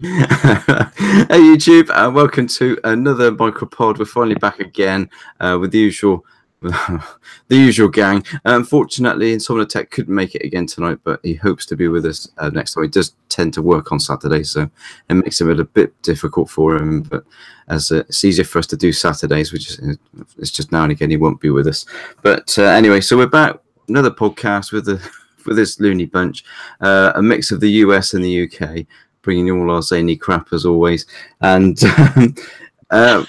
Hey YouTube, welcome to another MicroPod. We're finally back again with the usual, the usual gang. Unfortunately, Insomnia Tech couldn't make it again tonight, but he hopes to be with us next time. He does tend to work on Saturdays, so it makes it a bit difficult for him. But as it's easier for us to do Saturdays, it's just now and again he won't be with us. But anyway, so we're back, another podcast with this loony bunch, a mix of the US and the UK. Bringing you all our zany crap as always, and I'm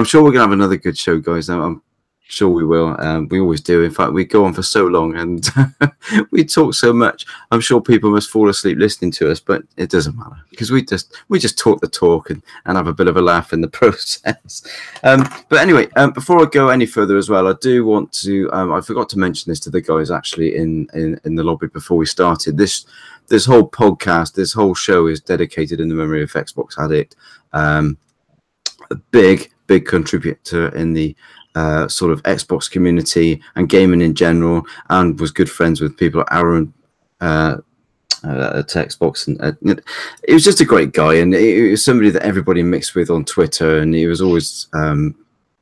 sure we're gonna have another good show, guys. I'm sure we will. We always do. In fact, we go on for so long and we talk so much. I'm sure people must fall asleep listening to us, but it doesn't matter because we just talk the talk and have a bit of a laugh in the process. But anyway, before I go any further as well, I do want to. I forgot to mention this to the guys actually in the lobby before we started. This whole podcast, this whole show is dedicated in the memory of Xbox Addict, a big contributor in the sort of Xbox community and gaming in general, and was good friends with people like Aaron at Xbox. And he was just a great guy, and he was somebody that everybody mixed with on Twitter, and he was always...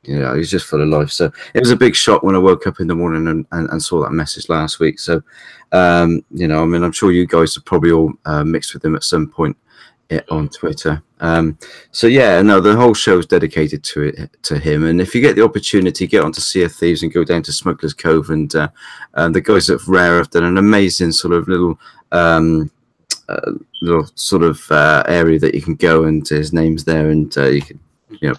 he's just full of life. So it was a big shock when I woke up in the morning and saw that message last week. So, I'm sure you guys have probably all mixed with him at some point on Twitter. The whole show is dedicated to him. And if you get the opportunity, get onto Sea of Thieves and go down to Smuggler's Cove. And the guys at Rare have done an amazing sort of little area that you can go, and his name's there, and you can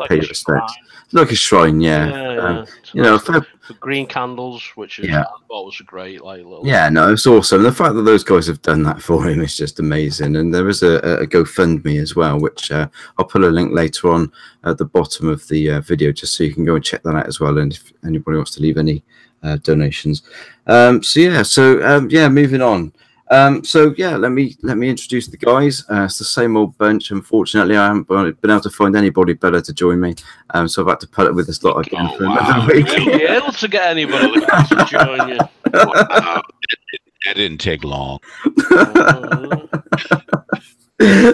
pay your respects. Like a shrine, yeah. The green candles, which is I thought was a great little. Yeah, no, it's awesome. The fact that those guys have done that for him is just amazing. And there is a GoFundMe as well, which I'll put a link later on at the bottom of the video, just so you can go and check that out as well. And if anybody wants to leave any donations, moving on. Let me introduce the guys. It's the same old bunch. Unfortunately, I haven't been able to find anybody better to join me. So I've had to put it with this lot again for another week. You'll be able to get anybody to join you. It didn't take long.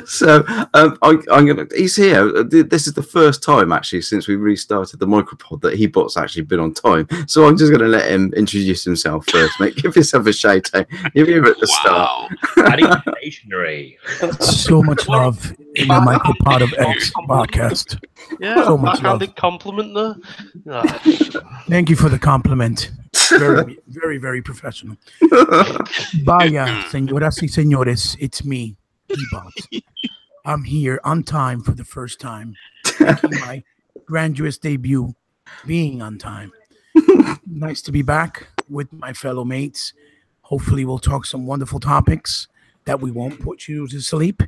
So I'm gonna. He's here. This is the first time actually since we restarted the MicroPod that Hebot's actually been on time. So I'm just gonna let him introduce himself first, mate. Give yourself a shout out. You're here at the start. Stationary. So much love in the MicroPod of X podcast. Yeah, so much love. Compliment there. Yeah. Thank you for the compliment. Very, very, very professional. Vaya, señoras y señores, it's me. I'm here on time for the first time, making my grandiose debut, being on time. Nice to be back with my fellow mates. Hopefully we'll talk some wonderful topics that we won't put you to sleep.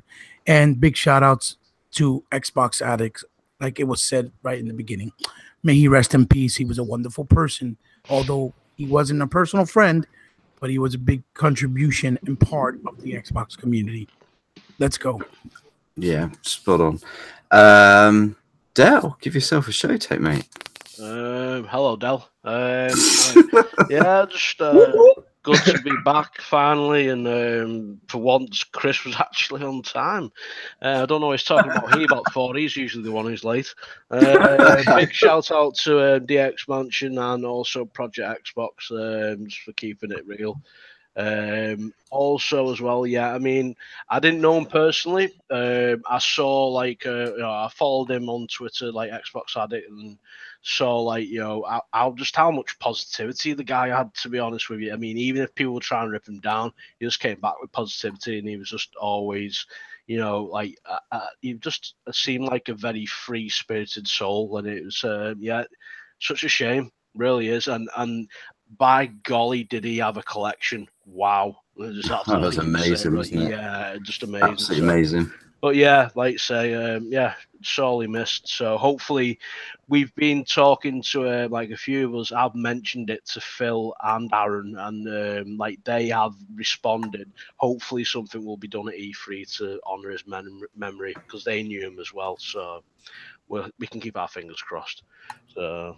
And big shout outs to Xbox Addicts, like it was said right in the beginning. May he rest in peace. He was a wonderful person, although he wasn't a personal friend, but he was a big contribution and part of the Xbox community. Let's go. Yeah, spot on. Del, give yourself a shout out, mate. Hello, Del. Just good to be back finally. And for once, Chris was actually on time. I don't know what he's talking about Hebot for. He's usually the one who's late. Big shout out to DX Mansion and also Project Xbox just for keeping it real. Also as well, I mean, I didn't know him personally. I saw I followed him on Twitter, like Xbox Addict, and saw how much positivity the guy had, to be honest with you. I mean, even if people were trying to rip him down, he just came back with positivity, and he was just always, he just seemed like a very free spirited soul, and it was such a shame, really is. And by golly, did he have a collection? Wow. That was amazing, wasn't it? Yeah, just amazing. Absolutely amazing. But like say, sorely missed. So hopefully we've been talking to a few of us. I've mentioned it to Phil and Aaron, and they have responded. Hopefully something will be done at E3 to honour his memory, because they knew him as well. So we can keep our fingers crossed. So...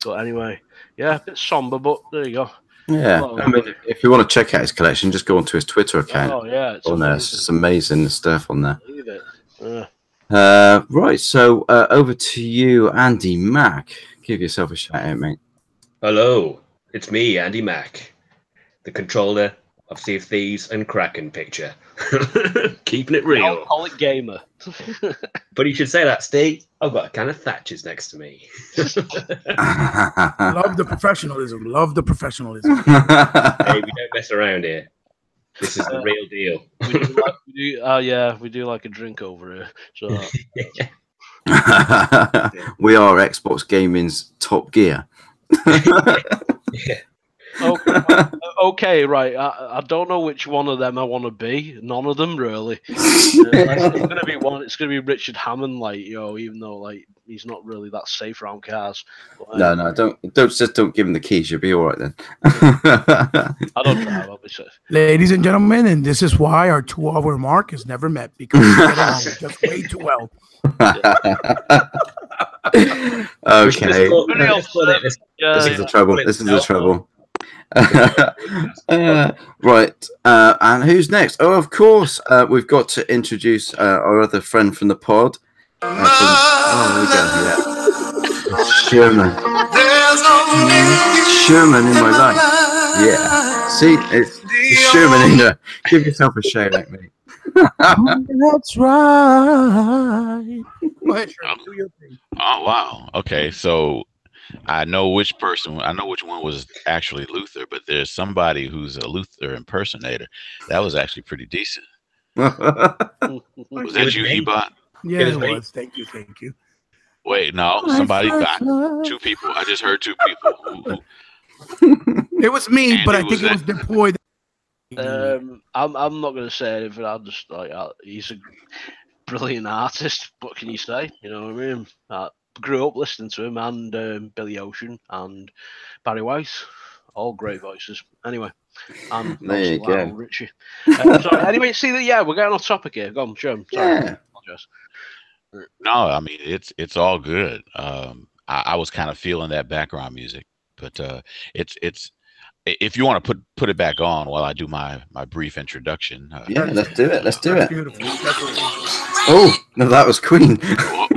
But anyway, a bit somber, but there you go. Yeah, Well, I mean, if you want to check out his collection, just go onto his Twitter account. Oh yeah, it's on there. It's just amazing stuff on there. Believe it. Yeah. Right, so over to you, Andy Mack. Give yourself a shout out, mate. Hello, it's me, Andy Mack, the controller of Sea of Thieves and Kraken picture. Keeping it real. Alcoholic gamer. But you should say that, Steve. I've got a can of Thatchers next to me. Love the professionalism. Love the professionalism. Hey, we don't mess around here. This is the real deal. We do like a drink over here. So We are Xbox Gaming's Top Gear. Yeah. Okay, right. I don't know which one of them I want to be. None of them really. It's gonna be one. It's gonna be Richard Hammond, like, even though like he's not really that safe around cars. But, No, don't give him the keys. You'll be all right then. I don't drive, obviously. Ladies and gentlemen, and this is why our 2-hour mark is never met, because we get along just way too well. Okay. Yeah, This is the trouble. This is the trouble. Right, and who's next? Oh, of course, we've got to introduce our other friend from the pod. There we go. Yeah, Sherman. Sherman in my life. Yeah. See, it's Sherman in there. Give yourself a shout out, mate. That's right. Go ahead, Sherman, do your thing. Oh wow. Okay, so I know which one was actually Luther, but there's somebody who's a Luther impersonator. That was actually pretty decent. Was that you, Ebot? Yeah, it was. Thank you. Wait, no, somebody got 2 people. I just heard 2 people. It was me, Andy, but I think it was deployed. I'm not gonna say anything. I'll just he's a brilliant artist. What can you say? You know what I mean? Grew up listening to him and Billy Ocean and Barry Weiss, all great voices. Anyway, and There you go. Lionel Richie. Sorry. Anyway, see that? Yeah, we're getting off topic here. Go on, Jim. Sorry. Yeah. I apologize. No, I mean it's all good. I was kind of feeling that background music, but it's if you want to put it back on while I do my brief introduction. Yeah, let's do it. Let's do it. Beautiful. Oh no, that was Queen. What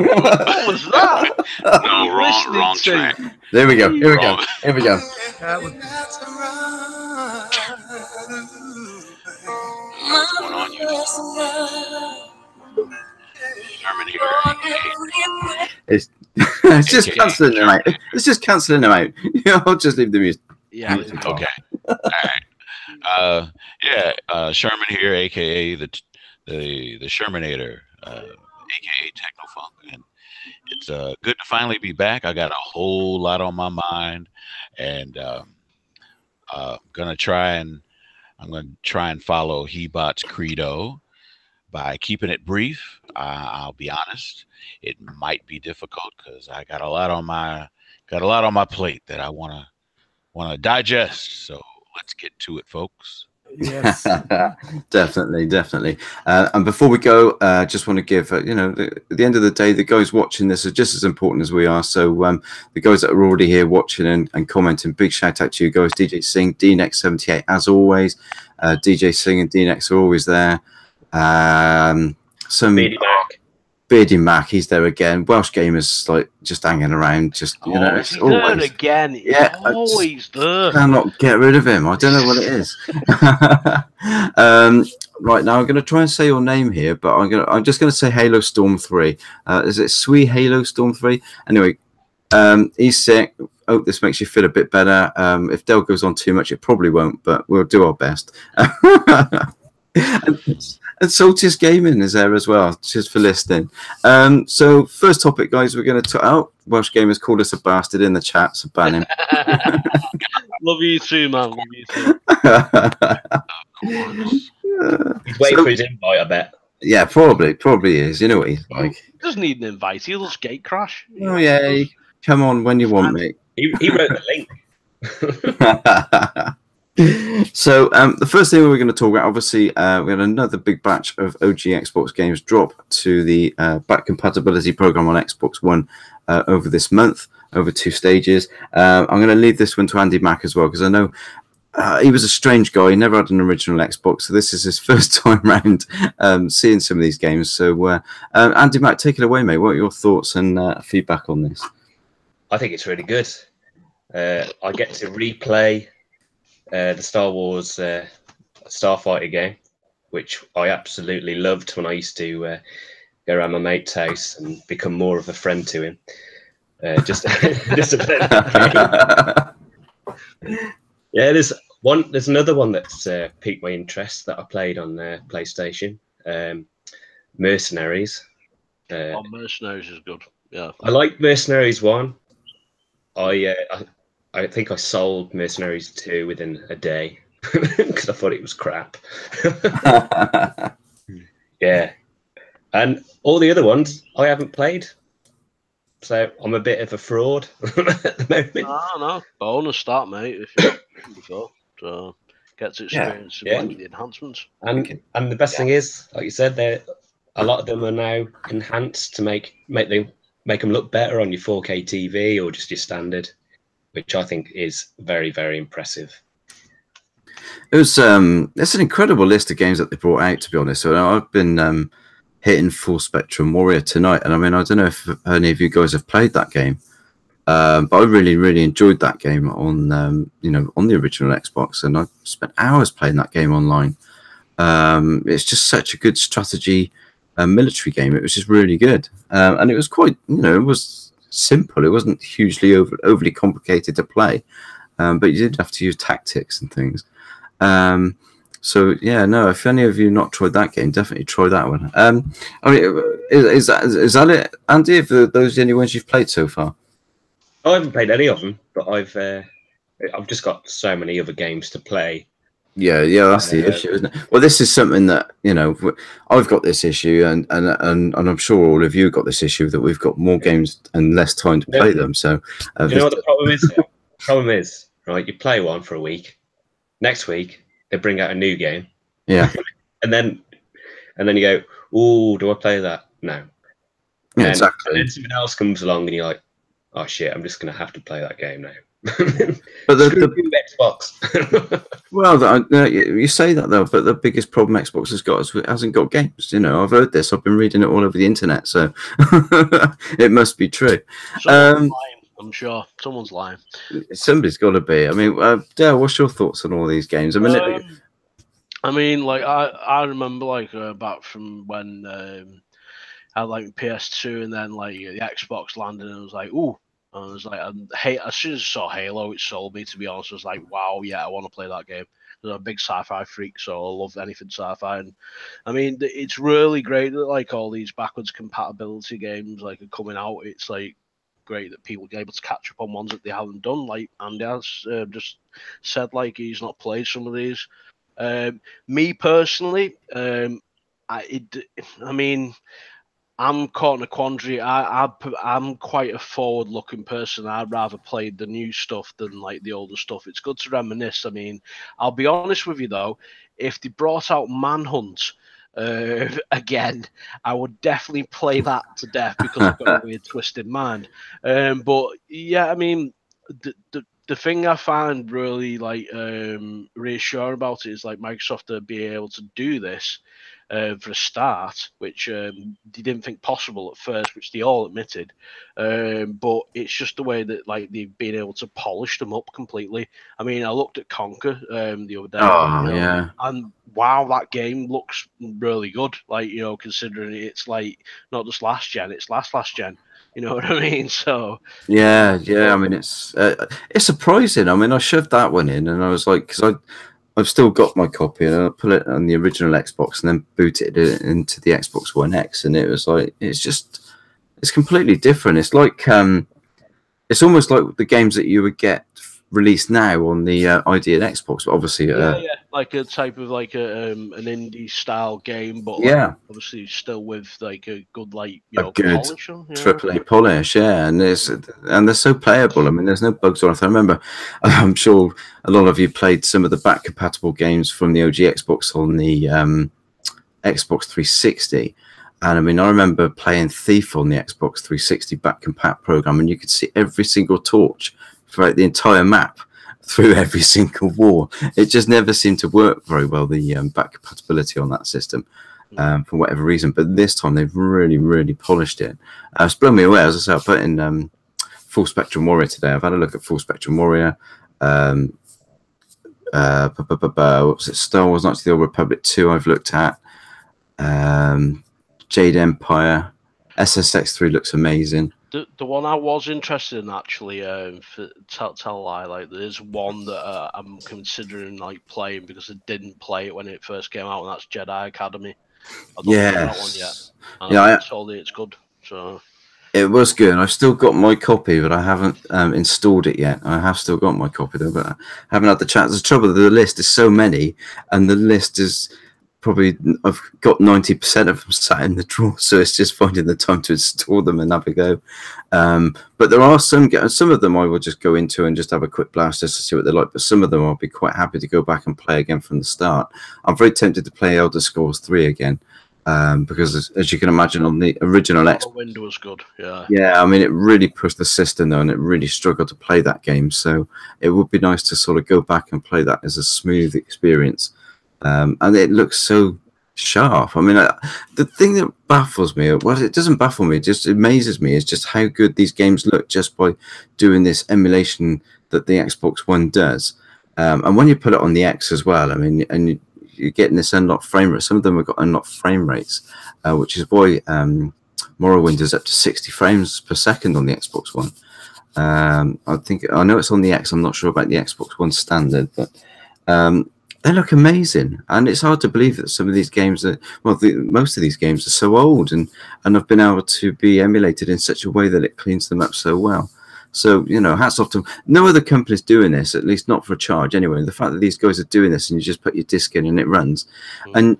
was that? No, wrong track. There we go. Here we go. That was What's going on, you? Sherman here. It's just cancelling them out. It's just cancelling them out. I'll just leave the music. Yeah. Okay. All right. Sherman here, aka the Shermanator, aka Technofunk, and it's good to finally be back. I got a whole lot on my mind, and I'm gonna try and follow Hebot's credo by keeping it brief. I'll be honest; it might be difficult because I got a lot on my plate that I wanna digest. So let's get to it, folks. yes. Definitely. And before we go, just want to give, at the end of the day, the guys watching this are just as important as we are. So the guys that are already here watching and commenting, big shout out to you guys. DJ Singh, DNex78, as always. DJ Singh and DNex are always there. Beardy Mac, he's there again. Welsh Gamer's like just hanging around, it's He's always there again. He's always there. Cannot get rid of him. I don't know what it is. Right now, I'm going to try and say your name here, but I'm just going to say Halo Storm 3. Is it Sweet Halo Storm 3? Anyway, he's sick. Hope this makes you feel a bit better. If Del goes on too much, it probably won't, but we'll do our best. And Saltiest Gaming is there as well. Cheers for listening. So first topic, guys, we're going to Welsh Gamers called us a bastard in the chat, so ban him. Love you too, man. Love you too. He's waiting for his invite, I bet. Yeah, probably is. You know what he's like. He doesn't need an invite. He'll just gate crash. Oh yeah, come on when you want, mate. He wrote the link. So the first thing we're going to talk about, obviously, we had another big batch of OG Xbox games drop to the back compatibility program on Xbox One over this month, over 2 stages. I'm going to leave this one to Andy Mack as well, because I know he was a strange guy. He never had an original Xbox, so this is his first time round seeing some of these games. So, Andy, Matt, take it away, mate. What are your thoughts and feedback on this? I think it's really good. I get to replay the Star Wars Starfighter game, which I absolutely loved when I used to go around my mate's house and become more of a friend to him. Just to play that game. Yeah, there's another one that's piqued my interest that I played on PlayStation. Mercenaries. Mercenaries is good. Yeah, I like Mercenaries 1. I think I sold Mercenaries 2 within a day because I thought it was crap. Yeah, and all the other ones I haven't played, so I'm a bit of a fraud at the moment. No, bonus start, mate. If you're before, so get to experience the enhancements. And the best thing is, like you said, a lot of them are now enhanced to make them look better on your 4K TV or just your standard, which I think is very, very impressive. It was it's an incredible list of games that they brought out, to be honest. So I've been hitting Full Spectrum Warrior tonight, and I mean, I don't know if any of you guys have played that game, but I really, really enjoyed that game on on the original Xbox, and I spent hours playing that game online. It's just such a good strategy military game. It was just really good, and it was quite, it was simple. It wasn't hugely overly complicated to play, but you did have to use tactics and things. So yeah, no. If any of you not tried that game, definitely try that one. I mean, is that it, Andy? If those are the only ones you've played so far? I haven't played any of them, but I've just got so many other games to play. Yeah, that's the issue, isn't it? Well, this is something that I've got this issue, and I'm sure all of you got this issue that we've got more games and less time to play them. So you know what the problem is? The problem is, right? You play one for a week, next week they bring out a new game. Yeah, and then you go, "Oh, do I play that?" No. Yeah, exactly. And then something else comes along, and you're like, "Oh shit, I'm just gonna have to play that game now." But the Xbox. Well, you say that though, but the biggest problem Xbox has got is it hasn't got games. I've heard this. I've been reading it all over the internet, so it must be true. Someone's lying, I'm sure someone's lying. Somebody's got to be. I mean, Dale, what's your thoughts on all these games? I mean, like I remember back from when I had like PS2 and then like the Xbox landed, and I was like, ooh. And I was like, as soon as I saw Halo, it sold me, to be honest. I was like, wow, yeah, I want to play that game. I'm a big sci-fi freak, so I love anything sci-fi. And I mean, it's really great that like all these backwards compatibility games like are coming out. It's like great that people are able to catch up on ones that they haven't done. Like Andy has just said, like he's not played some of these. Me personally, I mean, I'm caught in a quandary. I'm quite a forward-looking person. I'd rather play the new stuff than like the older stuff. It's good to reminisce. I mean, I'll be honest with you though, if they brought out Manhunt again, I would definitely play that to death because I've got a weird twisted mind. But yeah, I mean, the thing I find really like reassuring about it is like Microsoft to be able to do this. For a start, which they didn't think possible at first, which they all admitted. But it's just the way that like they've been able to polish them up completely. I mean, I looked at Conquer the other day. Yeah. And wow, that game looks really good. Like, considering it's like not just last gen, it's last gen. You know what I mean? So yeah. I mean, it's surprising. I mean, I shoved that one in, and I was like, because I've still got my copy, and I put it on the original Xbox and then booted it into the Xbox One X, and it was like it's completely different. It's like it's almost like the games that you would get released now on the ID and Xbox, but obviously like a type of like an indie style game, but obviously still with like a good like a good polish on, AAA polish, and they're so playable. I mean, there's no bugs or anything. I remember, I'm sure a lot of you played some of the back compatible games from the OG Xbox on the Xbox 360. And I mean, I remember playing Thief on the Xbox 360 back compat program, and you could see every single torch throughout the entire map through every single wall. It just never seemed to work very well, the back compatibility on that system, for whatever reason. But this time they've really polished it. It's blown me away. As I said, I put in Full Spectrum Warrior today. I've had a look at Full Spectrum Warrior. What's it? Star Wars Knights of the Old Republic 2 I've looked at. Jade Empire. SSX3 looks amazing. The one I was interested in, actually, tell a lie, like there's one that I'm considering like playing because I didn't play it when it first came out, and that's Jedi Academy. I don't know that one yet. And yeah, I told you it's good. So it was good. I've still got my copy, but I haven't installed it yet. I have still got my copy though, but I haven't had the chance. The trouble, the list is so many, and the list is probably, I've got 90% of them sat in the drawer, so it's just finding the time to install them and have a go. But there are some of them I will just go into and just have a quick blast just to see what they're like, but some of them I'll be quite happy to go back and play again from the start. I'm very tempted to play Elder Scrolls 3 again, because as you can imagine, on the original Xbox, Morrowind was good. Yeah, I mean, it really pushed the system though, and it really struggled to play that game, so it would be nice to sort of go back and play that as a smooth experience. And it looks so sharp. I mean, the thing that baffles me, well, it doesn't baffle me, it just amazes me, is just how good these games look just by doing this emulation that the Xbox One does. And when you put it on the X as well, I mean, and you're getting this unlocked frame rate. Some of them have got unlocked frame rates, which is why Morrowind is up to 60 frames per second on the Xbox One. I know it's on the X. I'm not sure about the Xbox One standard, but they look amazing, and it's hard to believe that some of these games most of these games are so old and have been able to be emulated in such a way that it cleans them up so well. So, you know, hats off to them. No other company's doing this, at least not for a charge anyway. The fact that these guys are doing this and you just put your disc in and it runs, and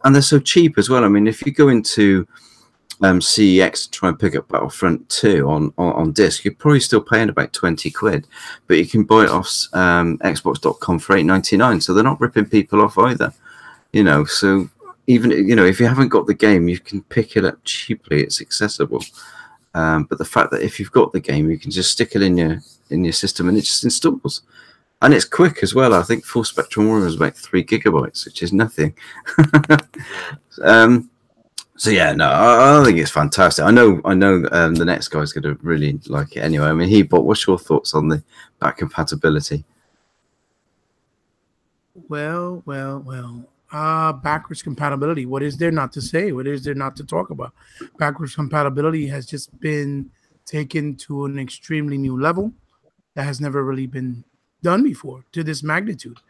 they're so cheap as well. I mean, if you go into CEX to try and pick up Battlefront 2 on disc, you're probably still paying about 20 quid, but you can buy it off xbox.com for $8.99, so they're not ripping people off either, you know. So even, you know, if you haven't got the game, you can pick it up cheaply. It's accessible, but the fact that if you've got the game, you can just stick it in your system and it just installs, and it's quick as well. I think Full Spectrum Warrior is about 3 gigabytes, which is nothing. So yeah, no, I think it's fantastic. I know. The next guy's going to really like it anyway. I mean, what's your thoughts on the back compatibility? Well. Backwards compatibility. What is there not to say? What is there not to talk about? Backwards compatibility has just been taken to an extremely new level that has never really been done before to this magnitude.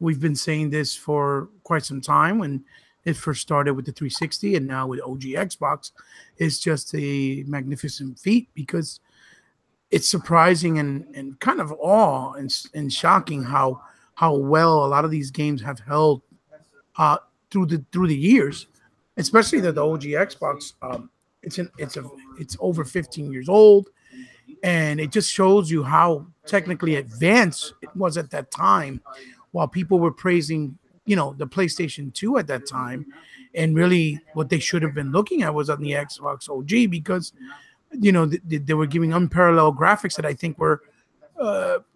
We've been saying this for quite some time when it first started with the 360, and now with OG Xbox. It's just a magnificent feat, because it's surprising and kind of awe and shocking how well a lot of these games have held through the years, especially the OG Xbox. It's over 15 years old, and it just shows you how technically advanced it was at that time, while people were praising, you know, the PlayStation 2 at that time, and really what they should have been looking at was on the Xbox OG, because, you know, they were giving unparalleled graphics that I think were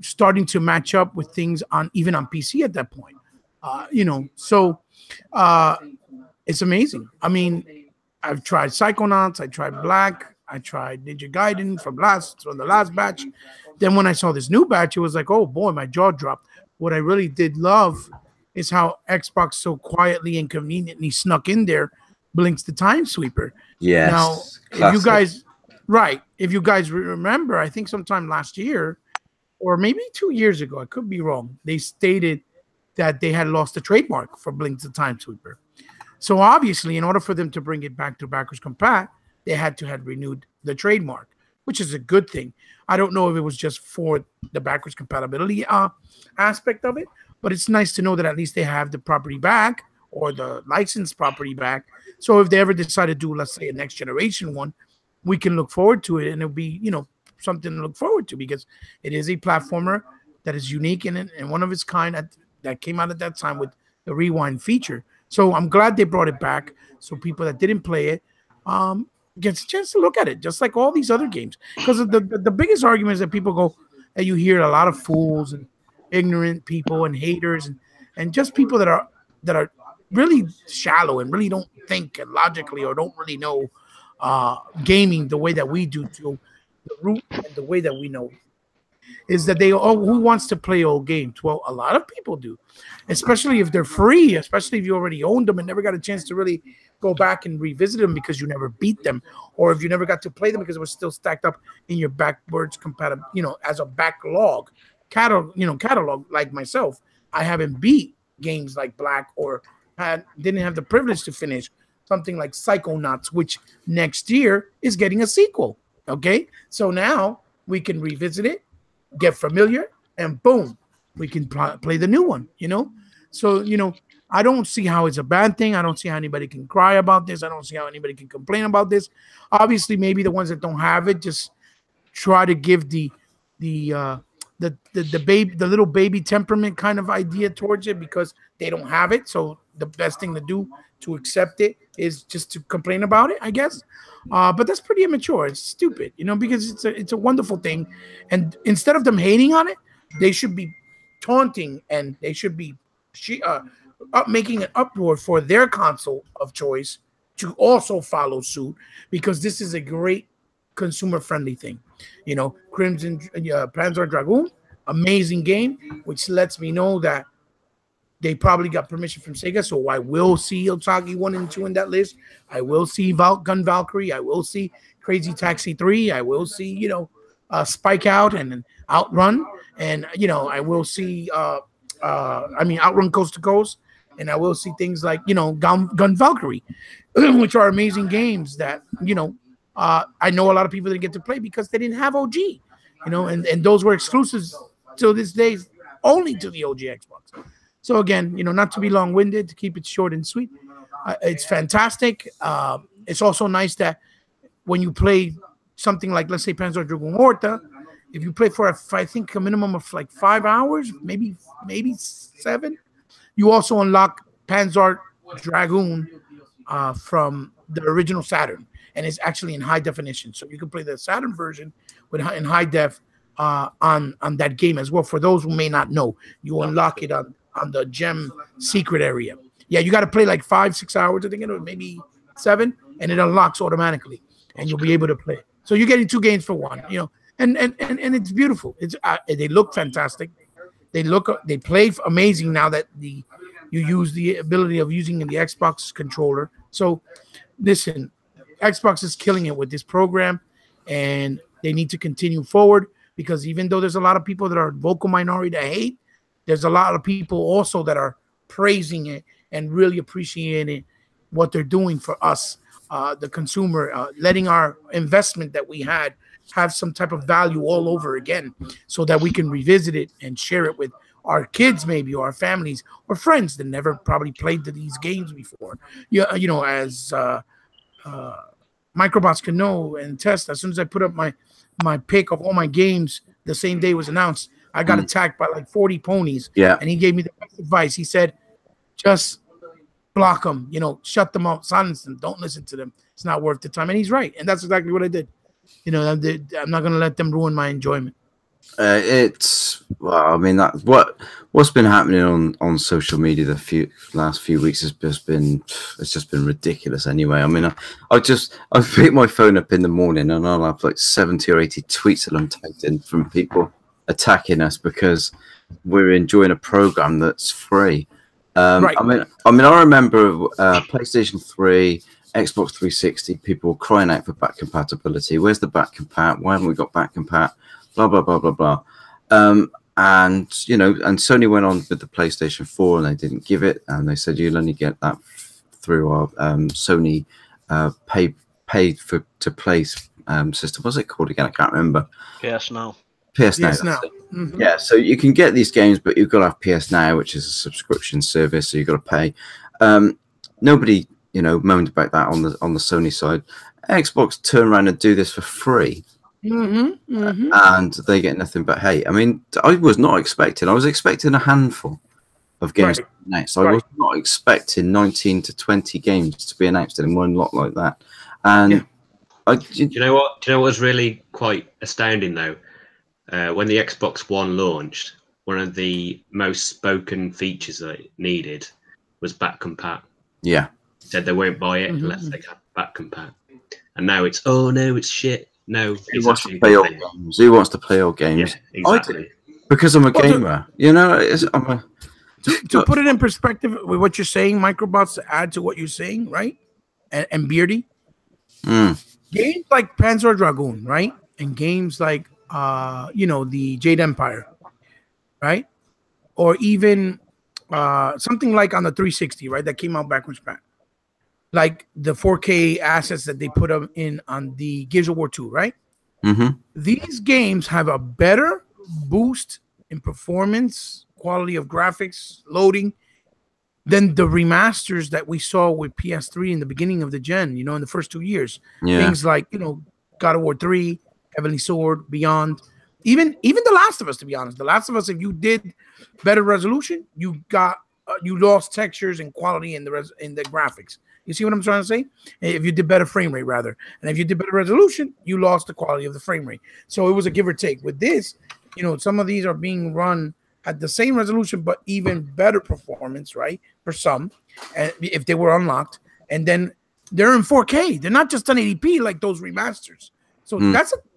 starting to match up with things even on PC at that point. You know, so it's amazing. I mean, I've tried Psychonauts, I tried Black, I tried Ninja Gaiden from the last batch. Then when I saw this new batch, it was like, oh boy, my jaw dropped. What I really did love is how Xbox so quietly and conveniently snuck in there Blinks the Time Sweeper. Yes. Now, classic. if you guys remember, I think sometime last year, or maybe 2 years ago, I could be wrong, they stated that they had lost the trademark for Blinks the Time Sweeper. So obviously, in order for them to bring it back to backwards compat, they had to have renewed the trademark, which is a good thing. I don't know if it was just for the backwards compatibility aspect of it, but it's nice to know that at least they have the property back, or the licensed property back. So if they ever decide to do, let's say, a next generation one, we can look forward to it, and it'll be, you know, something to look forward to, because it is a platformer that is unique and one of its kind that came out at that time with the rewind feature. So I'm glad they brought it back, so people that didn't play it gets a chance to look at it, just like all these other games. Because the biggest argument is that people go, and you hear a lot of fools and ignorant people and haters and just people that are really shallow and really don't think logically or don't really know gaming the way that we do, to the root and the way that we know, is that who wants to play old games? Well, a lot of people do, especially if they're free, especially if you already owned them and never got a chance to really go back and revisit them because you never beat them, or if you never got to play them because it was still stacked up in your backwards compatible, as a backlog catalog. Like myself, I haven't beat games like Black, or didn't have the privilege to finish something like Psychonauts, which next year is getting a sequel. Okay, so now we can revisit it, get familiar, and boom, we can play the new one. So I don't see how it's a bad thing. I don't see how anybody can cry about this. I don't see how anybody can complain about this. Obviously, maybe the ones that don't have it just try to give the little baby temperament kind of idea towards it because they don't have it. So the best thing to do to accept it is just to complain about it, I guess. But that's pretty immature. It's stupid, because it's a wonderful thing. And instead of them hating on it, they should be taunting, and they should be making an uproar for their console of choice to also follow suit, because this is a great consumer-friendly thing. Crimson Panzer Dragoon, amazing game, which lets me know that they probably got permission from Sega, so I will see Otsagi 1 and 2 in that list. I will see Gun Valkyrie. I will see Crazy Taxi 3. I will see, Spike Out and Outrun. And, I will see, Outrun Coast to Coast. And I will see things like, Gun Valkyrie, which are amazing games that, I know a lot of people didn't get to play because they didn't have OG, and those were exclusives till this day, only to the OG Xbox. So again, not to be long-winded, to keep it short and sweet, it's fantastic. It's also nice that when you play something like, let's say, Panzer Dragoon Horta, if you play for I think a minimum of like 5 hours, maybe 7, you also unlock Panzer Dragoon from the original Saturn, and it's actually in high definition. So you can play the Saturn version in high def on that game as well. For those who may not know, you unlock it on the gem secret area. Yeah, you got to play like 5-6 hours, I think, maybe 7, and it unlocks automatically, and you'll be able to play. So you're getting 2 games for 1, and it's beautiful. They look fantastic. They play amazing now that you use the ability of using the Xbox controller. So listen, Xbox is killing it with this program, and they need to continue forward, because even though there's a lot of people that are vocal minority that hate, there's a lot of people also that are praising it and really appreciating what they're doing for us, the consumer, letting our investment that we had have some type of value all over again, so that we can revisit it and share it with our kids, maybe, or our families or friends that never probably played these games before. As Microbots can know and test, as soon as I put up my pick of all my games the same day it was announced, I got attacked by like 40 ponies. Yeah. And he gave me the best advice. He said, just block them, shut them out, silence them, don't listen to them. It's not worth the time. And he's right. And that's exactly what I did. I'm not going to let them ruin my enjoyment. What's been happening on social media the last few weeks has just been ridiculous. Anyway, I pick my phone up in the morning and I'll have like 70 or 80 tweets that I'm tagged in from people attacking us because we're enjoying a program that's free. Right. I remember PlayStation 3, Xbox 360, people were crying out for back compatibility. Where's the back compat? Why haven't we got back compat? Blah blah blah blah blah. And Sony went on with the PlayStation 4 and they didn't give it, and they said you'll only get that through our Sony pay to play system. What's it called again? I can't remember. PS Now. PS Now. Mm-hmm. Yeah, so you can get these games, but you've got to have PS Now, which is a subscription service, so you've got to pay. Nobody, moaned about that on the Sony side. Xbox turn around and do this for free. Mm-hmm, mm-hmm. And they get nothing but hate. I was not expecting. I was expecting a handful of games next. I was not expecting 19 to 20 games to be announced in one lot like that. And do you know what? Do you know what was really quite astounding though? When the Xbox One launched, one of the most spoken features that it needed was back compat. Yeah. Said they won't buy it unless they have back compat. And now it's, oh no, it's shit. No, Who wants to play old games? Who wants to play old games? Yeah, exactly. I do, because I'm a gamer. You know, to put it in perspective with what you're saying, Microbots, to add to what you're saying, right? And Beardy, games like Panzer Dragoon, right? And games like the Jade Empire, right? Or even something like on the 360, right? That came out backwards back. Like the 4K assets that they put up in on the Gears of War 2, right? Mm-hmm. These games have a better boost in performance, quality of graphics, loading, than the remasters that we saw with PS3 in the beginning of the gen, in the first 2 years. Yeah. Things like, God of War 3, Heavenly Sword, Beyond, even The Last of Us, to be honest. The Last of Us, if you did better resolution, you lost textures and quality in the graphics. You see what I'm trying to say? If you did better frame rate, rather. And if you did better resolution, you lost the quality of the frame rate. So it was a give or take. With this, some of these are being run at the same resolution, but even better performance, right? For some, if they were unlocked. And then they're in 4K. They're not just 1080p like those remasters. So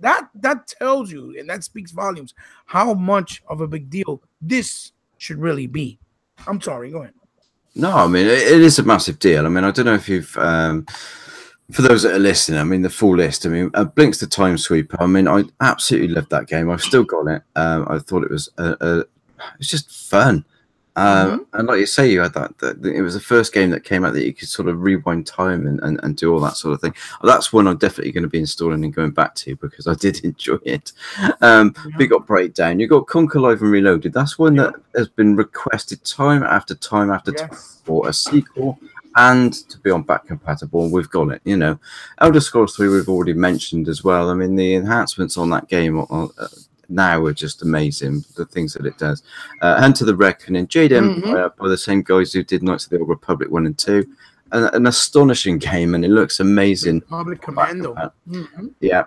that tells you, and that speaks volumes, how much of a big deal this should really be. I'm sorry, go ahead. No, I mean, it is a massive deal. I mean, I don't know if you've, for those that are listening, I mean, the full list. I mean, Blink's the Time Sweeper. I mean, I absolutely loved that game. I've still got it. I thought it was just fun. And like you say, you had that it was the first game that came out that you could sort of rewind time and do all that sort of thing. That's one I'm definitely going to be installing and going back to because I did enjoy it. We got Breakdown. You got Conquer Live and Reloaded. That's one that has been requested time after time after time for a sequel and to be on back compatible. We've got it. Elder Scrolls 3 we've already mentioned as well. I mean, the enhancements on that game now are just amazing, the things that it does. Enter the Reckoning, Jade Empire by the same guys who did Knights of the Old Republic 1 and 2. An astonishing game, and it looks amazing. Republic Commando. Yeah.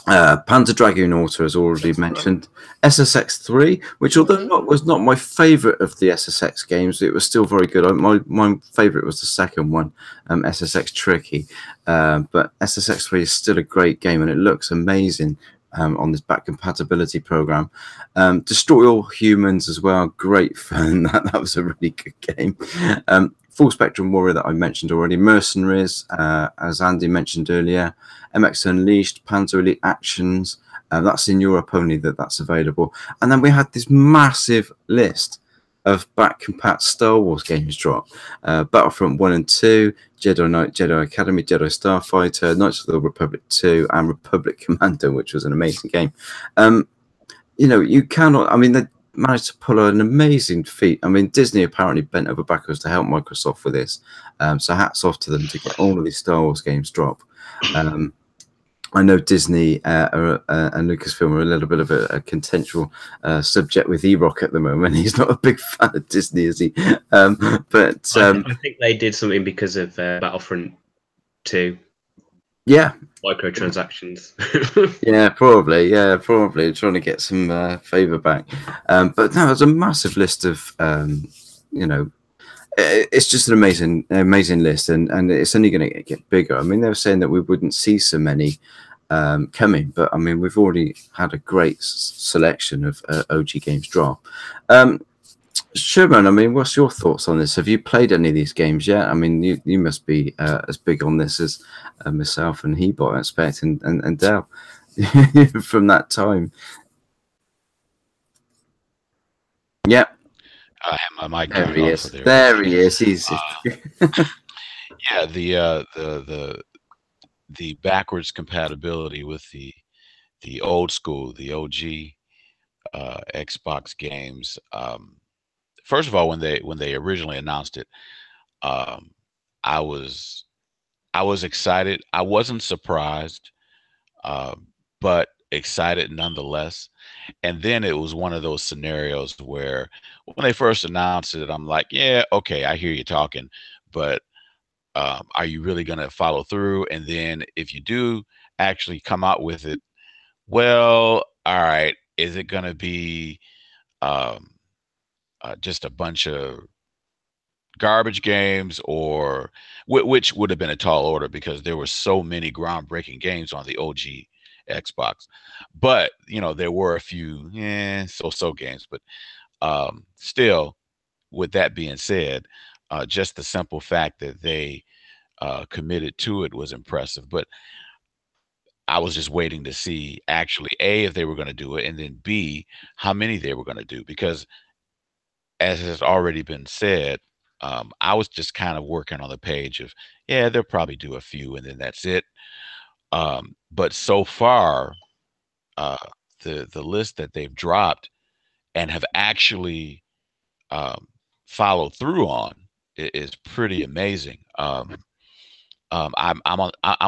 Panzer Dragoon Auto, as already mentioned. SSX 3, which although was not my favourite of the SSX games, it was still very good. My favourite was the second one, SSX Tricky. But SSX 3 is still a great game, and it looks amazing. On this back compatibility program. Destroy All Humans as well, great fun. That was a really good game. Full Spectrum Warrior that I mentioned already. Mercenaries, as Andy mentioned earlier. MX Unleashed, Panzer Elite Actions. That's in Europe only that's available. And then we had this massive list of back compat Star Wars games drop. Battlefront 1 and 2, Jedi Knight, Jedi Academy, Jedi Starfighter, Knights of the Republic 2, and Republic Commando, which was an amazing game. You cannot, I mean, they managed to pull an amazing feat. I mean, Disney apparently bent over backwards to help Microsoft with this. So hats off to them to get all of these Star Wars games drop. I know Disney and Lucasfilm are a little bit of a contentious subject with E-Rock at the moment. He's not a big fan of Disney, is he? But I think they did something because of Battlefront 2. Yeah. Microtransactions. Yeah, probably trying to get some favour back. But no, it's a massive list of, it's just an amazing list, and it's only going to get bigger. I mean, they were saying that we wouldn't see so many coming, but I mean, we've already had a great selection of OG games drop. Sherman, I mean, what's your thoughts on this? Have you played any of these games yet? I mean, you must be as big on this as myself and Hebot, I expect, and Dell from that time. Yep. I have my mic. There he is. There he is. He's. Yeah, the backwards compatibility with the old school, the OG Xbox games. First of all, when they originally announced it, I was excited. I wasn't surprised, but excited nonetheless. And then it was one of those scenarios where when they first announced it, I'm like, yeah, okay, I hear you talking, but are you really going to follow through? And then if you do actually come out with it, well, all right, is it going to be just a bunch of garbage games, or which would have been a tall order because there were so many groundbreaking games on the OG Xbox. But there were a few so-so games. But still, with that being said, just the simple fact that they committed to it was impressive. But I was just waiting to see actually A, if they were going to do it, and then B, how many they were going to do. Because as has already been said, I was just kind of working on the page of, yeah, they'll probably do a few and then that's it. But so far, the list that they've dropped and have actually followed through on is pretty amazing. I'm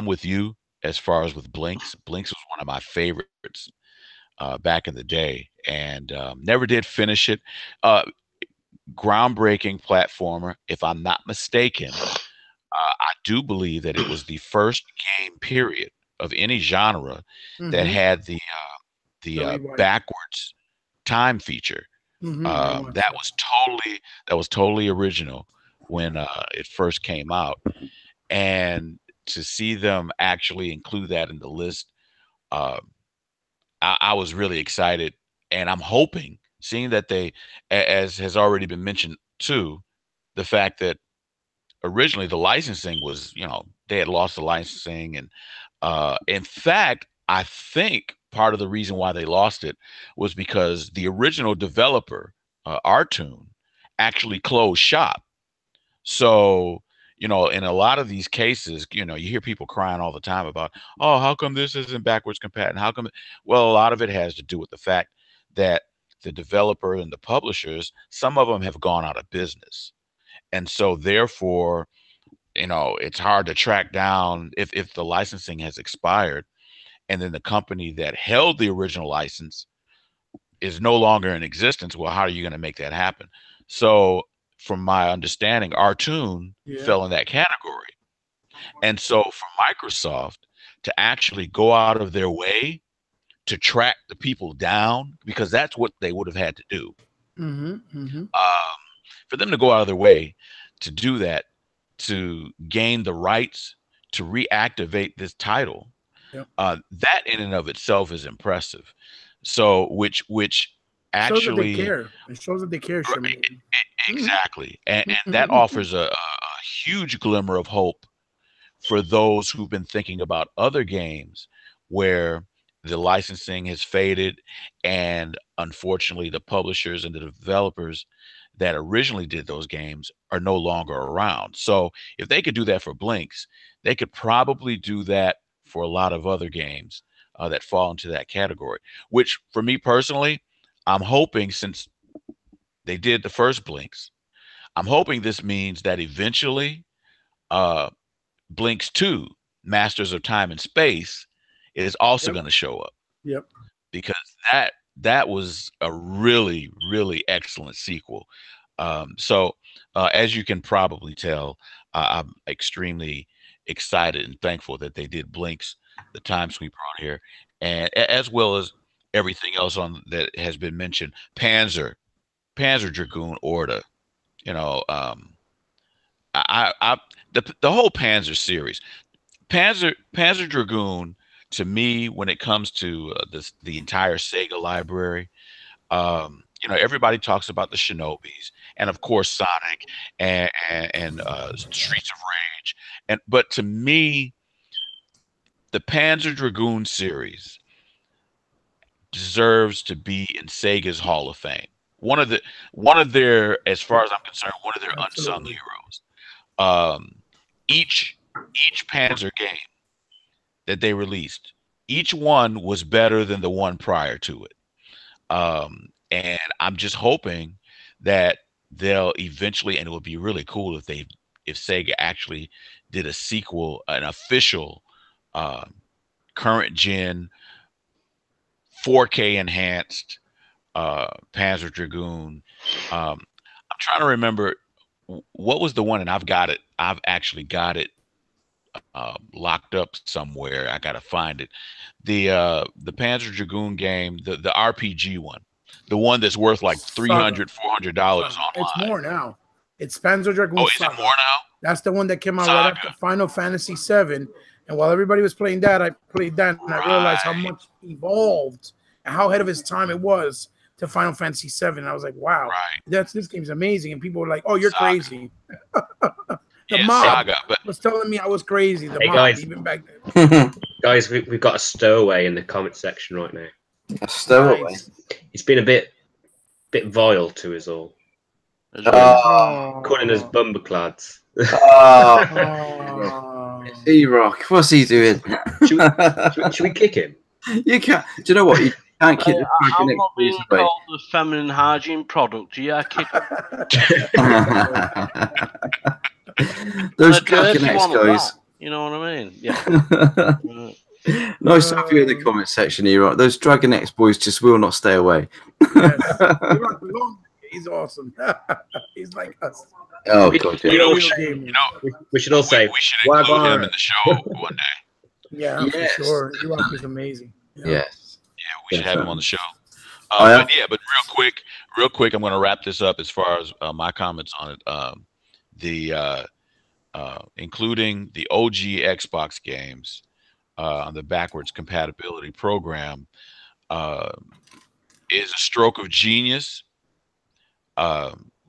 with you as far as with Blinks. Blinks was one of my favorites back in the day, and never did finish it. Groundbreaking platformer, if I'm not mistaken. I do believe that it was the first game period of any genre that had the backwards time feature. That was totally original when it first came out, and to see them actually include that in the list, I was really excited, and I'm hoping, seeing that they, as has already been mentioned too, the fact that originally the licensing was, they had lost the licensing, and in fact, I think part of the reason why they lost it was because the original developer, Artoon, actually closed shop. So, in a lot of these cases, you hear people crying all the time about, oh, how come this isn't backwards compatible? How come? Well, a lot of it has to do with the fact that the developer and the publishers, some of them have gone out of business. And so therefore, it's hard to track down if the licensing has expired, and then the company that held the original license is no longer in existence. Well, how are you going to make that happen? So from my understanding, Artoon fell in that category. And so for Microsoft to actually go out of their way to track the people down, because that's what they would have had to do. For them to go out of their way to do that, to gain the rights to reactivate this title, that in and of itself is impressive. So, which actually it shows that they care. Exactly, and that offers a huge glimmer of hope for those who've been thinking about other games where the licensing has faded, and unfortunately, the publishers and the developers that originally did those games are no longer around. So if they could do that for Blinks, they could probably do that for a lot of other games that fall into that category, which for me personally, I'm hoping, since they did the first Blinks, I'm hoping this means that eventually Blinks 2, Masters of Time and Space, is also going to show up. Because that was a really, really excellent sequel. So as you can probably tell, I'm extremely excited and thankful that they did Blinks, the Time Sweeper on here, and as well as everything else on that has been mentioned. Panzer Dragoon Order, the whole Panzer series, Panzer Dragoon. To me, when it comes to the entire Sega library, everybody talks about the Shinobis, and of course Sonic and Streets of Rage, but to me, the Panzer Dragoon series deserves to be in Sega's Hall of Fame. One of their, as far as I'm concerned, one of their unsung heroes. Each Panzer game that they released, each one was better than the one prior to it. And I'm just hoping that they'll eventually, and it would be really cool if Sega actually did a sequel, an official current gen 4K enhanced Panzer Dragoon. I'm trying to remember what was the one, and I've actually got it locked up somewhere. I gotta find it. The Panzer Dragoon game, the RPG one. the one that's worth like $300, $400 online. It's more now. It's Panzer Dragoon. Oh, is it more now? That's the one that came out right after Final Fantasy VII. And while everybody was playing that, I played that, and I realized how much evolved and how ahead of its time it was to Final Fantasy VII. And I was like, wow, this game's amazing. And people were like, oh, you're crazy. The mob was telling me I was crazy. The mob, guys. even back then. Guys, we've got a stowaway in the comment section right now. A stowaway? Nice. He's been a bit vile to us all. Calling us bumberclads. E-Rock, what's he doing? Should we kick him? You can't. Do you know what? You can't kick the I'm not being called the feminine hygiene product. Yeah, kick Those Dragon X guys. You know what I mean? Yeah. Nice to have you in the comment section, E-Rock. Those Dragon X boys just will not stay away. Yes. He's awesome. He's like us. Oh, God, yeah. We should all say, we should include him in the show one day. Yeah, for sure. E-Rock is amazing. Yes. Yeah, we should have him on the show. But real quick, I'm going to wrap this up as far as my comments on it. Including the OG Xbox games on the backwards compatibility program is a stroke of genius.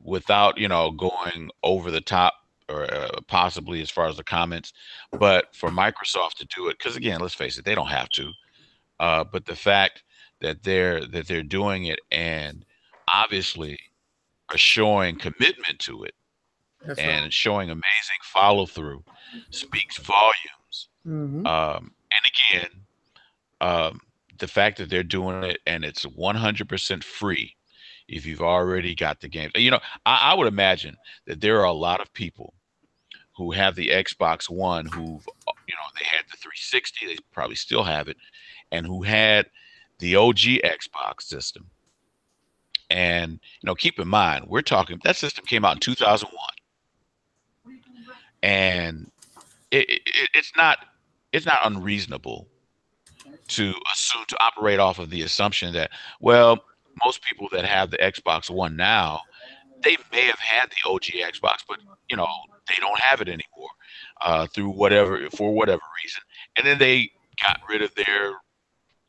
Without going over the top or possibly as far as the comments, but for Microsoft to do it, because again, let's face it, they don't have to. But the fact that they're doing it and obviously are showing commitment to it and showing amazing follow through speaks volumes. And again, the fact that they're doing it and it's 100% free. If you've already got the game, I would imagine that there are a lot of people who have the Xbox One who've, they had the 360, they probably still have it, and who had the OG Xbox system. And, keep in mind, we're talking, that system came out in 2001. And it's not unreasonable to assume, to operate off of the assumption that, well, most people that have the Xbox One now, they may have had the OG Xbox, but they don't have it anymore for whatever reason, and then they got rid of their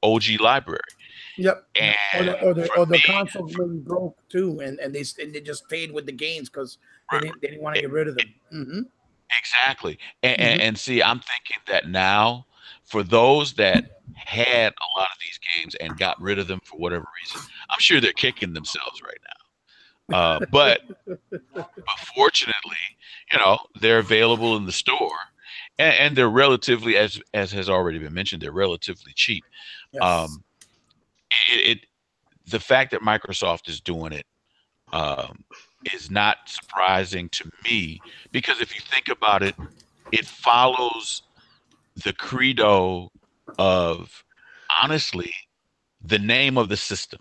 OG library. Yep. And or the console maybe broke too, and they just stayed with the games because they didn't want to get rid of them. Exactly. And see, I'm thinking that now, for those that had a lot of these games and got rid of them for whatever reason, I'm sure they're kicking themselves right now. But fortunately, they're available in the store, and they're relatively, as has already been mentioned, they're relatively cheap. Yes. The fact that Microsoft is doing it is not surprising to me, because if you think about it, it follows the credo of, honestly, the name of the system,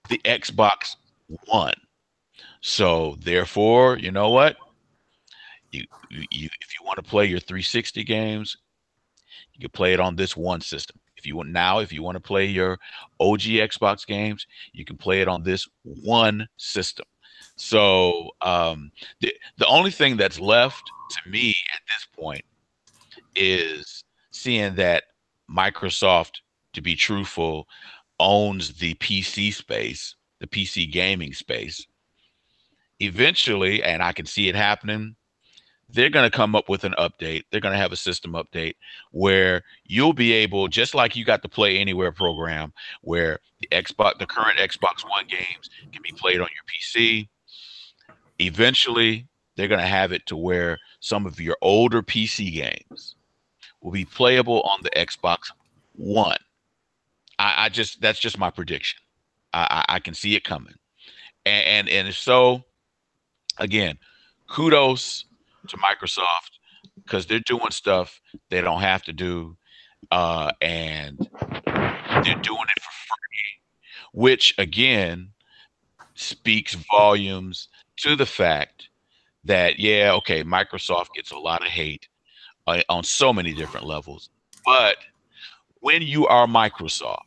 the Xbox One. So therefore, you know what? You if you want to play your 360 games, you can play it on this one system. If you want to play your OG Xbox games, you can play it on this one system. So the only thing that's left to me at this point is seeing that Microsoft, to be truthful, owns the PC space, the PC gaming space. Eventually, and I can see it happening, they're going to come up with an update. They're going to have a system update where you'll be able, just like you got the Play Anywhere program, where the current Xbox One games can be played on your PC. Eventually, they're going to have it to where some of your older PC games will be playable on the Xbox One. That's just my prediction. I can see it coming. And if so, again, kudos to Microsoft, because they're doing stuff they don't have to do, and they're doing it for free, which again speaks volumes to the fact that, Microsoft gets a lot of hate on so many different levels, but when you are Microsoft,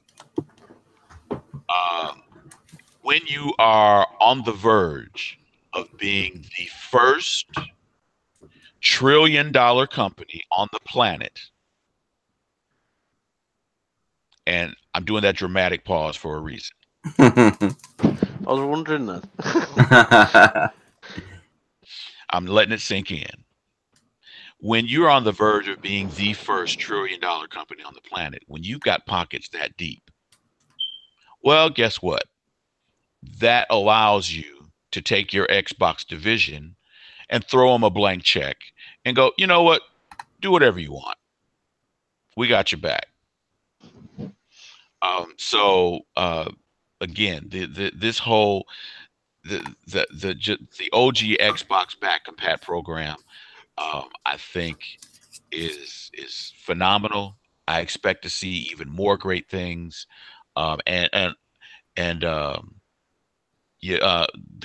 when you are on the verge of being the first trillion-dollar company on the planet, and I'm doing that dramatic pause for a reason. I was wondering that. I'm letting it sink in. When you're on the verge of being the first trillion-dollar company on the planet, when you've got pockets that deep, well, guess what? That allows you to take your Xbox division and throw them a blank check and go, you know what? Do whatever you want. We got your back. Again, this whole the OG Xbox back compat program, I think is phenomenal. I expect to see even more great things, the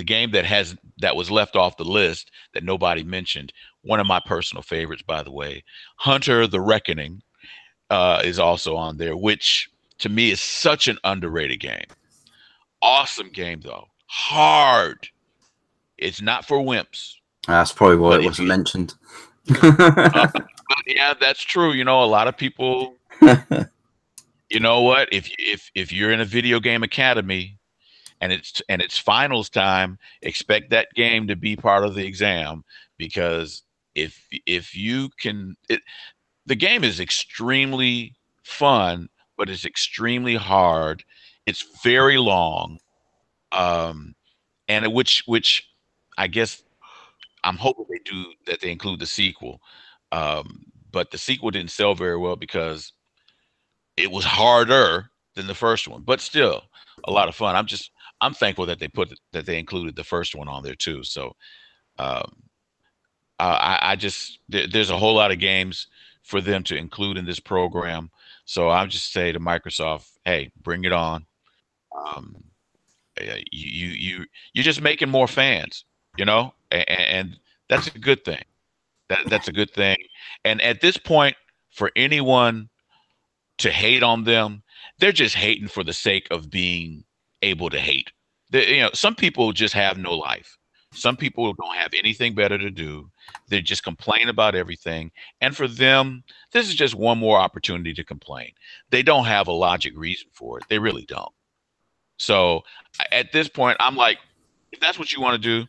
game that was left off the list that nobody mentioned. One of my personal favorites, by the way, Hunter the Reckoning, is also on there, which to me is such an underrated game. Awesome game though. Hard. It's not for wimps. That's probably why it wasn't mentioned. Yeah, that's true. You know, a lot of people. You know what? If you're in a video game academy, and it's finals time, expect that game to be part of the exam, because if you can, the game is extremely fun, but it's extremely hard. It's very long, and which I guess I'm hoping they include the sequel, but the sequel didn't sell very well because it was harder than the first one, but still a lot of fun. I'm thankful that they included the first one on there too. So there's a whole lot of games for them to include in this program. So I'll just say to Microsoft, hey, bring it on. You're just making more fans, you know, and that's a good thing. That's a good thing. And at this point, for anyone to hate on them, they're just hating for the sake of being able to hate. Some people just have no life. Some people don't have anything better to do. They just complain about everything. And for them, this is just one more opportunity to complain. They don't have a logic reason for it. They really don't. So at this point, I'm like, if that's what you want to do,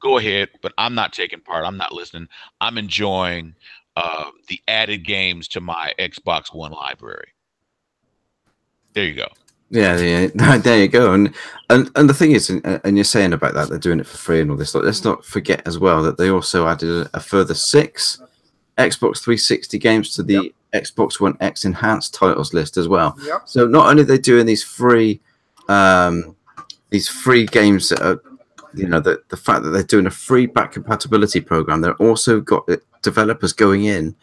go ahead. But I'm not taking part. I'm not listening. I'm enjoying the added games to my Xbox One library. There you go. Yeah, there you go. And the thing is, and you're saying about that, they're doing it for free and all this. Let's not forget as well that they also added a further 6 Xbox 360 games to the Xbox One X enhanced titles list as well. Yep. So not only are they doing these free games that are, the fact that they're doing a free back compatibility program, they're also got developers going in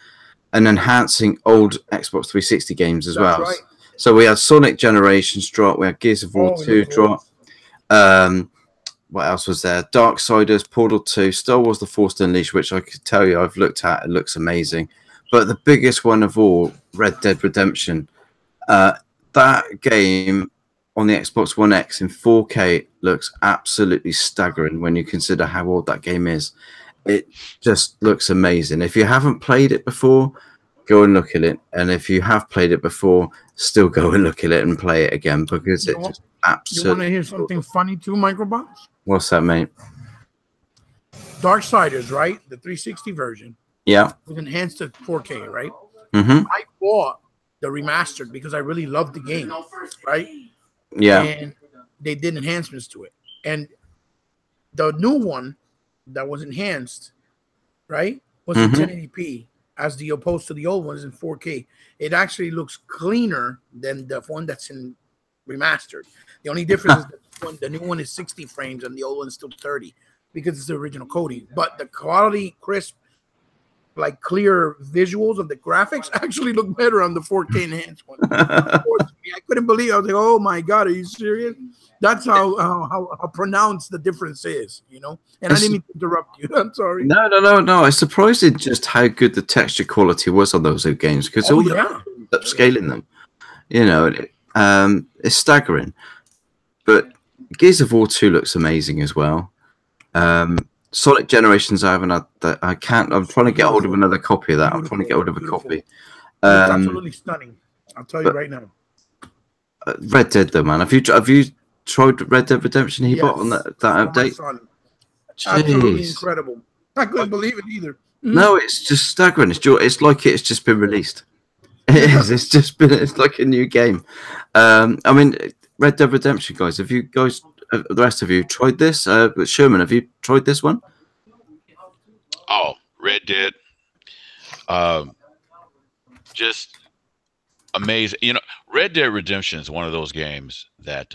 and enhancing old Xbox 360 games as well. Right. So we had Sonic Generations drop, we had Gears of War 2 drop. What else was there? Darksiders, Portal 2, Star Wars The Force Unleashed, which I could tell you I've looked at. It looks amazing. But the biggest one of all, Red Dead Redemption. That game on the Xbox One X in 4K looks absolutely staggering when you consider how old that game is. It just looks amazing. If you haven't played it before, go and look at it. And if you have played it before, still go and look at it and play it again, because it's just absolutely... You want to hear something funny too, MicroPod? What's that, mate? Darksiders, right? The 360 version. Yeah. Was enhanced to 4K, right? Mm-hmm. I bought the remastered because I really loved the game, right? Yeah. And they did enhancements to it. And the new one that was enhanced, right, was in 1080p. As the opposed to the old ones in 4K. It actually looks cleaner than the one that's in remastered. The only difference is the new one is 60 frames and the old one is still 30 because it's the original coding. But the quality, crisp, like clear visuals of the graphics actually look better on the 4K enhanced one. I couldn't believe it. I was like, oh my God, are you serious? That's how pronounced the difference is, And I didn't mean to interrupt you. I'm sorry. No. I was surprised at just how good the texture quality was on those games, because upscaling them, it's staggering. But Gears of War 2 looks amazing as well. Sonic Generations, I haven't had that. I can't. I'm trying to get hold of another copy of that. I'm trying to get hold of a copy. It's absolutely stunning. I'll tell you right now. Red Dead, though, man. Have you tried Red Dead Redemption? He bought on that update. Absolutely incredible. I couldn't believe it either. No, it's just staggering. It's like it's just been released. It is. It's like a new game. I mean, Red Dead Redemption, guys. Have you guys, the rest of you, tried this? Sherman, have you tried this one? Oh, Red Dead. Just amazing. You know, Red Dead Redemption is one of those games that,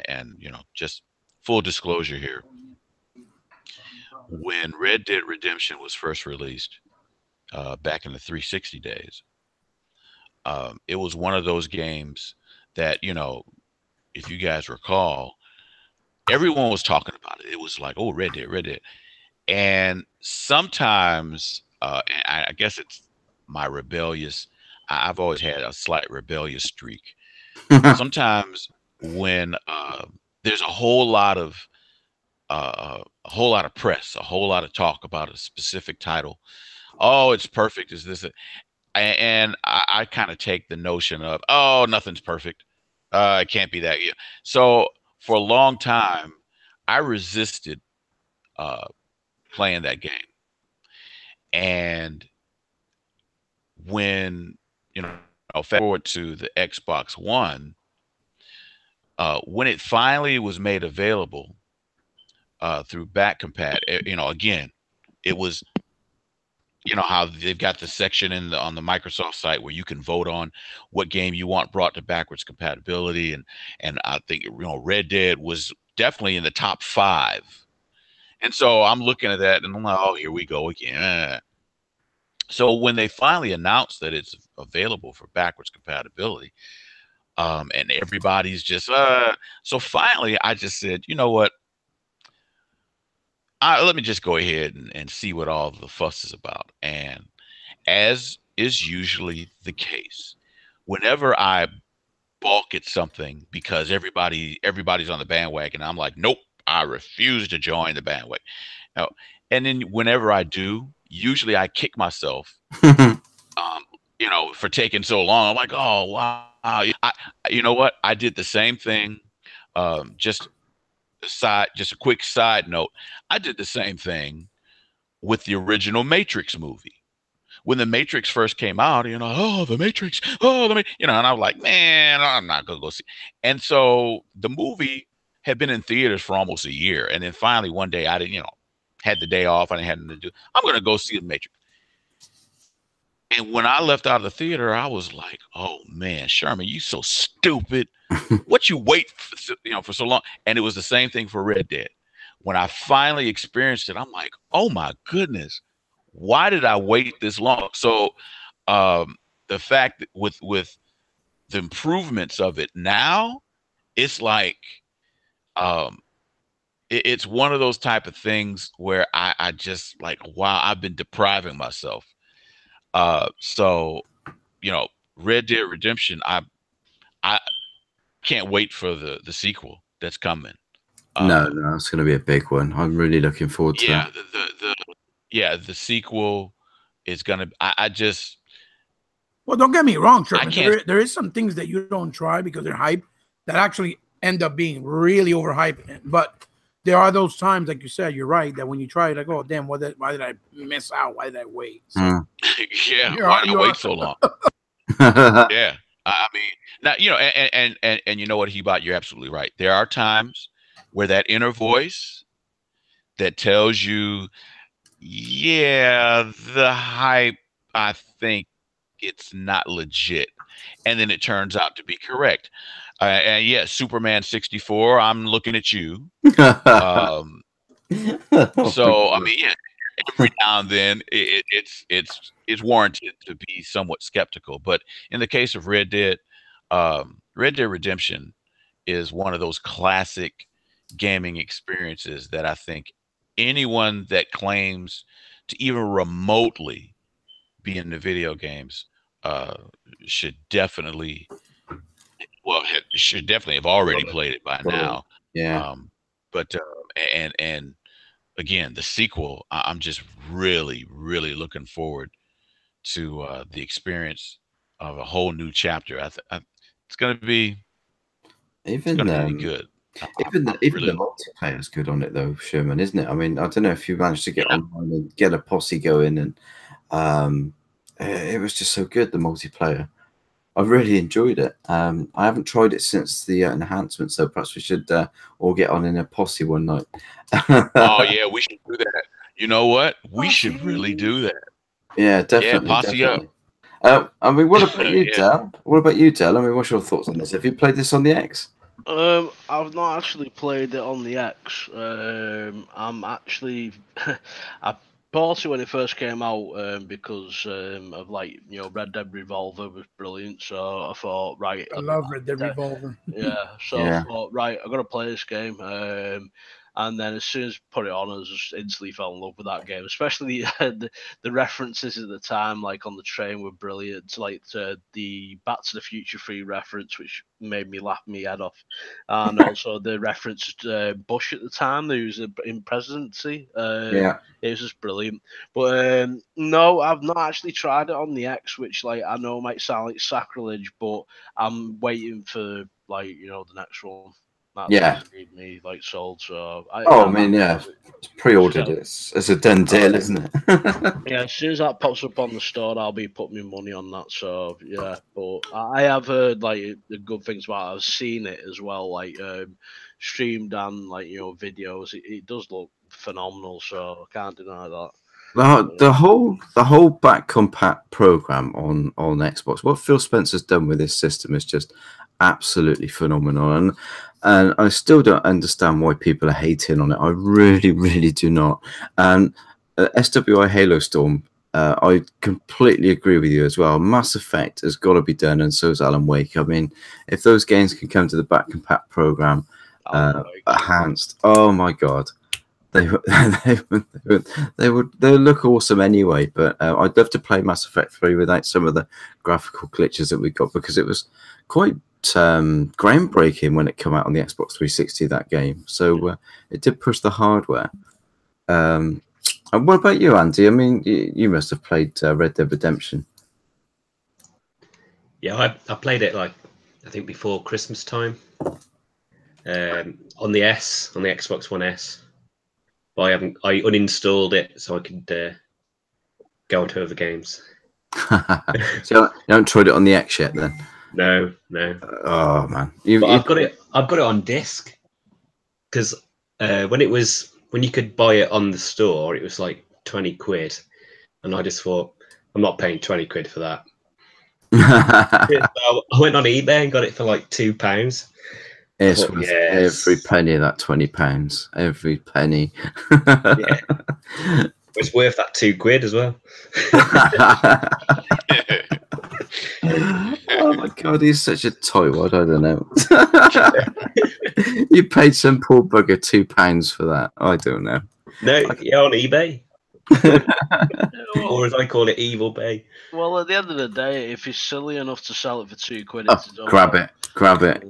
and you know, just full disclosure here. When Red Dead Redemption was first released, back in the 360 days, it was one of those games that, you know, if you guys recall, everyone was talking about it. It was like, oh, Red Dead. And sometimes, and I guess it's my rebellious, I've always had a slight rebellious streak. Sometimes when there's a whole lot of press, a whole lot of talk about a specific title. Oh, it's perfect. Is this it? And I kind of take the notion of, oh, nothing's perfect. It can't be that. So for a long time, I resisted playing that game. And when, you know, I'll fast forward to the Xbox One, when it finally was made available through back compat, you know, again, it was, you know, how they've got the section on the Microsoft site where you can vote on what game you want brought to backwards compatibility, and I think, you know, Red Dead was definitely in the top 5. And so I'm looking at that and I'm like, oh, here we go again. So when they finally announced that it's available for backwards compatibility, and everybody's just so finally I just said, you know what? Let me just go ahead and see what all the fuss is about. And as is usually the case, whenever I balk at something because everybody's on the bandwagon, I'm like, nope, I refuse to join the bandwagon. Now, and then whenever I do, usually I kick myself, you know, for taking so long. I'm like, oh wow, you know what? I did the same thing. Just a quick side note. I did the same thing with the original Matrix movie. When the Matrix first came out, you know, oh, the Matrix, you know, and I was like, man, I'm not gonna go see. And so the movie had been in theaters for almost a year, and then finally one day I didn't, you know, had the day off, I didn't have nothing to do. I'm gonna go see the Matrix. And when I left out of the theater, I was like, oh man, Sherman, you so stupid. What you wait for, you know, for so long? And it was the same thing for Red Dead. When I finally experienced it, I'm like, oh my goodness, why did I wait this long? So the fact that with the improvements of it now, it's like it's one of those type of things where I just like, wow, I've been depriving myself. So, you know, Red Dead Redemption, I can't wait for the sequel that's coming. No, it's going to be a big one. I'm really looking forward to it. The sequel is going to. I just. Well, don't get me wrong, Sherman. There is some things that you don't try because they're hype that actually end up being really overhyped. But there are those times, like you said, you're right, that when you try it, like, oh damn, why did I miss out? Why did I wait? So, yeah, why did I wait so long? Yeah. I mean, now, you know, and you know what, Hebot, you're absolutely right. There are times where that inner voice that tells you, yeah, the hype, I think it's not legit. And then it turns out to be correct. And yeah, Superman 64, I'm looking at you. So, I mean, yeah, every now and then it's warranted to be somewhat skeptical. But in the case of Red Dead Redemption is one of those classic gaming experiences that I think anyone that claims to even remotely be into video games should definitely have already played it by now. Yeah. But and again, the sequel, I'm just really, really looking forward to the experience of a whole new chapter. It's gonna be Even really good. even the really multiplayer is good on it though, Sherman, isn't it? I mean, I don't know if you managed to get online and get a posse going, and it was just so good, the multiplayer. I really enjoyed it. I haven't tried it since the enhancement, so perhaps we should all get on in a posse one night. Oh yeah, we should do that. You know what? We should really do that. Yeah, definitely. Yeah, posse definitely. I mean, what about you, Yeah. Del? What about you, Del? I mean, what's your thoughts on this? Have you played this on the X? I've not actually played it on the X. I'm actually I bought it when it first came out because of like Red Dead Revolver was brilliant. So I thought right, I love Red Dead Revolver. yeah. So Yeah. I thought right, I'm gonna play this game. And then as soon as I put it on, I just instantly fell in love with that game. Especially the references at the time, like on the train, were brilliant. Like the Back to the Future 3 reference, which made me laugh my head off, and also the reference to Bush at the time, who was in presidency. Yeah. It was just brilliant. But no, I've not actually tried it on the X, which like I know might sound like sacrilege, but I'm waiting for like the next one. That's made me like sold. So I mean, yeah, it's pre-ordered. It's a done deal, isn't it? Yeah, as soon as that pops up on the store, I'll be putting my money on that. So yeah, but I have heard like the good things about it. I've seen it as well, like streamed and like videos. It does look phenomenal, so I can't deny that. The whole back compat program on Xbox, what Phil Spencer's done with this system is just absolutely phenomenal, and I still don't understand why people are hating on it. I really, really do not. And SWI Halo Storm, I completely agree with you as well. Mass Effect has got to be done, and so is Alan Wake. I mean, if those games can come to the back compat program enhanced, oh my god. They would look awesome anyway, but I'd love to play Mass Effect 3 without some of the graphical glitches that we got, because it was quite groundbreaking when it came out on the Xbox 360, that game. So it did push the hardware. And what about you, Andy? I mean, you must have played Red Dead Redemption. Yeah, I played it like I think before Christmas time on the Xbox One S. But I uninstalled it so I could go into other games. So you haven't tried it on the X yet, then? No. Oh man, I've got it on disc, because when you could buy it on the store, it was like 20 quid, and I just thought I'm not paying 20 quid for that. So I went on eBay and got it for like £2. It's worth every penny of that £20. Every penny. Yeah. It's worth that £2 as well. Oh my god, he's such a tightwad. I don't know. You paid some poor bugger £2 for that. I don't know. No, yeah, on eBay. Or as I call it, Evil Bay. Well, at the end of the day, if he's silly enough to sell it for £2, grab it.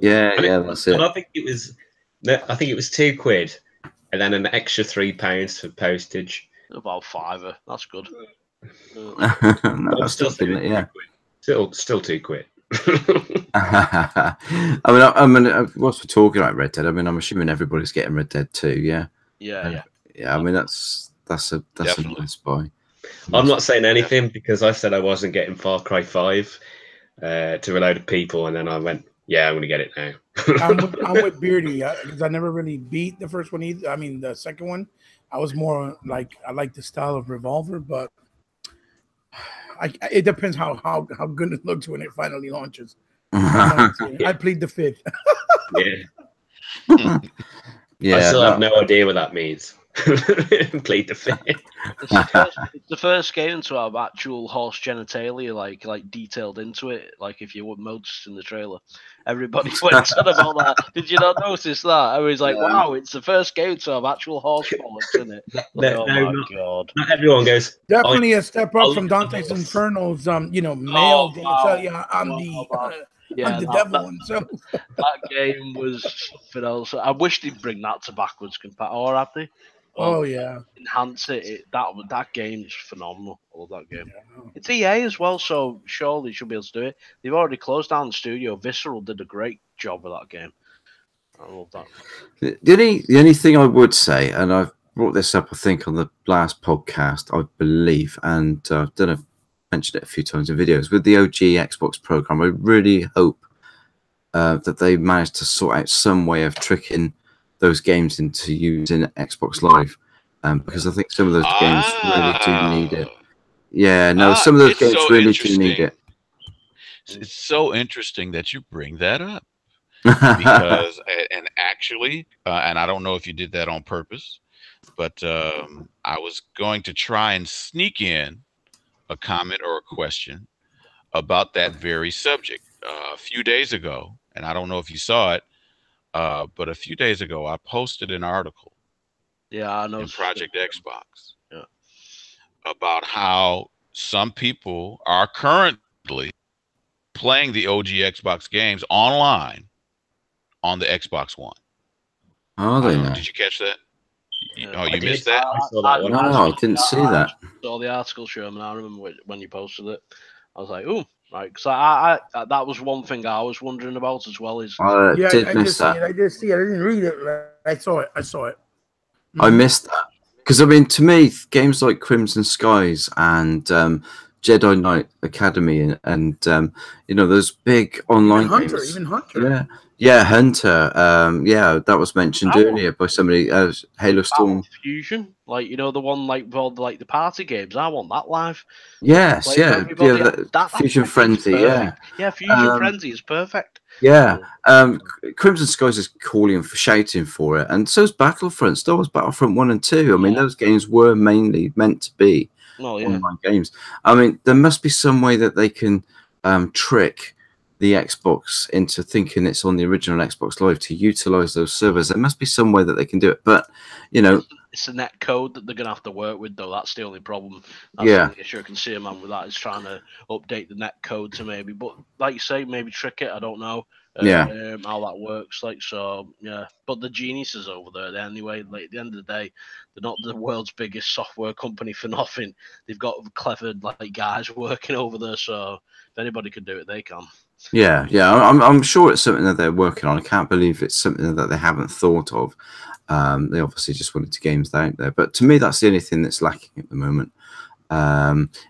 Yeah, that's it. I think it was £2, and then an extra £3 for postage. About £5. That's good. No, that's still still £2. I mean, whilst we're talking about Red Dead, I mean, I'm assuming everybody's getting Red Dead 2, yeah. Yeah. I mean, that's a nice buy. I'm not saying anything because I said I wasn't getting Far Cry 5 to a load of people, and then I went, yeah, I'm going to get it now. I'm with Beardy because I never really beat the first one either. I mean, the second one, I was more like, I like the style of Revolver, but it depends how good it looks when it finally launches. I plead the fifth. Yeah. I still have no idea what that means. Plead the fifth. It's the first game to have actual horse genitalia like detailed into it. Like if you would notice in the trailer, everybody went on about that. Did you not notice that? I was like, wow, it's the first game to have actual horse bollocks in it. God! Not everyone goes. Definitely a step up from Dante's Inferno's, male genitalia on Yeah, I'm the devil himself. that game was something else. I wish they'd bring that to backwards compatibility, or have they? Oh yeah. Enhance it. That game's phenomenal. I love that game. Yeah. It's EA as well, so surely they should be able to do it. They've already closed down the studio. Visceral did a great job with that game. I love that. The only thing I would say, and I've brought this up, I think, on the last podcast, I believe, and I don't know if I mentioned it a few times in videos, with the OG Xbox program, I really hope that they managed to sort out some way of tricking those games into using Xbox Live, because I think some of those games really do need it. Yeah, no, some of those games really do need it. It's so interesting that you bring that up. Because and actually and I don't know if you did that on purpose, but I was going to try and sneak in a comment or a question about that very subject a few days ago, and I don't know if you saw it, but a few days ago I posted an article I know in Project Xbox about how some people are currently playing the OG Xbox games online on the Xbox One. Are they now? Did you catch that? You I missed did. that? I saw that one. No, I didn't see that. Saw the article, Sherman. I remember when you posted it. I was like, "Ooh, right." Because I that was one thing I was wondering about as well. Is I did miss that. I did see it. I didn't read it. I saw it. I missed that because I mean, to me, games like Crimson Skies and Jedi Knight Academy and you know, those big online games. Even Hunter. Yeah, Hunter. Yeah, that was mentioned earlier by somebody. Halo Storm Fusion, like, you know, the one like with all the party games. I want that live. Yes, Like, yeah, that Fusion Frenzy. Yeah, Fusion Frenzy is perfect. Yeah, Crimson Skies is calling for shouting for it, and so is Battlefront. Star Wars Battlefront 1 and 2. I mean, those games were mainly meant to be online games. I mean, there must be some way that they can trick the Xbox into thinking it's on the original Xbox Live to utilize those servers. There must be some way that they can do it, but you know, it's the net code that they're going to have to work with, though. That's the only problem. That's the only issue I can see, man, with that is trying to update the net code to maybe, but like you say, maybe trick it. I don't know. How that works, like, so but the geniuses over there anyway, like, at the end of the day, they're not the world's biggest software company for nothing. They've got clever like guys working over there, so if anybody can do it, they can. I'm sure it's something that they're working on. I can't believe it's something that they haven't thought of. They obviously just wanted to games out there, but to me, that's the only thing that's lacking at the moment.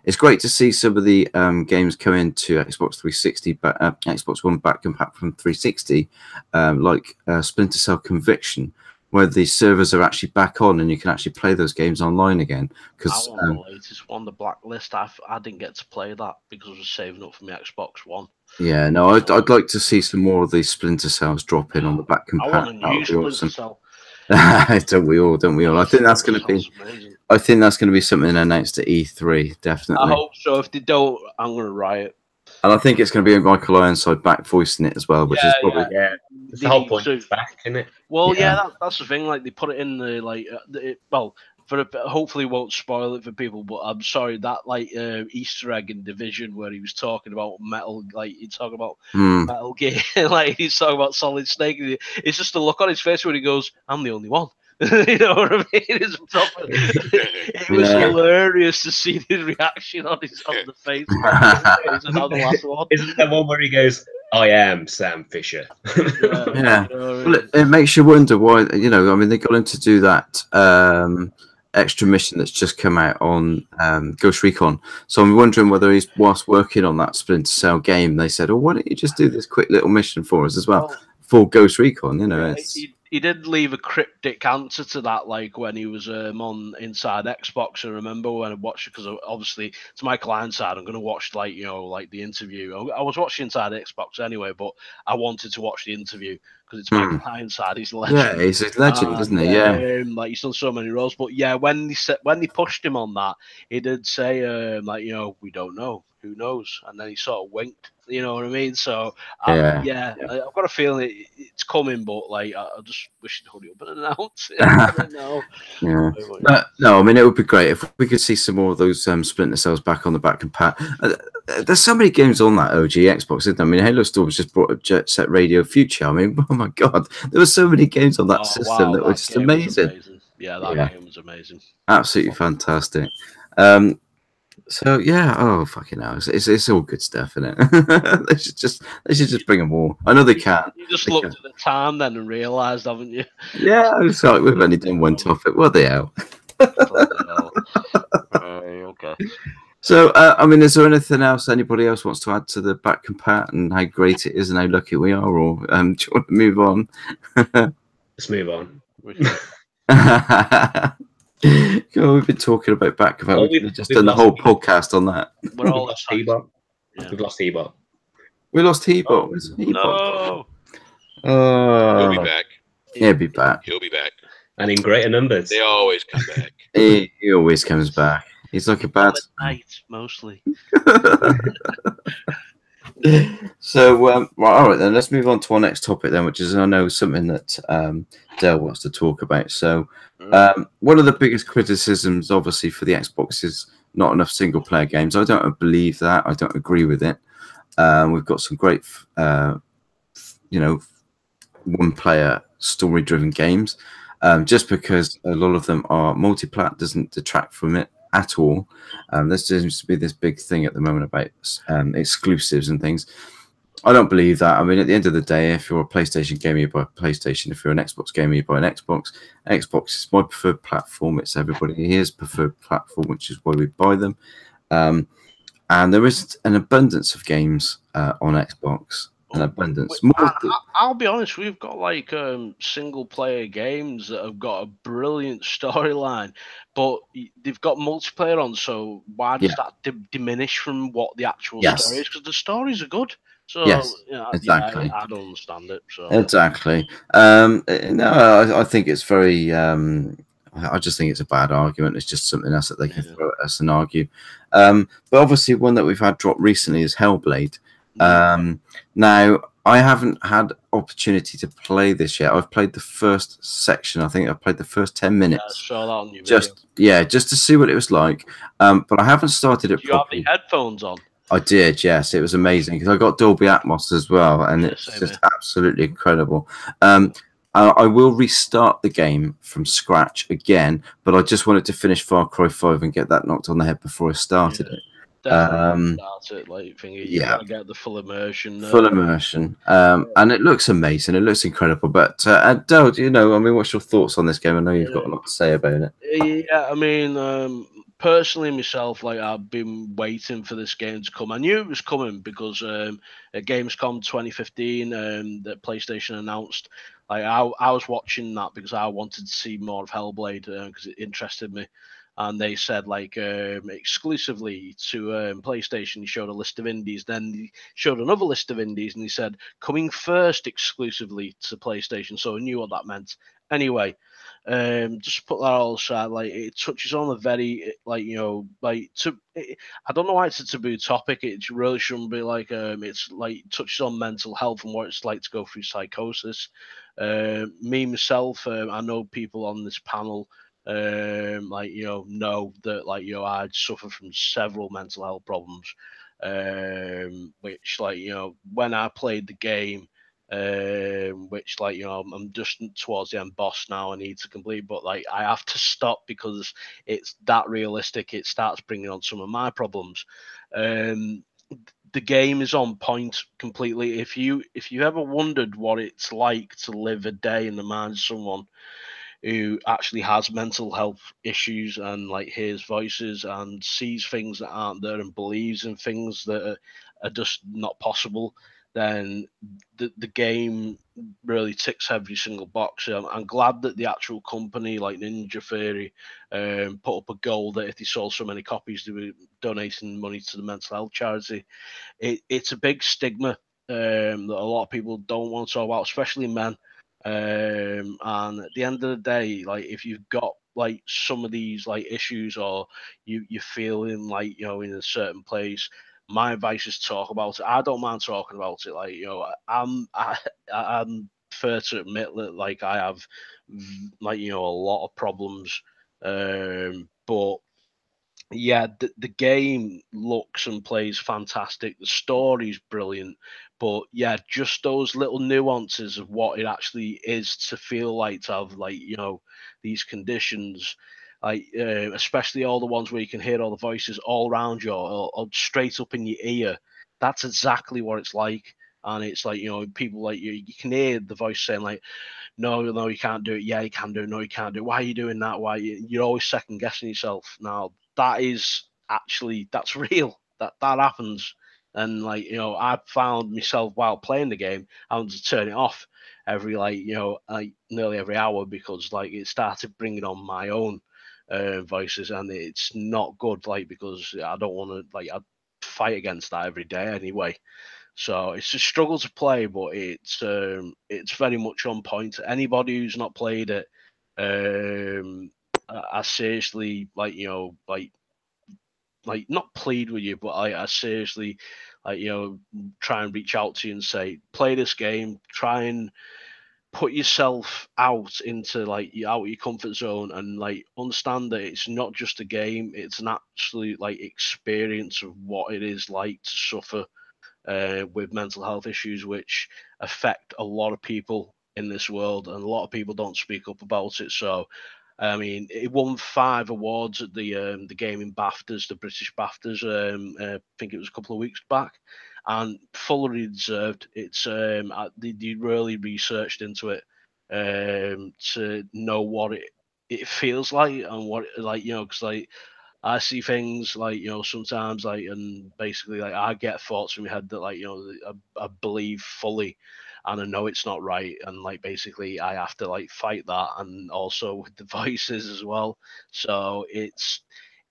It's great to see some of the games come into Xbox 360, but Xbox One back compact from 360, like Splinter Cell Conviction, where the servers are actually back on and you can actually play those games online again. Because the latest one, the Blacklist, I didn't get to play that because I was saving up for my Xbox One. Yeah, no, I'd like to see some more of these Splinter Cells drop in on the back compact. I want a new Splinter Cell. Don't we all? I think that's going to be. Amazing. I think that's going to be something announced at E3, definitely. I hope so. If they don't, I'm going to riot. And I think it's going to be Michael Ironside back voicing it as well, which is probably It's the whole point. It's back, isn't it? Well, that's the thing. Like, they put it in the hopefully won't spoil it for people, but I'm sorry, that Easter egg in Division where he was talking about metal, like he's talking about Metal Gear, like he's talking about Solid Snake. It's just the look on his face when he goes, "I'm the only one." You know what I mean? It's proper. It was hilarious to see his reaction on the face. Isn't there one where he goes, "I am Sam Fisher"? Well, it makes you wonder why. You know, I mean, they got him to do that extra mission that's just come out on Ghost Recon. So I'm wondering whether he's, whilst working on that Splinter Cell game, they said, "Oh, why don't you just do this quick little mission for us as well for Ghost Recon?" You know, he did leave a cryptic answer to that, like when he was on Inside Xbox. I remember when I watched it, because obviously it's Michael Ironside. I'm going to watch the interview. I was watching Inside Xbox anyway, but I wanted to watch the interview because it's Michael Ironside. He's a legend. Yeah, he's a legend, isn't he? Yeah, like he's done so many roles. But yeah, when they pushed him on that, he did say we don't know who knows? And then he sort of winked. You know what I mean? So Yeah. I've got a feeling it's coming, but like I just wish he'd hurry up and announce it. I don't know. Yeah. No, I mean, it would be great if we could see some more of those Splinter Cells back on the back compat. There's so many games on that OG Xbox, isn't there? I mean, Halo Storm's just brought up Jet Set Radio Future. I mean, oh my God, there were so many games on that system that were just amazing. Yeah, that game was amazing. Absolutely fantastic. So yeah, oh fucking hell, it's all good stuff, isn't it? they should just bring them all. I know they can. You just looked at the time then and realised, haven't you? Yeah, it's like we've only done one topic. What the hell? Okay. So, I mean, is there anything else anybody else wants to add to the back compat and how great it is and how lucky we are, or do you want to move on? Let's move on. God, we've been talking about back compat. We've just done the whole podcast on that. We're all lost T-Bot. We've lost T-Bot. We lost T-Bot. No. He'll be back. He'll be back. He'll be back. And in greater numbers. They always come back. He always comes back. He's like a bad night, mostly. So, right, all right, then let's move on to our next topic then, which is, I know, something that Dale wants to talk about. So, one of the biggest criticisms, obviously, for the Xbox is not enough single-player games. I don't believe that. I don't agree with it. We've got some great, one-player story-driven games. Just because a lot of them are multi-plat doesn't detract from it at all. There seems to be this big thing at the moment about exclusives and things. I don't believe that. I mean, at the end of the day, if you're a PlayStation gamer, you buy a PlayStation. If you're an Xbox gamer, you buy an Xbox. Xbox is my preferred platform. It's everybody here's preferred platform, which is why we buy them. And there is an abundance of games on Xbox. An abundance. I'll be honest, we've got like single player games that have got a brilliant storyline, but they've got multiplayer on, so why does that diminish from what the actual story is? Because the stories are good. So exactly. I don't understand it. So exactly. No, I think it's very I just think it's a bad argument. It's just something else that they can throw at us and argue. But obviously one that we've had drop recently is Hellblade. Now I haven't had opportunity to play this yet. I've played the first section. I think I've played the first 10 minutes. I saw that on your video. Just to see what it was like. But I haven't started it. Did you have the headphones on? I did, yes. It was amazing because I got Dolby Atmos as well, and it's just absolutely incredible. I will restart the game from scratch again, but I just wanted to finish Far Cry 5 and get that knocked on the head before I started it. That's it, like thingy. You gotta get the full immersion. And it looks amazing. It looks incredible. But Del, I mean, what's your thoughts on this game? I know you've got a lot to say about it. Yeah, I mean, personally, myself, like I've been waiting for this game to come. I knew it was coming because at Gamescom 2015, that PlayStation announced. Like I was watching that because I wanted to see more of Hellblade because it interested me. And they said like exclusively to PlayStation, he showed a list of indies. Then he showed another list of indies, and he said coming first exclusively to PlayStation. So I knew what that meant. Anyway, just put that all aside. Like it touches on a very I don't know why it's a taboo topic. It really shouldn't be like it's like it touches on mental health and what it's like to go through psychosis. Me myself, I know people on this panel. Know that I'd suffer from several mental health problems, which when I played the game, which I'm just towards the end boss now, I need to complete, but I have to stop because it's that realistic. It starts bringing on some of my problems. The game is on point completely. If you ever wondered what it's like to live a day in the mind of someone who actually has mental health issues and hears voices and sees things that aren't there and believes in things that are just not possible, then the game really ticks every single box. I'm glad that the actual company like Ninja Theory put up a goal that if they sold so many copies, they were donating money to the mental health charity. It's a big stigma that a lot of people don't want to talk about, especially men. And at the end of the day, if you've got some of these issues, or you're feeling in a certain place, my advice is talk about it. I don't mind talking about it. Like, you know, I'm fair to admit that, like, I have, like, you know, a lot of problems. But yeah, the game looks and plays fantastic. The story's brilliant, but yeah, just those little nuances of what it actually is to feel like, to have, like, you know, these conditions, like especially all the ones where you can hear all the voices all around you, or straight up in your ear. That's exactly what it's like. And it's like, you know, people like you can hear the voice saying like, no, no, you can't do it. Yeah, you can do it. No, you can't do it. Why are you doing that? Why you're always second guessing yourself. Now that is actually, that's real. That happens. And, like, you know, I found myself while playing the game having to turn it off every, like, you know, like nearly every hour, because, like, it started bringing on my own voices, and it's not good. Like, because I don't want to, like, I fight against that every day anyway. So it's a struggle to play, but it's very much on point. Anybody who's not played it, I seriously, like, you know, like not plead with you, but I seriously, like, you know, try and reach out to you and say, play this game, try and put yourself out into, like, out of your comfort zone, and, like, understand that it's not just a game, it's an absolute, like, experience of what it is like to suffer with mental health issues, which affect a lot of people in this world, and a lot of people don't speak up about it. So, I mean, it won 5 awards at the gaming BAFTAs, the British BAFTAs. I think it was a couple of weeks back, and fully deserved. It's they really researched into it to know what it feels like, and what, like, you know, because, like, I see things, like, you know, sometimes, like, and basically, like, I get thoughts in my head that, like, you know, I believe fully, and I know it's not right, and, like, basically I have to, like, fight that, and also with the voices as well. So it's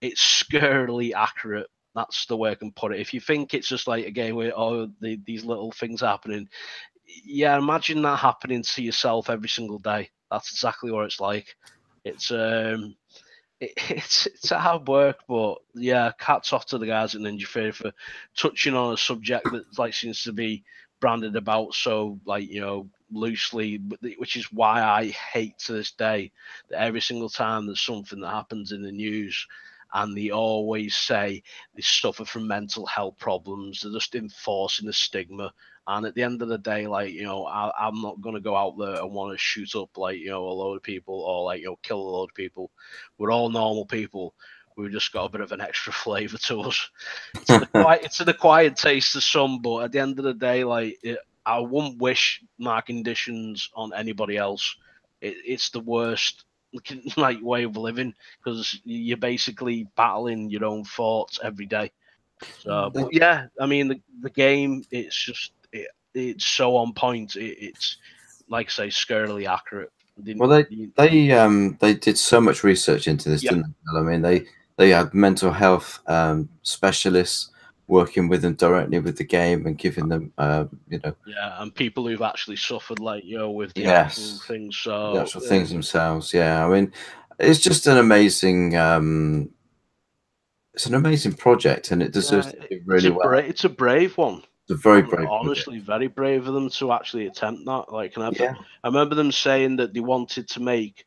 scarily accurate. That's the way I can put it. If you think it's just like a game where, oh, these little things happening, yeah, imagine that happening to yourself every single day. That's exactly what it's like. It's it's hard work, but yeah, hats off to the guys at Ninja Theory for touching on a subject that, like, seems to be branded about so, like, you know, loosely, which is why I hate to this day that every single time there's something that happens in the news, and they always say they suffer from mental health problems, they're just enforcing the stigma. And at the end of the day, like, you know, I'm not going to go out there and want to shoot up, like, you know, a load of people, or, like, you know, kill a load of people. We're all normal people. We've just got a bit of an extra flavour to us. It's an acquired taste to some, but at the end of the day, like, I wouldn't wish my conditions on anybody else. It's the worst, like, way of living, because you're basically battling your own thoughts every day. So, but yeah, I mean, the game, it's just it's so on point. It's, like I say, scarily accurate. Well, they did so much research into this, didn't they? I mean, they had mental health specialists working with them directly with the game and giving them, you know, yeah, and people who've actually suffered, like, you know, with the yes, actual things. So the actual things themselves. Yeah, I mean, it's just an amazing. It's an amazing project, and it deserves to do really well. It's a brave one. It's a very brave, honestly, project. very brave of them to actually attempt that. Like, and Yeah. I remember them saying that they wanted to make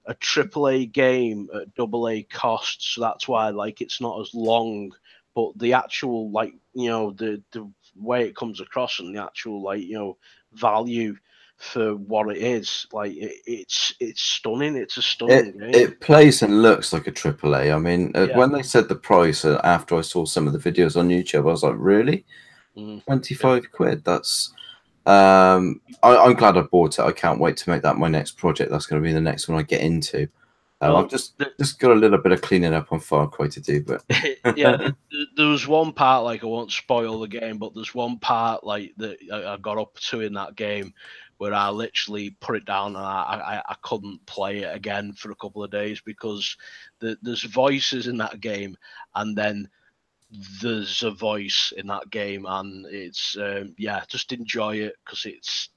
a AAA game at AA cost, so that's why, like, it's not as long. But the actual, like, you know, the way it comes across, and the actual, like, you know, value for what it is, like, it's stunning. It's a stunning game. It plays and looks like a AAA. I mean, when they said the price after I saw some of the videos on YouTube, I was like, really? 25 quid? That's I'm glad I bought it. I can't wait to make that my next project. That's going to be the next one I get into. I've just got a little bit of cleaning up on Far Cry to do, but yeah, there was one part, like, I won't spoil the game, but there's one part, like, that I got up to in that game where I literally put it down, and I couldn't play it again for a couple of days, because there's voices in that game, and then there's a voice in that game, and it's yeah, just enjoy it, because it's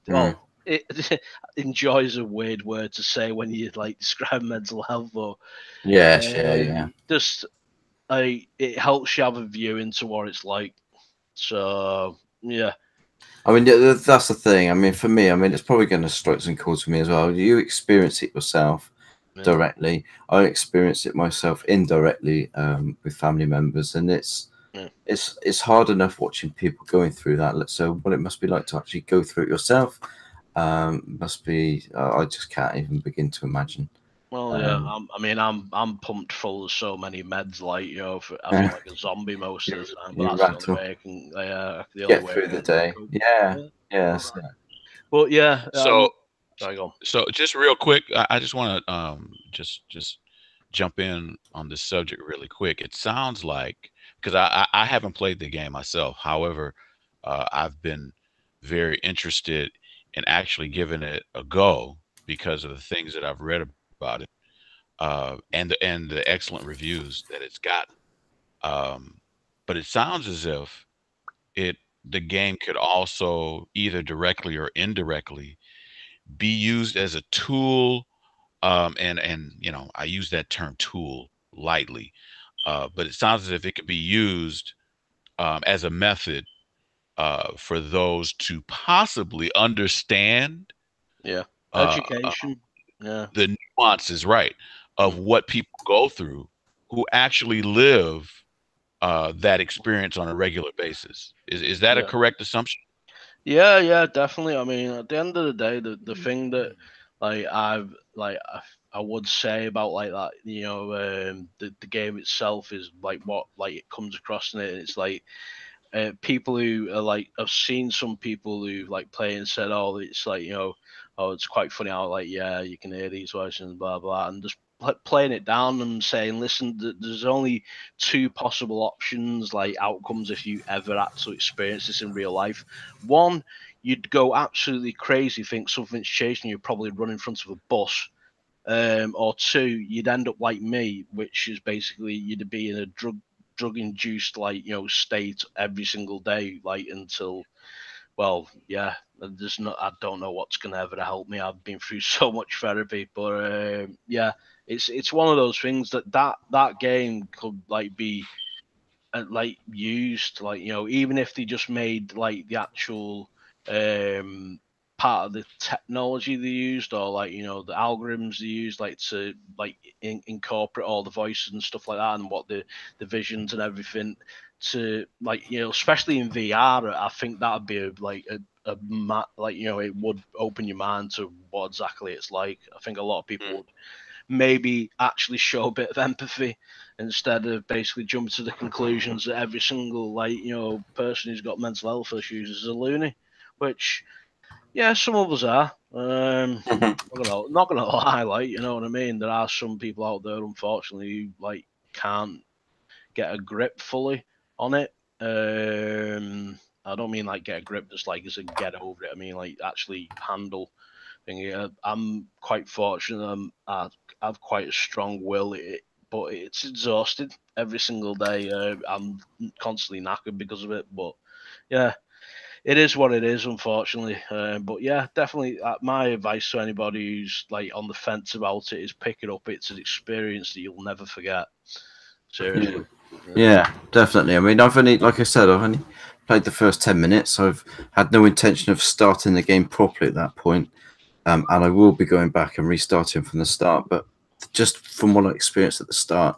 enjoy is a weird word to say when you, like, describe mental health, or yeah, just it helps you have a view into what it's like. So yeah. I mean, that's the thing. I mean, for me, I mean, it's probably going to strike some chords for me as well. You experience it yourself directly. I experience it myself indirectly with family members, and it's hard enough watching people going through that. So what it must be like to actually go through it yourself must be. I just can't even begin to imagine. Well, yeah. I mean, I'm pumped full of so many meds. Like, you know, I feel like a zombie most of the time. But that's the only way I can. Get through the day. Yeah. But yeah. So, sorry, go on. So just real quick, I just want to just jump in on this subject really quick. It sounds like, because I haven't played the game myself. However, I've been very interested in actually giving it a go because of the things that I've read about it, and the excellent reviews that it's got. But it sounds as if the game could also either directly or indirectly be used as a tool, and you know, I use that term tool lightly, but it sounds as if it could be used as a method for those to possibly understand education, the nuances, right, of what people go through who actually live that experience on a regular basis. Is that a correct assumption? Yeah, definitely. I mean, at the end of the day, the thing that I would say about like that, you know, the game itself is like what like it comes across in it. And it's like people who are like, I've seen some people who like play and said, oh, it's like, you know, oh, it's quite funny how like, yeah, you can hear these voices and blah blah, and just playing it down and saying, listen, there's only two possible options, like outcomes, if you ever had to experience this in real life. One, you'd go absolutely crazy, think something's chasing you, probably run in front of a bus. Or two, you'd end up like me, which is basically you'd be in a drug induced like, you know, state every single day, like until, well, yeah, there's not, I don't know what's gonna ever help me. I've been through so much therapy, but yeah, it's one of those things that game could like be like used, like, you know, even if they just made like the actual part of the technology they used, or like, you know, the algorithms they used, like to like incorporate all the voices and stuff like that, and what the visions and everything, to like, you know, especially in VR, I think that'd be like you know, it would open your mind to what exactly it's like. I think a lot of people would maybe actually show a bit of empathy instead of basically jumping to the conclusions that every single, like, you know, person who's got mental health issues is a loony, which, yeah, some of us are. Not gonna lie, like, you know what I mean. There are some people out there, unfortunately, who like can't get a grip fully on it. I don't mean like get a grip just like as a get over it. I mean like actually handle thing. I'm quite fortunate. I have quite a strong will, but it's exhausted every single day. I'm constantly knackered because of it. But yeah, it is what it is, unfortunately. But yeah, definitely. My advice to anybody who's like on the fence about it is pick it up. It's an experience that you'll never forget. Seriously. Yeah, definitely. I mean, I've only played the first 10 minutes. I've had no intention of starting the game properly at that point. And I will be going back and restarting from the start. But just from what I experienced at the start,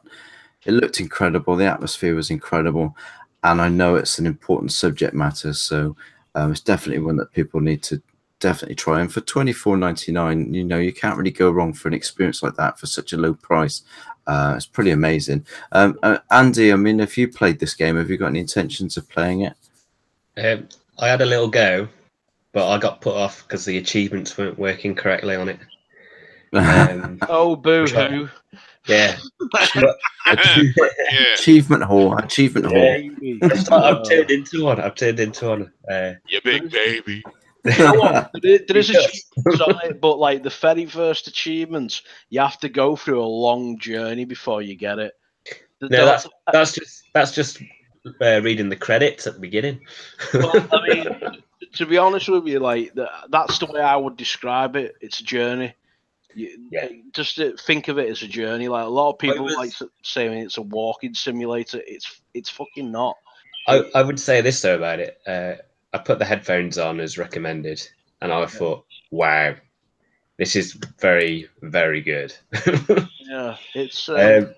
it looked incredible. The atmosphere was incredible. And I know it's an important subject matter. So it's definitely one that people need to definitely try. And for $24.99, you know, you can't really go wrong for an experience like that for such a low price. It's pretty amazing. Andy, I mean, if you played this game, have you got any intentions of playing it? I had a little go, but I got put off because the achievements weren't working correctly on it. Oh, boo-hoo. Yeah. Achievement hall. I've turned into one. You big baby. There is achievements on it, but like the very first achievements, you have to go through a long journey before you get it. No, that's just reading the credits at the beginning. Well, I mean, to be honest with you, like that's the way I would describe it. It's a journey. Just think of it as a journey. Like a lot of people like saying it's a walking simulator. It's fucking not. I would say this though about it. I put the headphones on as recommended, and I thought, wow, this is very, very good. Yeah, it's the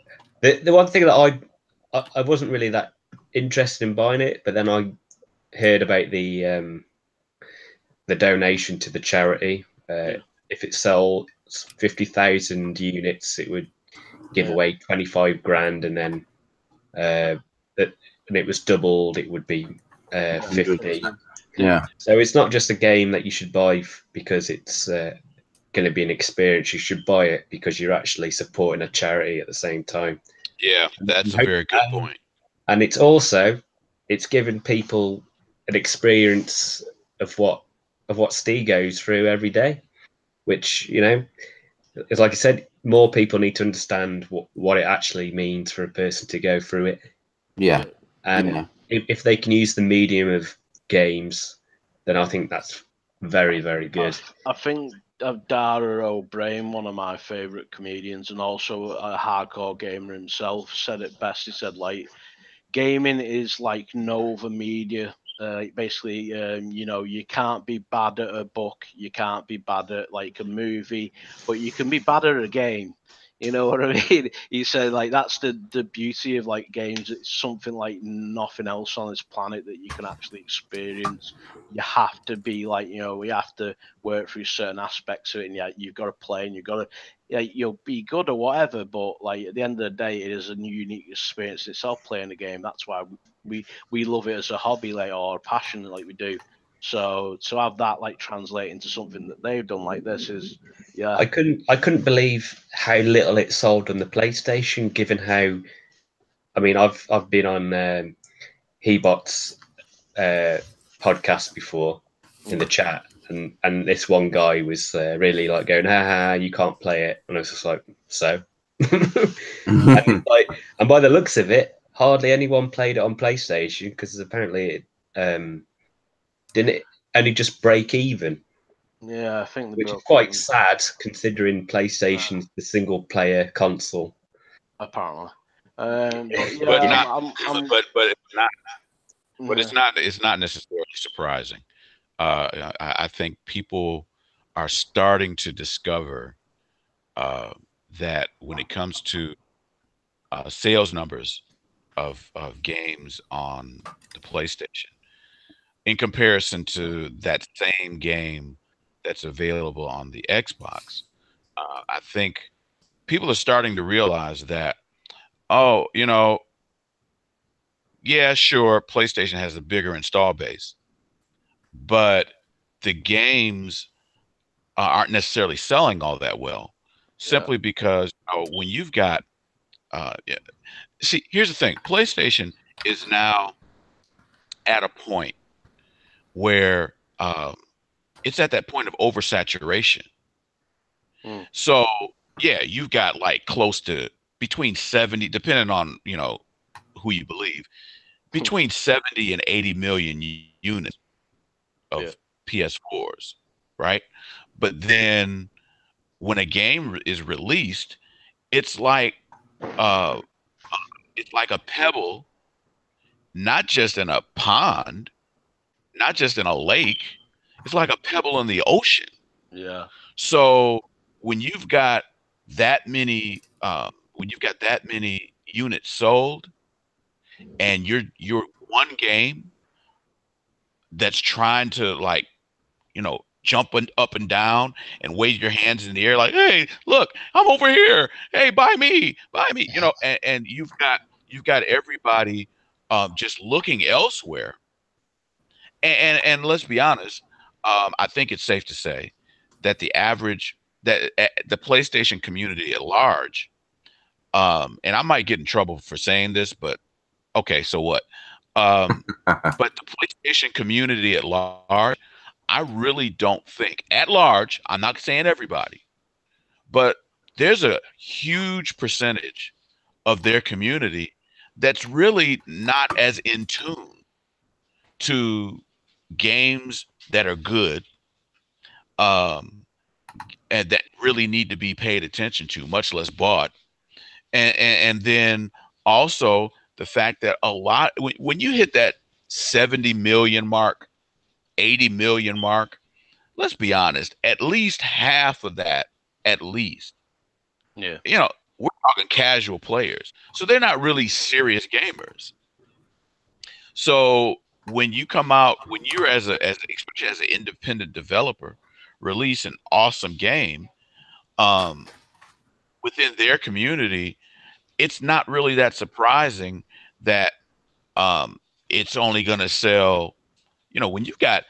one thing that I wasn't really that interested in buying it, but then I heard about the donation to the charity. If it sold 50,000 units, it would give away 25 grand, and then and it was doubled, it would be 50. Yeah. So it's not just a game that you should buy because it's going to be an experience. You should buy it because you're actually supporting a charity at the same time. Yeah, that's a very good point. And it's given people an experience of what Steve goes through every day, which, it's like I said, more people need to understand what it actually means for a person to go through it. Yeah. And if they can use the medium of games, then I think that's very, very good. I think Dara O'Brien, one of my favourite comedians and also a hardcore gamer himself, said it best. He said, like, gaming is like Nova Media. Basically, you can't be bad at a book, you can't be bad at like a movie, but you can be bad at a game. You know what I mean? He said, like, that's the beauty of like games. It's something like nothing else on this planet that you can actually experience. You have to be like, we have to work through certain aspects of it, and you've got to play, and you've got to, you'll be good or whatever, but like at the end of the day, it is a unique experience itself playing a game. That's why we love it as a hobby, like, or a passion, like we do. So to have that like translate into something that they've done like this is, yeah. I couldn't believe how little it sold on the PlayStation, given how, I mean, I've been on Hebot's podcast before in the chat, and this one guy was really like going, "Ha, you can't play it," and I was just like, so. and by the looks of it, hardly anyone played it on PlayStation because apparently it didn't it only just break even. Yeah, I think which is quite sad considering PlayStation's the single player console. Apparently, it's not necessarily surprising. I think people are starting to discover that when it comes to sales numbers of games on the PlayStation, in comparison to that same game that's available on the Xbox, I think people are starting to realize that, yeah, sure, PlayStation has a bigger install base, but the games aren't necessarily selling all that well, simply because when you've got, see, here's the thing, PlayStation is now at a point where it's at that point of oversaturation. So yeah, you've got like close to between 70, depending on who you believe, between 70 and 80 million units of PS4s, right? But then when a game is released, it's like a pebble, not just in a pond, not just in a lake. It's like a pebble in the ocean. Yeah. So when you've got that many, units sold, and you're one game that's trying to jump up and down and wave your hands in the air like, hey, look, I'm over here. Hey, buy me, and you've got everybody just looking elsewhere. And let's be honest, I think it's safe to say that the PlayStation community at large, and I might get in trouble for saying this, but okay, so what? But the PlayStation community at large, I really don't think, at large, I'm not saying everybody, but there's a huge percentage of their community that's really not as in tune to games that are good, and that really need to be paid attention to, much less bought. And then also the fact that a lot when you hit that 70 million mark, 80 million mark, let's be honest, at least half of that, at least, Yeah. We're talking casual players. So they're not really serious gamers. So when you come out, when you're especially as an independent developer, release an awesome game within their community, it's not really that surprising that it's only going to sell, when you've got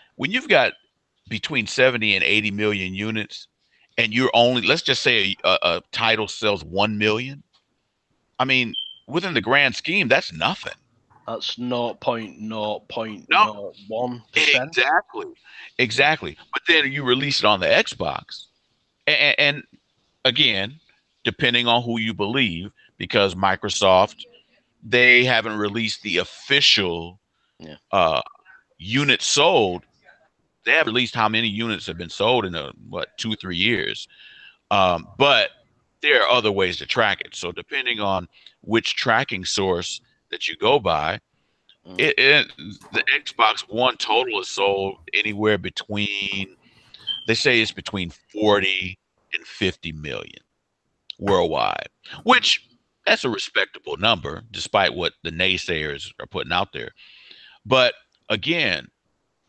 between 70 and 80 million units, and you're only, let's just say a title sells 1 million. I mean, within the grand scheme, that's nothing. That's 0.001%. Exactly. But then you release it on the Xbox, and again, depending on who you believe, because Microsoft, they haven't released the official units sold. They haven't released how many units have been sold in 2 or 3 years. But there are other ways to track it. So depending on which tracking source that you go by, the Xbox One total is sold anywhere between, they say it's between 40 and 50 million worldwide, which that's a respectable number, despite what the naysayers are putting out there. But again,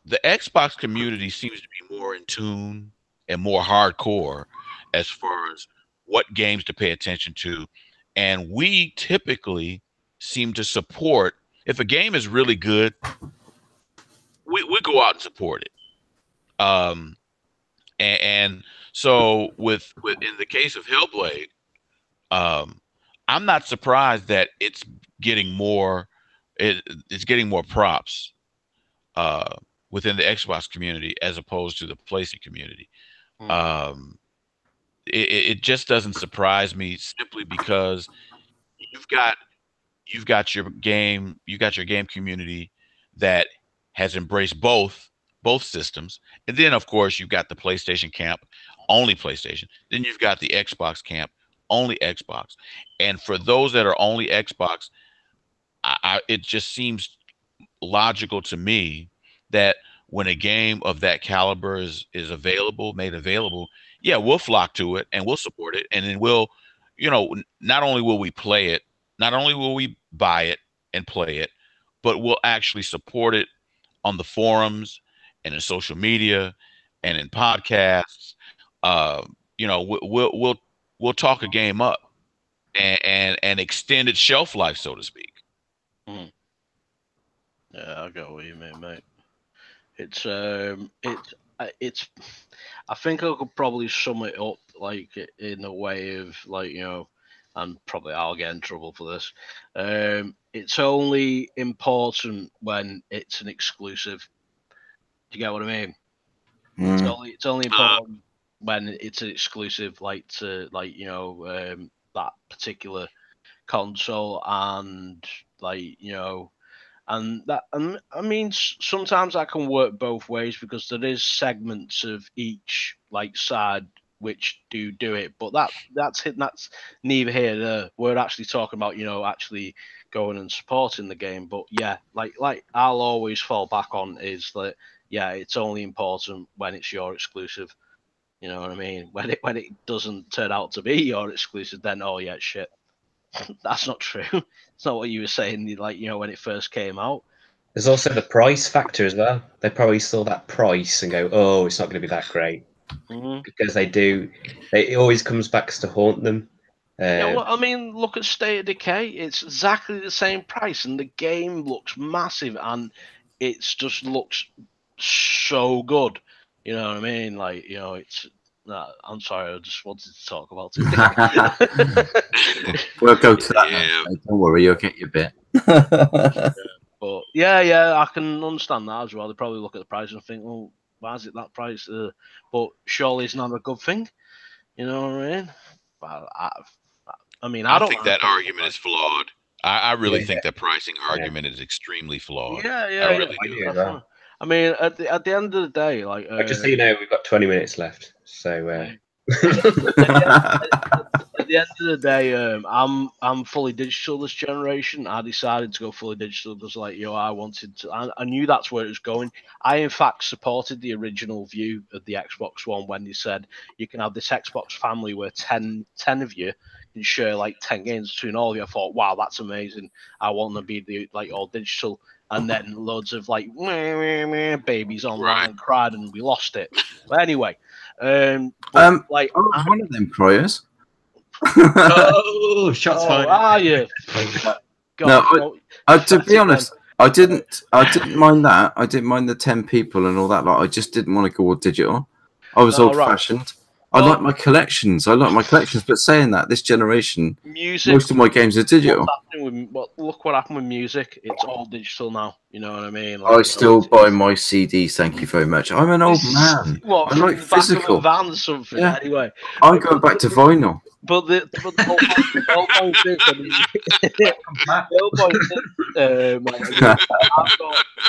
the Xbox community seems to be more in tune and more hardcore as far as what games to pay attention to. And we typically seem to support, if a game is really good, we go out and support it. And so with in the case of Hellblade, I'm not surprised that it's getting more props within the Xbox community as opposed to the PlayStation community. It just doesn't surprise me, simply because you've got your game community that has embraced both systems, and then of course you've got the PlayStation camp, only PlayStation. Then you've got the Xbox camp, only Xbox. And for those that are only Xbox, it just seems logical to me that when a game of that caliber is made available, yeah, we'll flock to it and we'll support it. And then we'll, not only will we play it, not only will we buy it and play it, but we'll actually support it on the forums and in social media and in podcasts. We'll talk a game up and extend its shelf life, so to speak. Yeah, I get what you mean, mate. It's I think I could probably sum it up like in a way of like, and probably I'll get in trouble for this. It's only important when it's an exclusive. Do you get what I mean? It's only important when it's an exclusive, that particular console, and and I mean, sometimes that can work both ways, because there is segments of each side which do it, but that's neither here nor there. We're actually talking about actually going and supporting the game. But yeah, like I'll always fall back on is that it's only important when it's your exclusive. You know what I mean? When it doesn't turn out to be your exclusive, then shit. That's not true. It's not what you were saying, when it first came out. There's also the price factor as well. They probably saw that price and go, oh, it's not going to be that great. Because it always comes back to haunt them. I mean, look at State of Decay. It's exactly the same price, and the game looks massive, and it just looks so good. You know what I mean? It's... I'm sorry, I just wanted to talk about it. We'll go to that. Yeah. Don't worry, you'll get your bit. But yeah, I can understand that as well. They probably look at the price and think, well, why is it that price? But surely it's not a good thing. You know what I mean? I think that argument is flawed. I really think that pricing argument is extremely flawed. Yeah, I really do. I mean, at the end of the day, just so you know, we've got 20 minutes left. So at the the end of the day, I'm fully digital this generation. I decided to go fully digital because, like, I wanted to. I knew that's where it was going. I, in fact, supported the original view of the Xbox One when they said you can have this Xbox family where 10 of you can share like 10 games between all of you. I thought, wow, that's amazing. I want to be all digital. And then loads of like babies online cried, and we lost it. But anyway, I was one of them criers. Oh, shots fired! Are you? No, to be honest, I didn't mind that. I didn't mind the 10 people and all that. Like, I just didn't want to go all digital. I was old-fashioned. I like my collections. But saying that, this generation, most of my games are digital. Look what happened with music. It's all digital now. You know what I mean? I still buy my CDs. Thank you very much. I'm an old man. I like physical. Van or something. Yeah. Anyway, I'm going back to vinyl. But the whole point is,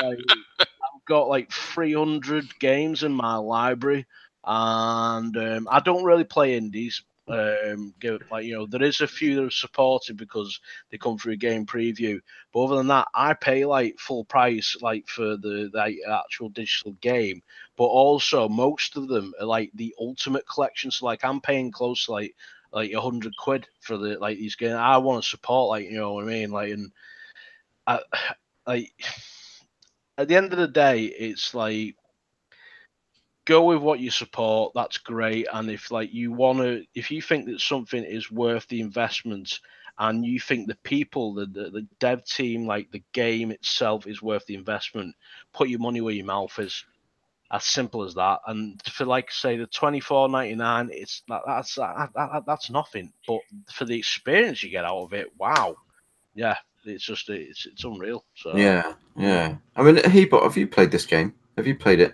I've got like 300 games in my library. And I don't really play indies. There is a few that are supported because they come through a game preview. But other than that, I pay like full price like for the actual digital game. But also most of them are like the ultimate collection. So like I'm paying close to like £100 for these games. I want to support you know what I mean? Like, and at the end of the day, it's like, go with what you support. That's great. And if if you think that something is worth the investment, and you think the people, the dev team, like the game itself, is worth the investment, put your money where your mouth is. As simple as that. And for say the $24.99, it's that's nothing. But for the experience you get out of it, wow, yeah, it's just it's unreal. So yeah. I mean, Hebot, have you played this game? Have you played it?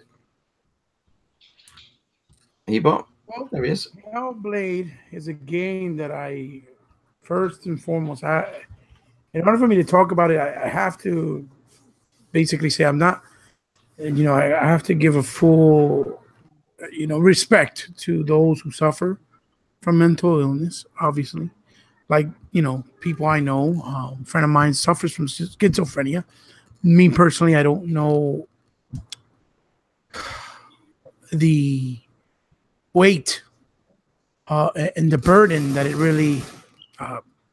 Hebot? Well, there he is. Hellblade is a game that I, first and foremost, in order for me to talk about it, I have to basically say I'm not, I have to give a full, respect to those who suffer from mental illness, obviously. Like, people I know, a friend of mine suffers from schizophrenia. Me personally, I don't know the weight and the burden that it really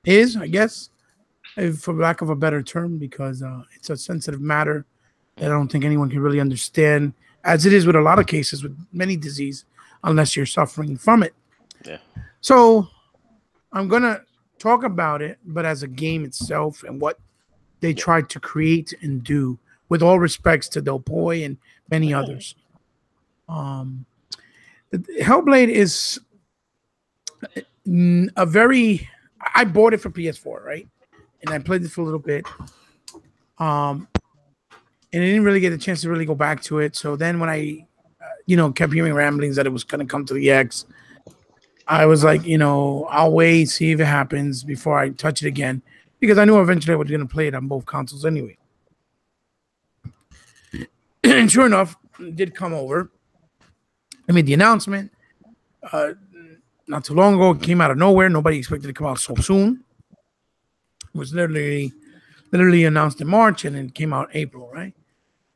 is, I guess, for lack of a better term, because it's a sensitive matter that I don't think anyone can really understand, as it is with a lot of cases with many disease, unless you're suffering from it. Yeah. So I'm going to talk about it, but as a game itself and what they tried to create and do, with all respects to Del Poi and many others. Hellblade is I bought it for PS4, right? And I played it for a little bit. And I didn't really get a chance to really go back to it. So then when I, kept hearing ramblings that it was going to come to the X, I was like, I'll wait, see if it happens before I touch it again. Because I knew eventually I was going to play it on both consoles anyway. And sure enough, it did come over. I made the announcement not too long ago. It came out of nowhere. Nobody expected it to come out so soon. It was literally announced in March, and then came out in April, right?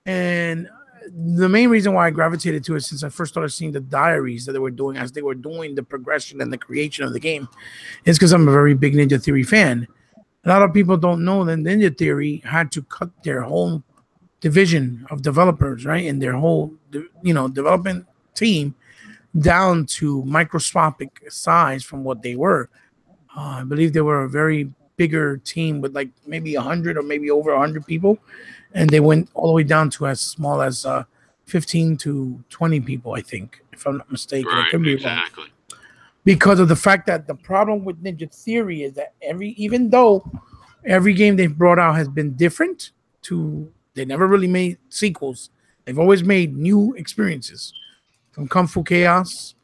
And the main reason why I gravitated to it, since I first started seeing the diaries that they were doing as they were doing the progression and the creation of the game, is because I'm a very big Ninja Theory fan. A lot of people don't know that Ninja Theory had to cut their whole division of developers, right? And their whole, development team down to microscopic size from what they were. I believe they were a very bigger team with like maybe 100 or maybe over 100 people. And they went all the way down to as small as 15 to 20 people, I think, if I'm not mistaken. Right, I could be wrong. Because of the fact that the problem with Ninja Theory is that even though every game they've brought out has been different, they never really made sequels. They've always made new experiences. From Kung Fu Chaos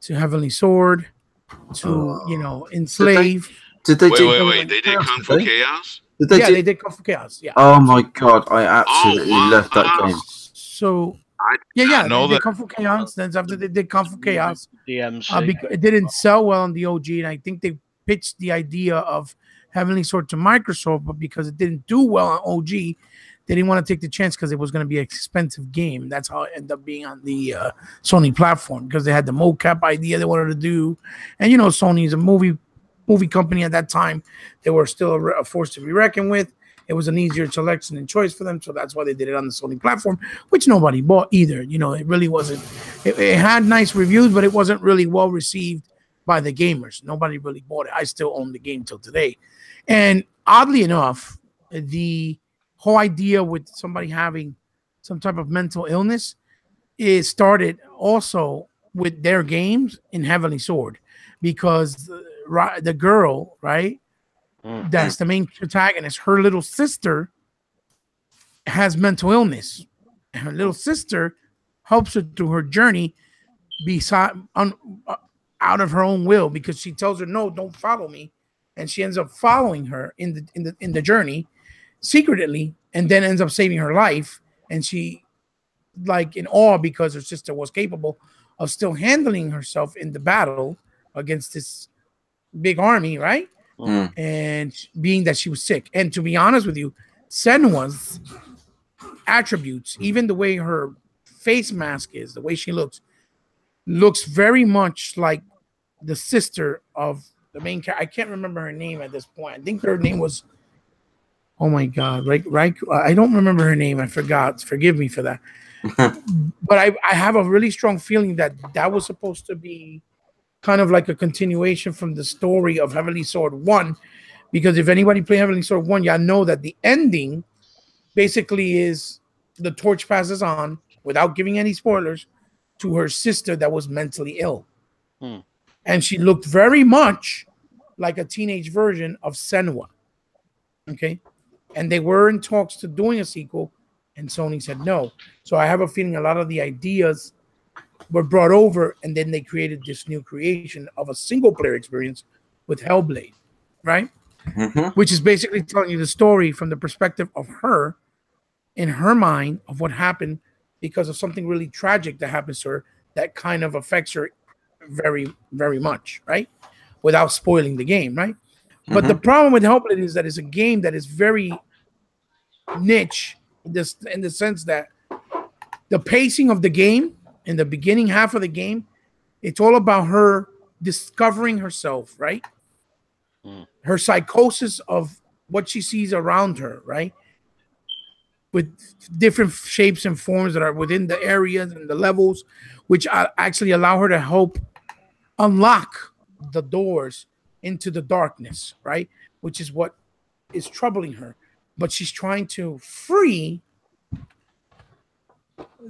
to Heavenly Sword to, Enslave. Wait. They did Kung Fu Chaos? They did Kung Fu Chaos. Yeah. Oh my god, I absolutely loved that game. So they did Kung Fu Chaos. Then after they did Kung Fu Chaos, DMC. it didn't sell well on the OG, and I think they pitched the idea of Heavenly Sword to Microsoft, but because it didn't do well on OG, they didn't want to take the chance because it was going to be an expensive game. That's how it ended up being on the Sony platform, because they had the mocap idea they wanted to do. And, Sony is a movie company at that time. They were still a force to be reckoned with. It was an easier selection and choice for them, so that's why they did it on the Sony platform, which nobody bought either. It really wasn't. It had nice reviews, but it wasn't really well received by the gamers. Nobody really bought it. I still own the game till today. And oddly enough, the whole idea with somebody having some type of mental illness is started also with their games in Heavenly Sword, because the girl, right? That's the main protagonist. Her little sister has mental illness. And her little sister helps her through her journey out of her own will, because she tells her, no, don't follow me. And she ends up following her in the journey secretly, and then ends up saving her life. And she, like, in awe because her sister was capable of still handling herself in the battle against this big army, right? And being that she was sick. And to be honest with you, Senua's attributes, even the way her face mask is, the way she looks very much like the sister of the main character. I can't remember her name at this point. I think her name was, oh my God, right? I don't remember her name. I forgot. Forgive me for that. But I have a really strong feeling that was supposed to be kind of like a continuation from the story of Heavenly Sword 1, because if anybody played Heavenly Sword 1, y'all know that the ending basically is the torch passes on, without giving any spoilers, to her sister that was mentally ill. And she looked very much like a teenage version of Senua. Okay? And they were in talks to doing a sequel, and Sony said no. So I have a feeling a lot of the ideas were brought over, and then they created this new creation of a single player experience with Hellblade, right? Which is basically telling you the story from the perspective of her, in her mind, of what happened because of something really tragic that happens to her that kind of affects her very, very much, right? Without spoiling the game, right? But the problem with Hellblade is that it's a game that is very niche in the sense that the pacing of the game, in the beginning half of the game, it's all about her discovering herself, right? Her psychosis of what she sees around her, right? With different shapes and forms that are within the areas and the levels, which actually allow her to help unlock the doors into the darkness, right? Which is what is troubling her. But she's trying to free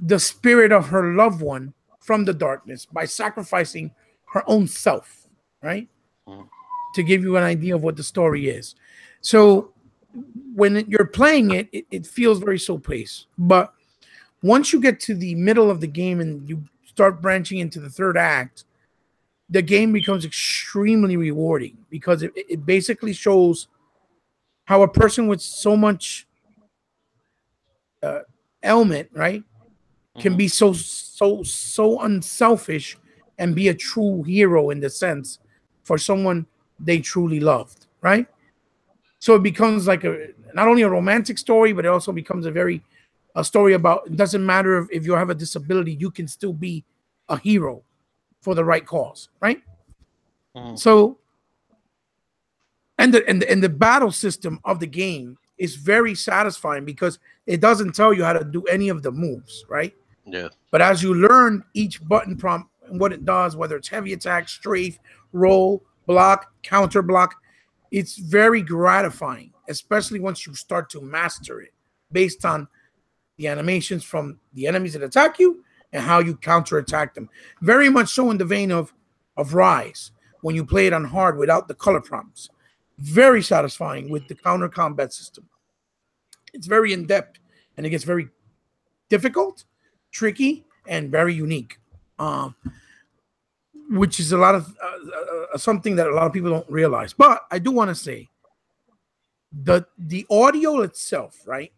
the spirit of her loved one from the darkness by sacrificing her own self, right? To give you an idea of what the story is. So when you're playing it, it feels very slow-paced. But once you get to the middle of the game and you start branching into the third act, the game becomes extremely rewarding, because it basically shows how a person with so much ailment, right, can be so unselfish and be a true hero in the sense for someone they truly loved, right? So it becomes like not only a romantic story, but it also becomes a story about, it doesn't matter if you have a disability, you can still be a hero for the right cause, right? So, and the battle system of the game is very satisfying, because it doesn't tell you how to do any of the moves, right? Yeah. But as you learn each button prompt and what it does, whether it's heavy attack, strafe, roll, block, counter block, it's very gratifying, especially once you start to master it based on the animations from the enemies that attack you and how you counterattack them. Very much so in the vein of Rise, when you play it on hard without the color prompts. Very satisfying with the counter combat system. It's very in-depth, and it gets very difficult, tricky, and very unique, which is a lot of something that a lot of people don't realize. But I do want to say the audio itself, right?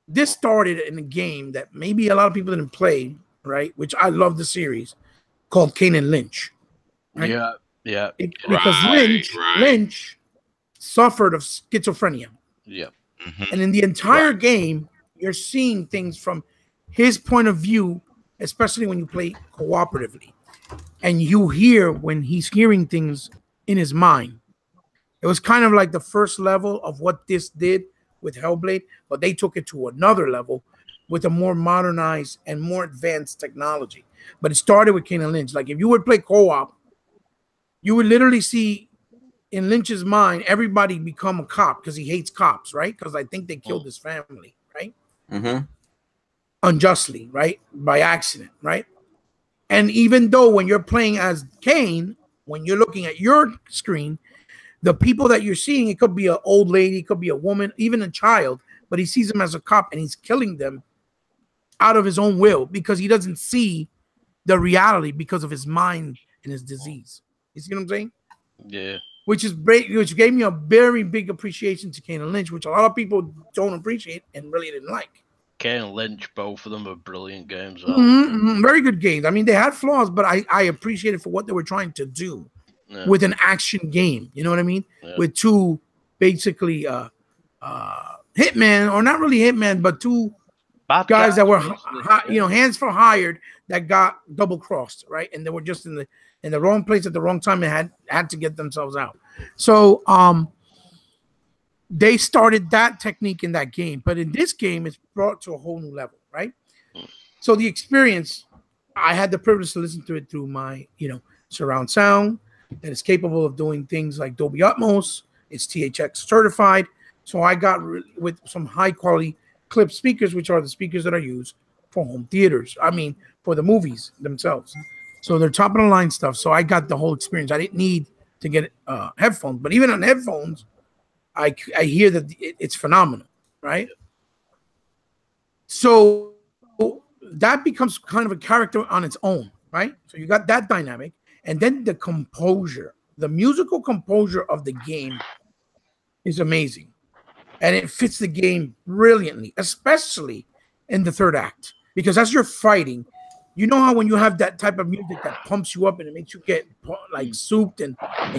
This started in a game that maybe a lot of people didn't play, right? Which I love the series, called Kane and Lynch. Right? Yeah, Yeah. Because Lynch suffered of schizophrenia. Yeah. Mhm. And in the entire game, you're seeing things from his point of view, especially when you play cooperatively. And you hear when he's hearing things in his mind. It was kind of like the first level of what this did with Hellblade, but they took it to another level with a more modernized and more advanced technology. But it started with Kane and Lynch. Like if you would play co-op, you would literally see in Lynch's mind everybody become a cop because he hates cops, right? Because I think they killed his family, right? Mm-hmm. Unjustly, right? By accident, right? And even though when you're playing as Kane, when you're looking at your screen, the people that you're seeing, it could be an old lady, it could be a woman, even a child, but he sees them as a cop and he's killing them out of his own will because he doesn't see the reality because of his mind and his disease. You see what I'm saying? Yeah. Which gave me a very big appreciation to Kane and Lynch, which a lot of people don't appreciate and really didn't like. Kane and Lynch, both of them are brilliant games. Very good games. I mean, they had flaws, but I appreciate it for what they were trying to do with an action game. You know what I mean? Yeah. With two basically hitmen, or not really hitmen, but two Bad guys that were basically. hands for hired that got double crossed, right? And they were just in the wrong place at the wrong time and had to get themselves out. So they started that technique in that game, but in this game it's brought to a whole new level, right? So the experience, I had the privilege to listen to it through my surround sound that is capable of doing things like Dolby Atmos. It's THX certified, so I got with some high quality clip speakers, which are the speakers that are used for home theaters. I mean, for the movies themselves. So they're top of the line stuff. So I got the whole experience. I didn't need to get headphones, but even on headphones, I hear that it's phenomenal, right? So that becomes kind of a character on its own, right? So you got that dynamic, and then the composure, the musical composure of the game is amazing, and it fits the game brilliantly, especially in the third act, because as you're fighting, you know how when you have that type of music that pumps you up and it makes you get like souped and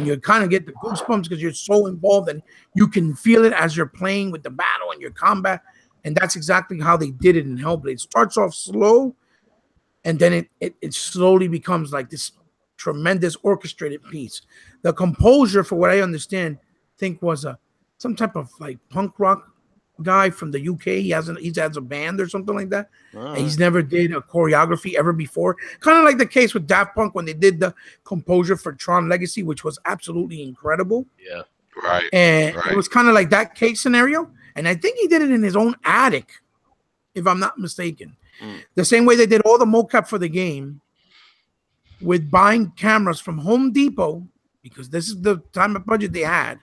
you kind of get the goosebumps because you're so involved and you can feel it as you're playing with the battle and your combat. And that's exactly how they did it in Hellblade. It starts off slow, and then it slowly becomes like this tremendous orchestrated piece. The composer, for what I understand, was some type of like punk rock guy from the UK. He has a band or something like that. And he's never did a choreography ever before. Kind of like the case with Daft Punk when they did the composure for Tron Legacy, which was absolutely incredible. Yeah. Right. And it was kind of like that case scenario. And I think he did it in his own attic, if I'm not mistaken. The same way they did all the mocap for the game with buying cameras from Home Depot, because this is the time of budget they had,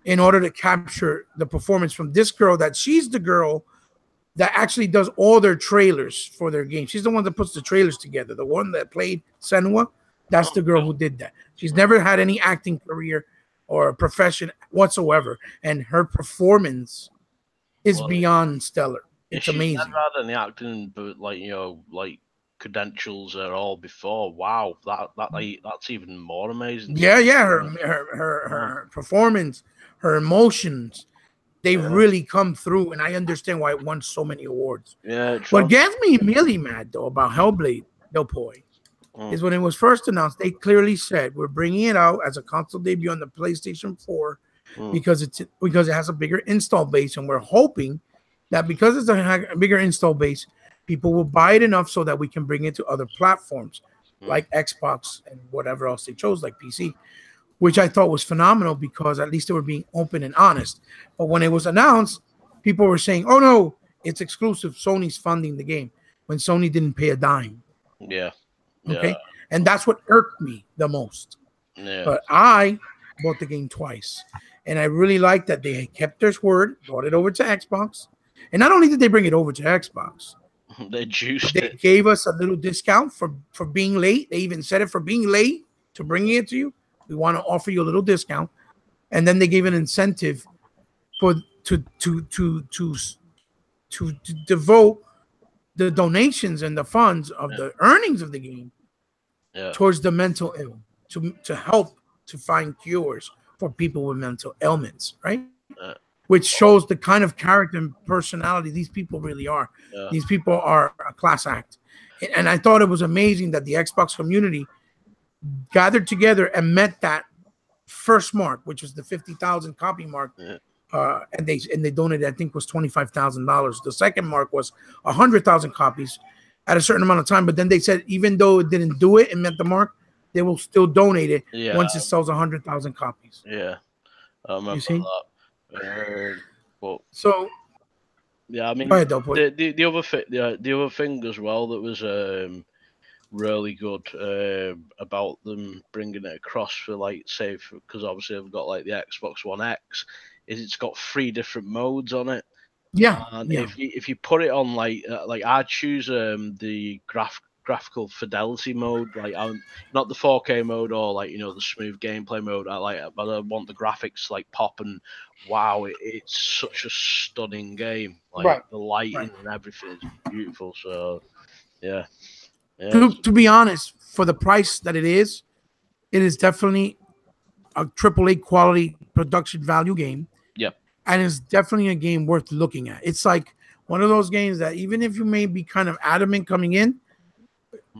in order to capture the performance from this girl, that she's the girl that actually does all their trailers for their game. She's the one that puts the trailers together. The one that played Senua, that's the girl who did that. She's never had any acting career or profession whatsoever, and her performance is beyond stellar. It's amazing. Never had any acting, but like credentials at all before. Wow, that's even more amazing. Yeah. Her performance, her emotions, they really come through, and I understand why it won so many awards. Yeah. What gets me really mad though about Hellblade, Del Poi, is when it was first announced, they clearly said we're bringing it out as a console debut on the PlayStation 4 because it has a bigger install base, and we're hoping that because it's a bigger install base, people will buy it enough so that we can bring it to other platforms like Xbox and whatever else they chose, like PC, which I thought was phenomenal because at least they were being open and honest. But when it was announced, people were saying, oh no, it's exclusive. Sony's funding the game, when Sony didn't pay a dime. Yeah. Okay. And that's what irked me the most. Yeah. But I bought the game twice, and I really liked that they kept their word, brought it over to Xbox. And not only did they bring it over to Xbox, they juiced they it. gave us a little discount for being late. They even said it for being late to bringing it to you. We want to offer you a little discount. And then they gave an incentive to devote the donations and the funds of the earnings of the game towards the mental ill. to help to find cures for people with mental ailments, right? Yeah. Which shows the kind of character and personality these people really are. Yeah. These people are a class act. And I thought it was amazing that the Xbox community gathered together and met that first mark, which was the 50,000 copy mark. Yeah. And they donated, I think, was $25,000. The second mark was 100,000 copies at a certain amount of time. But then they said, even though it didn't do it and met the mark, they will still donate it once it sells 100,000 copies. Yeah, I remember You see? that. But So, yeah, I mean, go ahead, though, boy. the other thing as well that was really good about them bringing it across for, like, say, because obviously I've got like the Xbox One X, is it's got 3 different modes on it. Yeah, And yeah. if you put it on like I choose the graphical fidelity mode, like not the 4K mode or, like, the smooth gameplay mode. But I want the graphics like pop, and wow, it's such a stunning game. Like, Right. the lighting and everything is beautiful. So yeah. To be honest, for the price that it is definitely a AAA quality production value game. Yep. And it's definitely a game worth looking at. It's like one of those games that even if you may be kind of adamant coming in,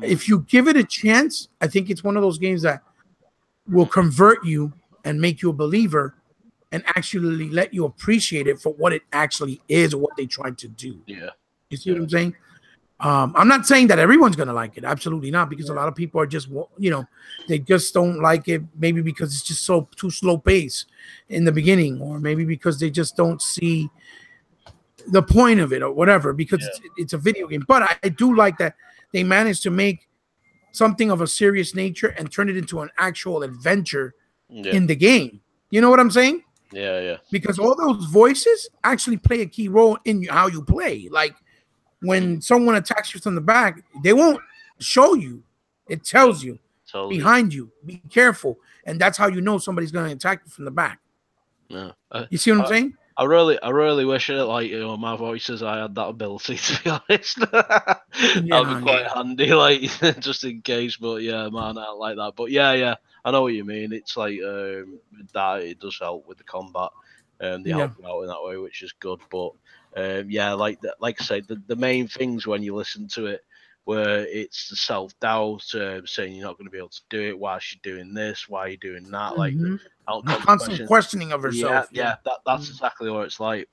if you give it a chance, I think it's one of those games that will convert you and make you a believer and actually let you appreciate it for what it actually is or what they tried to do. Yeah. You see what I'm saying? I'm not saying that everyone's going to like it. Absolutely not. Because a lot of people are just, they just don't like it. Maybe because it's just too slow pace in the beginning, or maybe because they just don't see the point of it or whatever, because it's a video game. But I do like that they managed to make something of a serious nature and turn it into an actual adventure in the game. You know what I'm saying? Yeah. Because all those voices actually play a key role in how you play. Like, when someone attacks you from the back, they won't show you. It tells you behind you, be careful. And that's how you know somebody's going to attack you from the back. Yeah. You see what I'm saying? I really wish it, like, my voices, I had that ability, to be honest. That'd be quite handy, like, just in case. But yeah, man, I don't like that. But yeah, I know what you mean. It's like that it does help with the combat, and they help out in that way, which is good. But like I say, the main things when you listen to it, where it's the self-doubt, saying you're not going to be able to do it, why is she doing this, why are you doing that, like constant questioning of herself. That's exactly what it's like.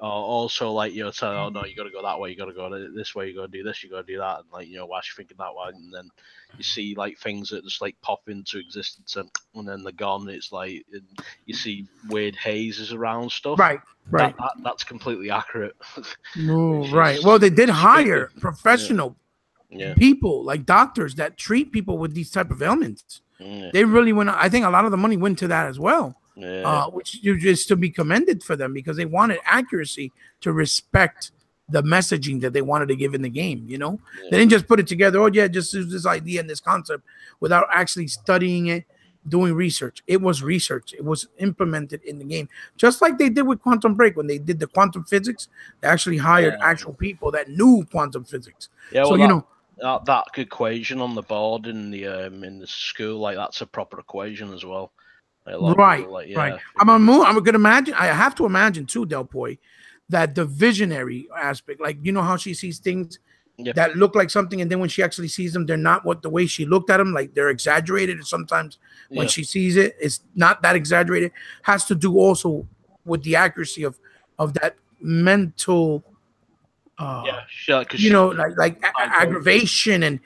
Also, like, saying, oh no, you got to go that way, you got to go this way, you got to do this, you got to do that, and, like, why is she thinking that way? And then you see, like, things that just, like, pop into existence, and then they're gone. It's like you see weird hazes around stuff. Right. That's completely accurate. Right. Well, they did hire professional people, like doctors, that treat people with these type of ailments. They really went. I think a lot of the money went to that as well. Which is to be commended for them, because they wanted accuracy to respect the messaging that they wanted to give in the game. They didn't just put it together. Oh yeah, just use this idea and this concept without actually studying it, doing research. It was research. It was implemented in the game, just like they did with Quantum Break when they did the quantum physics. They actually hired actual people that knew quantum physics. Yeah, well, so that equation on the board in the school, like, that's a proper equation as well. Right. I'm gonna imagine. I have to imagine too, Del Poy, that the visionary aspect, like, how she sees things that look like something, and then when she actually sees them, they're not the way she looked at them. Like, they're exaggerated. And sometimes when she sees it, it's not that exaggerated. Has to do also with the accuracy of that mental. Aggravation and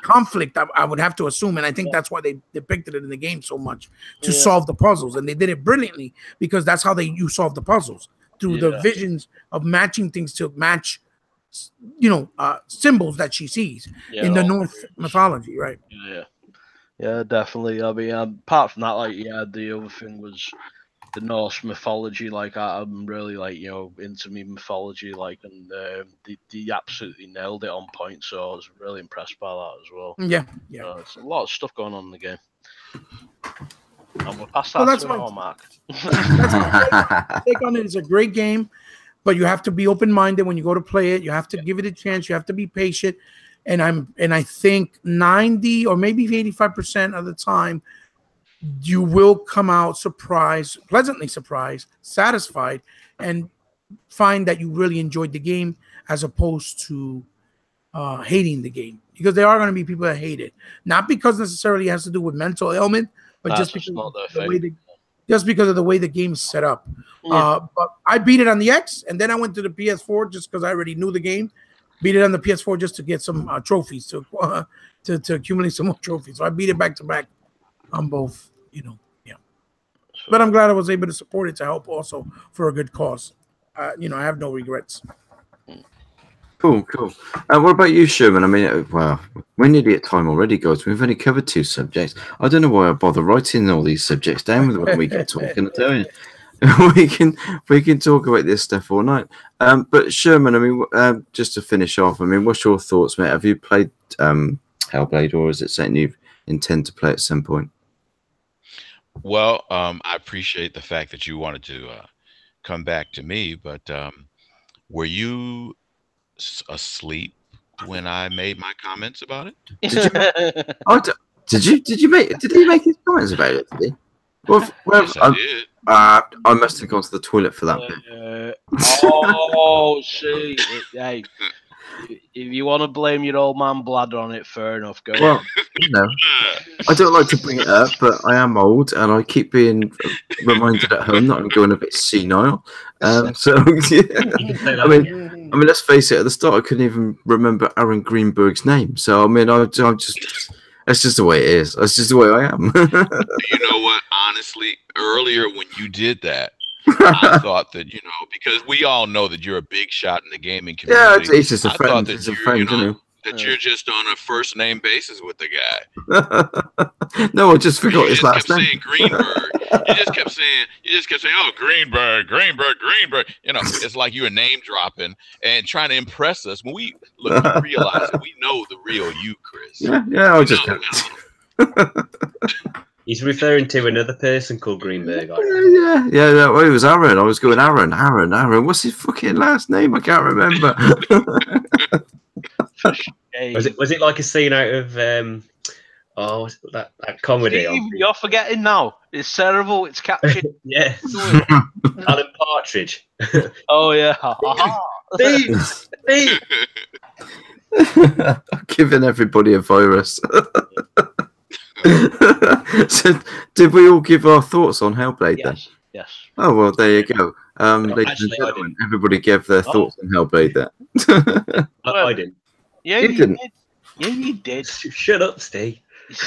conflict. I would have to assume, and I think that's why they depicted it in the game so much, to solve the puzzles, and they did it brilliantly, because that's how you solve the puzzles, through the visions of matching things to match, symbols that she sees in the Norse mythology, right? Yeah, definitely. I mean, apart from that, like, the other thing was the Norse mythology. Like, I'm really, like, into me mythology, like, and they absolutely nailed it on point. So I was really impressed by that as well. Yeah. It's a lot of stuff going on in the game. And we'll pass that to Mark. That's my take on it. It's a great game, but you have to be open-minded when you go to play it. You have to give it a chance. You have to be patient. and I think 90 or maybe 85% of the time, you will come out pleasantly surprised, satisfied, and find that you really enjoyed the game as opposed to hating the game. Because there are going to be people that hate it, not because necessarily it has to do with mental ailment, but just because of the way the game is set up. Yeah. But I beat it on the X, and then I went to the PS4 just because I already knew the game. Beat it on the PS4 just to get some trophies to accumulate some more trophies. So I beat it back to back on both, yeah. But I'm glad I was able to support it to help also for a good cause. I have no regrets. Cool. What about you, Sherman? I mean, well, we're nearly at time already, guys. We've only covered 2 subjects. I don't know why I bother writing all these subjects down when we can talk. And I tell you, we can talk about this stuff all night. But Sherman, I mean, just to finish off, I mean, what's your thoughts, mate? Have you played Hellblade, or is it something you intend to play at some point? Well, I appreciate the fact that you wanted to come back to me, but were you asleep when I made my comments about it? Did he make his comments about it? Did he? Well, Yes, I did. I must have gone to the toilet for that bit. See, hey, if you want to blame your old man bladder on it, fair enough. Go. Well, I don't like to bring it up, but I am old, and I keep being reminded at home that I'm going a bit senile. So, yeah. I mean, let's face it. At the start, I couldn't even remember Aaron Greenberg's name. So, I mean, I'm just. That's just the way it is. That's just the way I am. You know what? Honestly, earlier when you did that, I thought that, because we all know that you're a big shot in the gaming community. Yeah, it's just a friend. That you're just on a first name basis with the guy. No, I just forgot his last name. Saying Greenberg. You just kept saying, oh, Greenberg. It's like you were name dropping and trying to impress us. When we realize that we know the real you, Chris. Yeah, I just He's referring to another person called Greenberg. Yeah. Well, it was Aaron. I was going Aaron. What's his fucking last name? I can't remember. Was it like a scene out of that comedy? You're forgetting now. It's terrible. It's captured. Yeah. Alan Partridge. Oh yeah. Steve. Giving everybody a virus. So, did we all give our thoughts on Hellblade then? Yes. Oh well, there you go. Ladies and gentlemen, everybody gave their thoughts on Hellblade there. I didn't. Yeah, you did. Yeah, you did. Shut up, Steve. He's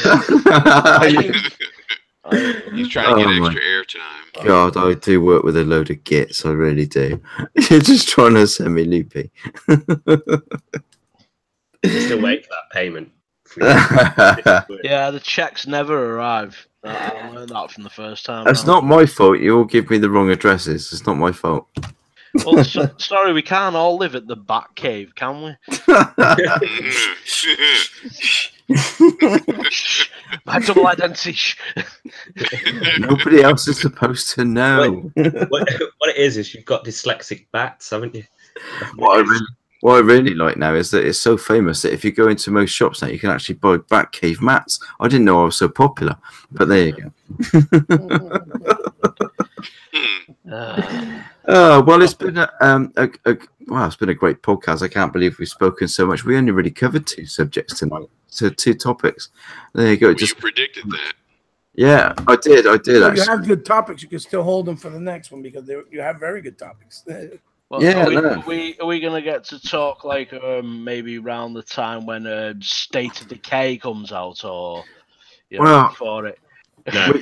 trying to get extra airtime. God, I do work with a load of gits. I really do. You're just trying to send me loopy. Still wait for that payment. Yeah, the checks never arrive. I learned that from the first time. That's not my fault. You all give me the wrong addresses. It's not my fault. Well, sorry, we can't all live at the Bat Cave, can we? My double identity. Nobody else is supposed to know. What it is you've got dyslexic bats, haven't you? What I really like now is that it's so famous that if you go into most shops now, you can actually buy Batcave mats. I didn't know I was so popular, but there you go. Well, it's been it's been a great podcast. I can't believe we've spoken so much. We only really covered 2 subjects tonight, so 2 topics. There you go. Well, you predicted that. Yeah, I did. So actually. you have good topics. You can still hold them for the next one because you have very good topics. Well, yeah, are we going to get to talk like maybe around the time when State of Decay comes out, or before it? No.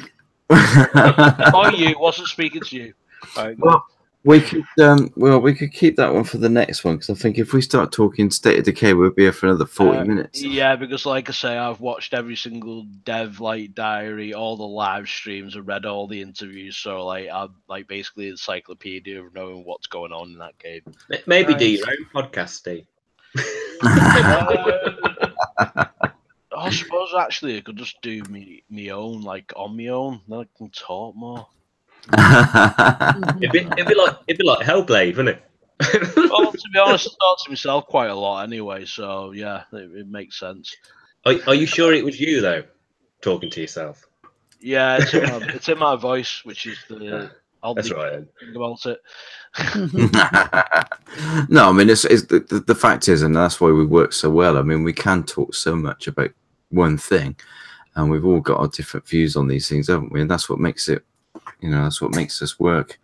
Oh, you wasn't speaking to you. Right, well, we could keep that one for the next one because I think if we start talking State of Decay, we'll be here for another 40 minutes. Yeah, because like I say, I've watched every single dev diary, all the live streams, and read all the interviews. So I'm basically an encyclopedia of knowing what's going on in that game. Maybe do your own podcast, Steve. I suppose actually I could just do me own, on my own. Then I can talk more. It'd be like Hellblade, wouldn't it? Well, to be honest, I talk to myself quite a lot anyway, so yeah, it makes sense. Are you sure it was you though, talking to yourself? Yeah, it's in my voice, which is the That's right. thing about it. No, I mean, it's the fact is, and that's why we work so well. I mean, we can talk so much about one thing, and we've all got our different views on these things, haven't we? And that's what makes it, that's what makes us work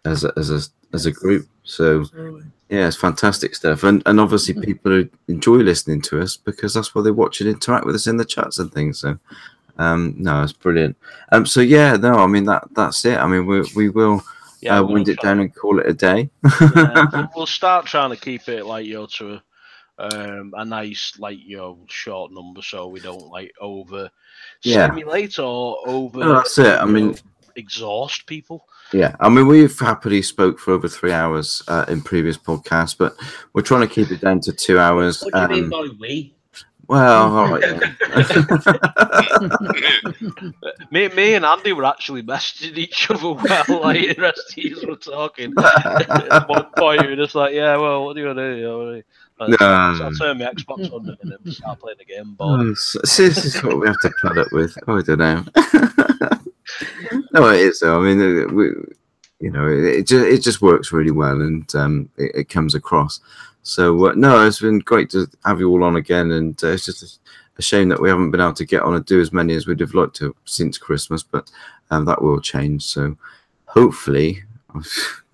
as a group. So Absolutely. yeah, it's fantastic stuff, and obviously people who enjoy listening to us because that's why they watch and interact with us in the chats and things. So no, it's brilliant. So yeah, no, I mean that's it. I mean we will wind it down and call it a day. Yeah, we'll start trying to keep it to a nice short number, so we don't over stimulate or over. No, that's it. I mean, exhaust people. Yeah, I mean, we've happily spoke for over 3 hours in previous podcasts, but we're trying to keep it down to 2 hours. What do you mean by we? Well, all right. me and Andy were actually messaging each other while the rest of you were talking. At one point, you were just like, "Yeah, well, what do you want to do?" So I turned my Xbox on and start playing the game. This is what we have to put up with. I don't know. No, it is though. I mean, it just works really well, and it comes across. So no, it's been great to have you all on again, and it's just a shame that we haven't been able to get on and do as many as we'd have liked to since Christmas, but that will change. So hopefully,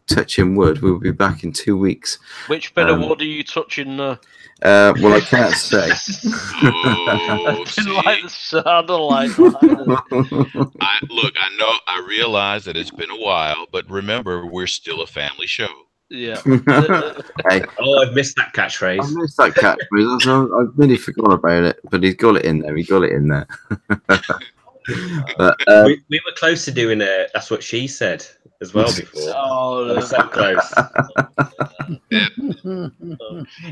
touching wood, we'll be back in 2 weeks. Which bit of wood are you touching? Well, I can't say. I didn't like the sound like that. I realize that it's been a while, but remember, we're still a family show. Yeah. Hey. Oh, I've missed that catchphrase. I missed that catchphrase. I really forgot about it, but he's got it in there. He got it in there. But, we were close to doing That's What She Said as well before. Oh, we so close.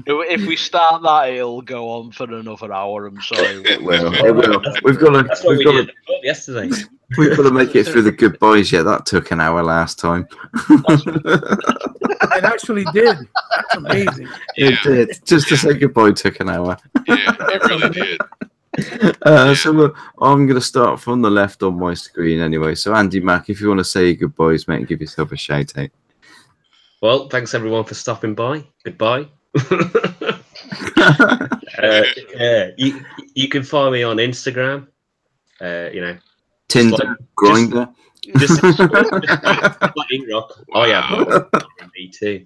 If we start that, it'll go on for another hour. I'm sorry. It will. We've got to. That's what we did yesterday. We've got to make it through the goodbyes. Yeah, that took an hour last time. It actually did. That's amazing. It did. Just to say goodbye took an hour. Yeah, it really did. So I'm going to start from the left on my screen anyway. So Andy Mack, if you want to say your goodbyes, mate, and give yourself a shout out. Well, thanks everyone for stopping by. Goodbye. You can find me on Instagram. Tinder, Grindr. Just like rock. Oh yeah, me too.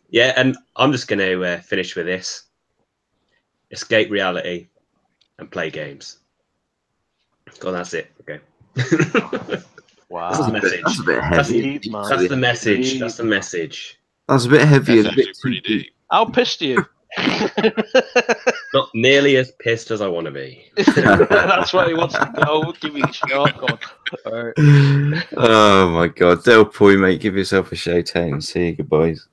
Yeah, and I'm just going to finish with this. Escape reality and play games. Oh, that's it. Okay. Wow. That's the message. That's a bit heavy. That's the message. That's the message. That's a bit heavy. That's actually pretty deep. How pissed are you? Not nearly as pissed as I want to be. That's what he wants to go. Give me a shot. All right. Oh my God, Del Poy, mate, give yourself a shout out and say your goodbyes.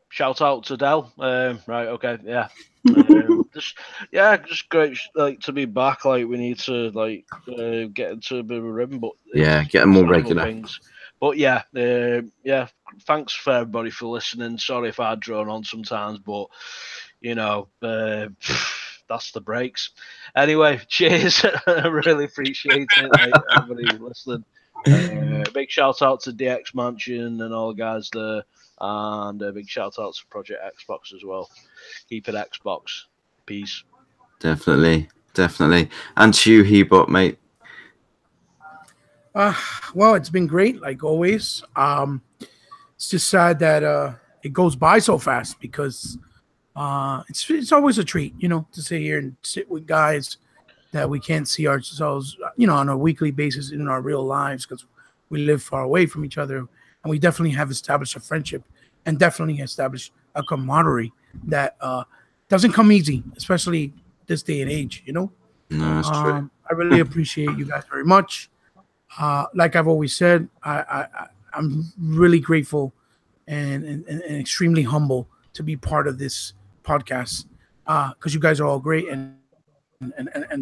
Shout out to Del. Right, okay, yeah. Just great to be back. We need to get into a bit of a rhythm, but get them more regular things. But thanks for everybody for listening. Sorry if I drone on sometimes, but that's the breaks. Anyway, cheers. I really appreciate it, everybody listening. Big shout out to DX Mansion and all the guys there. And a big shout out to Project Xbox as well. Keep it Xbox. Peace. Definitely. And to you, Hebot, mate. Well, it's been great, like always. It's just sad that it goes by so fast because it's always a treat, to sit here and sit with guys that we can't see ourselves, on a weekly basis in our real lives because we live far away from each other. And we definitely have established a friendship and definitely established a camaraderie that doesn't come easy, especially this day and age, No, that's true. I really appreciate you guys very much. Like I've always said, I'm really grateful and extremely humble to be part of this podcast because you guys are all great and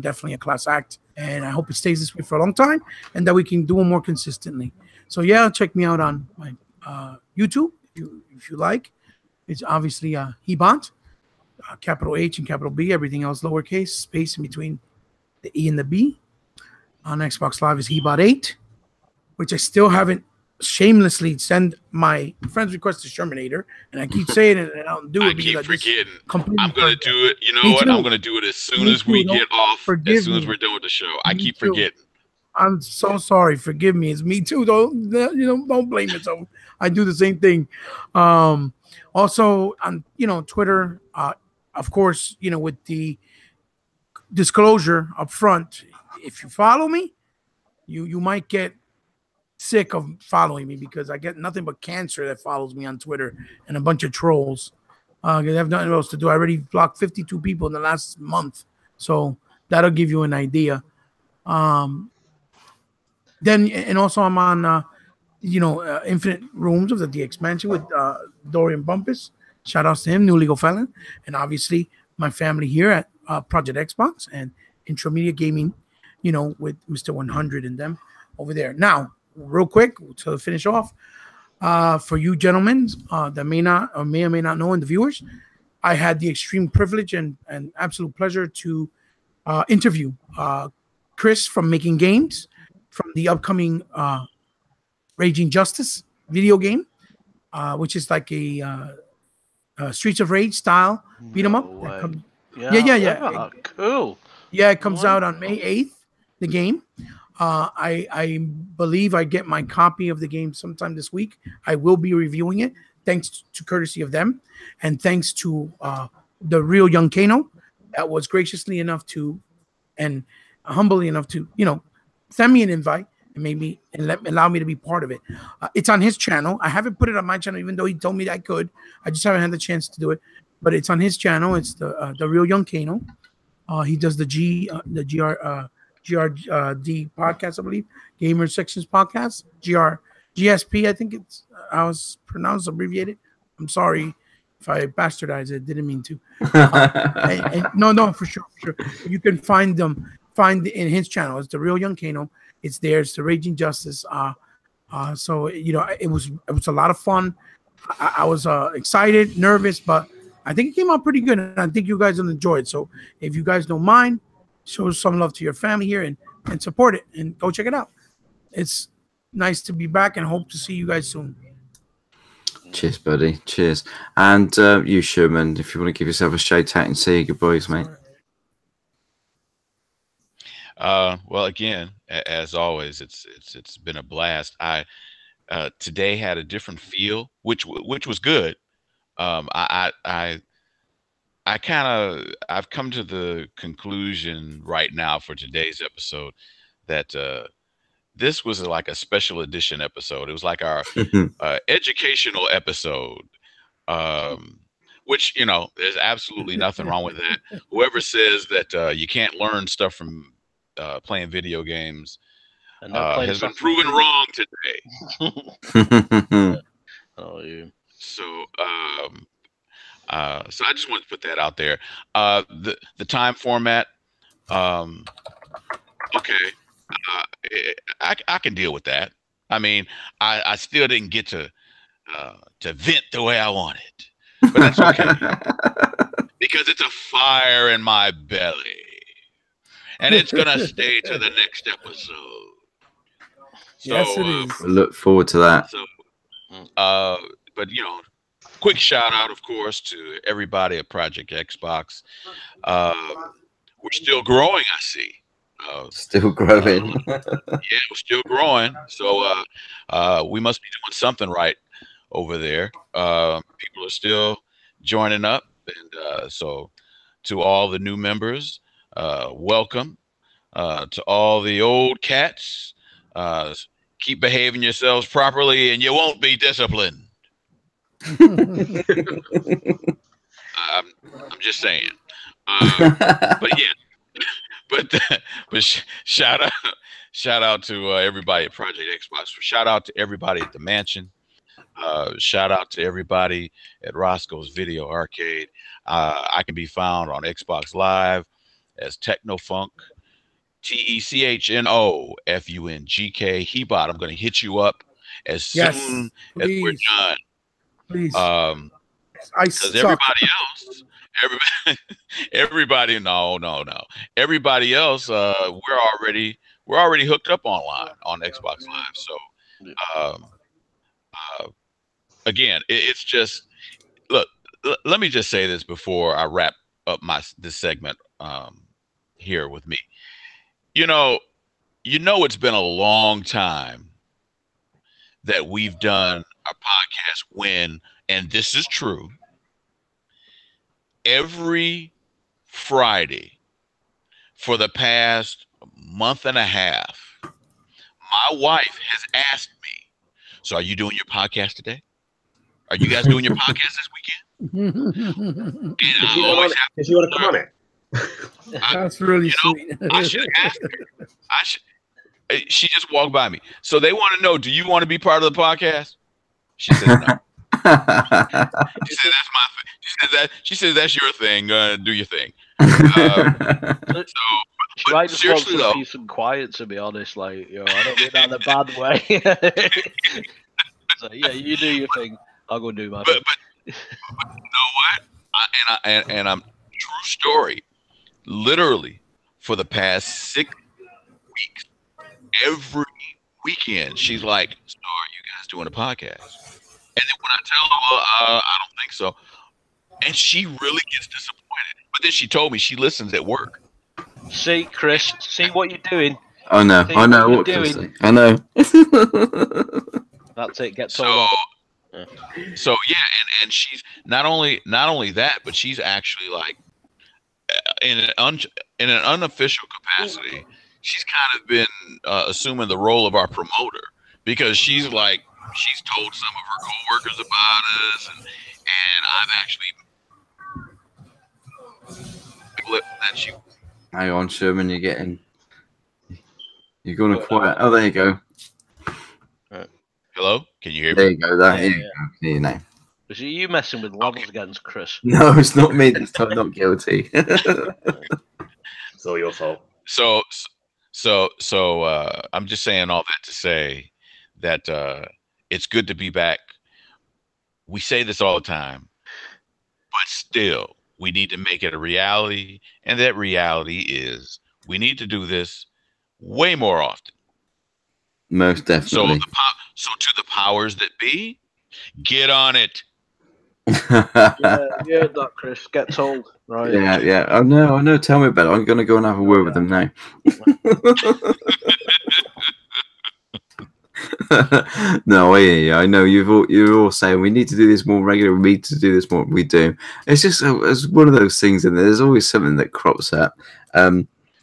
definitely a class act. And I hope it stays this way for a long time and that we can do it more consistently. So yeah, check me out on my YouTube if you like. It's obviously Hebot, capital H and capital B, everything else lowercase, space in between the E and the B. On Xbox Live is Hebot8, which I still haven't shamelessly send my friend's request to Shermanator, and I keep saying it and I don't do it. I keep forgetting. I'm gonna do it. You know Me what? too. I'm gonna do it as soon as we get off. As soon as we're done with the show. I keep forgetting. I'm so sorry. Forgive me. It's me too. Don't blame it. So I do the same thing. Also on Twitter, of course, with the disclosure up front, if you follow me, you might get sick of following me because I get nothing but cancer that follows me on Twitter and a bunch of trolls. They have nothing else to do. I already blocked 52 people in the last month, so that'll give you an idea. Then and also I'm on Infinite Rooms of the expansion with Dorian Bumpus. Shout outs to him, new legal felon, and obviously my family here at Project Xbox and Intramedia Gaming, with Mr. 100 and them over there. Now, real quick to finish off, for you gentlemen that may or may not know, and the viewers, I had the extreme privilege and absolute pleasure to interview Chris from Making Games from the upcoming Raging Justice video game, which is like a Streets of Rage style beat 'em up. Yeah. Cool. Yeah, it comes out on May 8th. The game. I believe I get my copy of the game sometime this week. I will be reviewing it, thanks to courtesy of them, and thanks to the real young Kano that was graciously enough to, and humbly enough to, send me an invite and allow me to be part of it. It's on his channel. I haven't put it on my channel, even though he told me that I could. I just haven't had the chance to do it. But it's on his channel. It's the real young Kano. He does the GRD podcast, I believe, Gamer Sections podcast, GSP. I think it's I was pronounced abbreviated. I'm sorry if I bastardized it. Didn't mean to. No, for sure. You can find in his channel. It's the real young Kano. It's there. It's the Raging Justice. So it was a lot of fun. I was excited, nervous, but I think it came out pretty good, and I think you guys will enjoy it. So if you guys don't mind, show some love to your family here and support it and go check it out. It's nice to be back and hope to see you guys soon. Cheers, buddy. Cheers. And you, Sherman, if you want to give yourself a shout out and say your goodbyes, mate. Well, again, as always, it's been a blast. I today had a different feel, which was good. I've come to the conclusion right now for today's episode that this was like a special edition episode. It was like our educational episode, which, there's absolutely nothing wrong with that. Whoever says that you can't learn stuff from playing video games has been proven wrong today. Oh, yeah. So, so I just wanted to put that out there. The time format, okay, I can deal with that. I mean, I still didn't get to vent the way I wanted, but that's okay because it's a fire in my belly, and it's gonna stay to the next episode. So, yes, it is. Look forward to that. So, but quick shout out, of course, to everybody at Project Xbox. We're still growing, I see. Still growing. Yeah, we're still growing. So we must be doing something right over there. People are still joining up. And so to all the new members, welcome. To all the old cats, keep behaving yourselves properly and you won't be disciplined. I'm just saying, but yeah, but shout out to everybody at Project Xbox. Shout out to everybody at the mansion. Shout out to everybody at Roscoe's Video Arcade. I can be found on Xbox Live as Technofunk, TECHNOFUNGK. Hebot, I'm going to hit you up as Yes, soon as we're please. done. Please. I Because everybody else, everybody, no. Everybody else, we're already hooked up online on Xbox Live. So, again, it's just look. Let me just say this before I wrap up this segment here with me. You know, it's been a long time that we've done a podcast when, and this is true, every Friday for the past month and a half, my wife has asked me, so are you doing your podcast today? Are you guys doing your podcast this weekend? If you want to come on it. That's really sweet. I should ask her. She just walked by me. So they want to know, do you want to be part of the podcast? She says no. She said that's my thing. She says that's your thing. Do your thing. She might just want some peace and quiet, to be honest. Like, I don't mean that in a bad way. So yeah, you do your thing. I'll go do my thing. But you know what? And I'm true story. Literally, for the past 6 weeks, every weekend, she's like, "So are you guys doing a podcast?" And then when I tell her, I don't think so, and she really gets disappointed. But then she told me she listens at work. See, Chris, see what you're doing. I know what you're doing. I know. That's it. Get told. So yeah, and she's not only that, but she's actually like in an unofficial capacity, she's kind of been assuming the role of our promoter, because she's told some of her coworkers about us, and I've actually that she. Hang on, Sherman, you're going to quiet. Oh, there you go. Hello, can you hear me? There you go. There you go. You know. Is it you messing with levels against Chris? No, it's not me. This time, not guilty. It's all your fault. So, I'm just saying all that to say that it's good to be back. We say this all the time, but still, we need to make it a reality, and that reality is we need to do this way more often. Most definitely. So to the powers that be, get on it. yeah, that Chris. Get told, right? Yeah. I know. Tell me about it. I'm going to go and have a word with them now. No, I hear you. I know you're all saying we need to do this more regularly. We need to do this more. We do. It's just it's one of those things, and there's always something that crops up.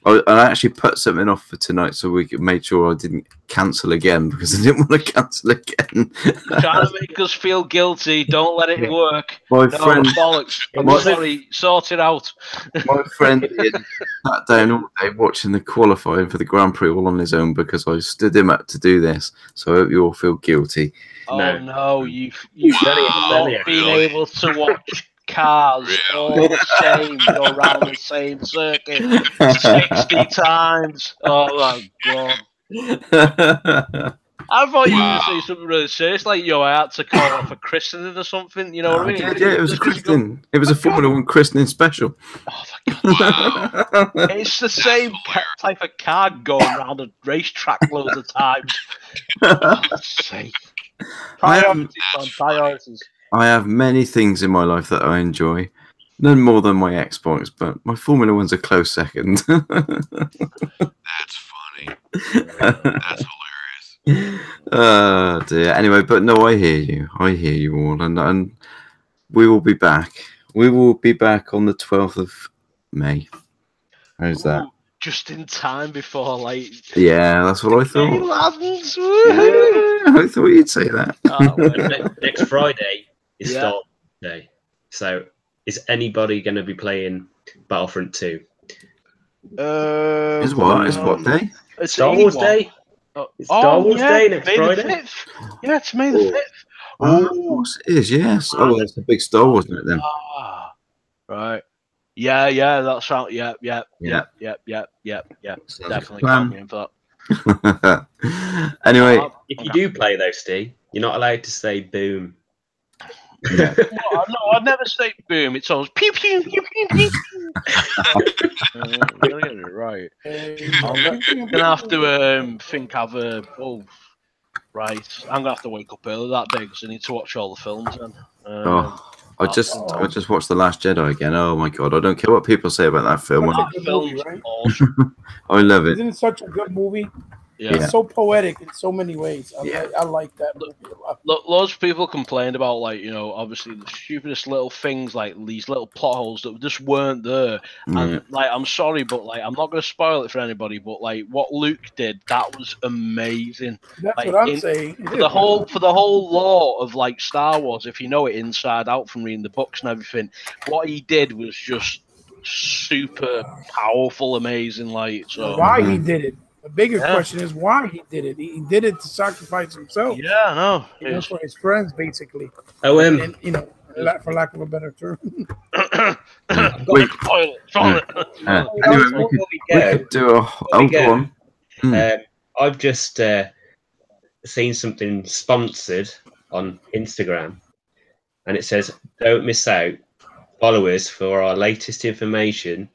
I actually put something off for tonight so we could make sure I didn't cancel again, because I didn't want to cancel again. Trying to make us feel guilty. Don't let it work. My friend, bollocks. Sorry, sort it out. My friend sat down all day watching the qualifying for the Grand Prix all on his own because I stood him up to do this. So I hope you all feel guilty. Oh no, you've not been able to watch cars all the same, go around the same circuit 60 times. Oh my god. I thought you were going to say something really serious, like, I had to call off a christening or something, you know what I mean? Yeah, it was a christening. It was a Formula 1 christening special. Oh my god. Wow. It's the same type of car going around a racetrack loads of times. Priorities. I have many things in my life that I enjoy. None more than my Xbox, but my Formula 1's a close second. That's funny. That's hilarious. Oh dear. Anyway, but no, I hear you. I hear you all, and we will be back. We will be back on the 12th of May. How's that? Just in time before, like... Yeah, that's what I thought. I thought you'd say that. Next Friday is Star Wars Day. So, is anybody going to be playing Battlefront 2? Is what day? It's Star Wars Day. It's Star Wars Day next May Friday. The 5th. Yeah, it's May the 5th. Oh, it is, yes. Oh, that's a big Star Wars night then. Right. Yeah, that's right. Yeah. So Definitely count me in for that. Anyway, if you do play though, Steve, you're not allowed to say boom. yeah. No, I'd never say boom. It's always pew pew pew pew pew. Gotta get it right. I'm gonna have to think of a. Oh, right. I'm gonna have to wake up early that day because I need to watch all the films then. I just watched The Last Jedi again. Oh my god, I don't care what people say about that film. Such a good movie, right? Awesome. I love it. Isn't it such a good movie? Yeah. It's so poetic in so many ways. Yeah. I like that movie a lot. Loads of people complained about, like, you know, obviously the stupidest little things, like these little plot holes that just weren't there. And like, I'm sorry, but like, I'm not going to spoil it for anybody. But like, what Luke did, that was amazing. That's like, what I'm saying. For the whole lore of like Star Wars, if you know it inside out from reading the books and everything, what he did was just super powerful, amazing. Like, so why he did it. The bigger question is why he did it. He did it to sacrifice himself. Yeah, I know. You know, for his friends, basically. Oh, and, you know, for lack of a better term. Anyway, we could do a. Oh, go on. I've just seen something sponsored on Instagram, and it says, "Don't miss out. Follow us for our latest information."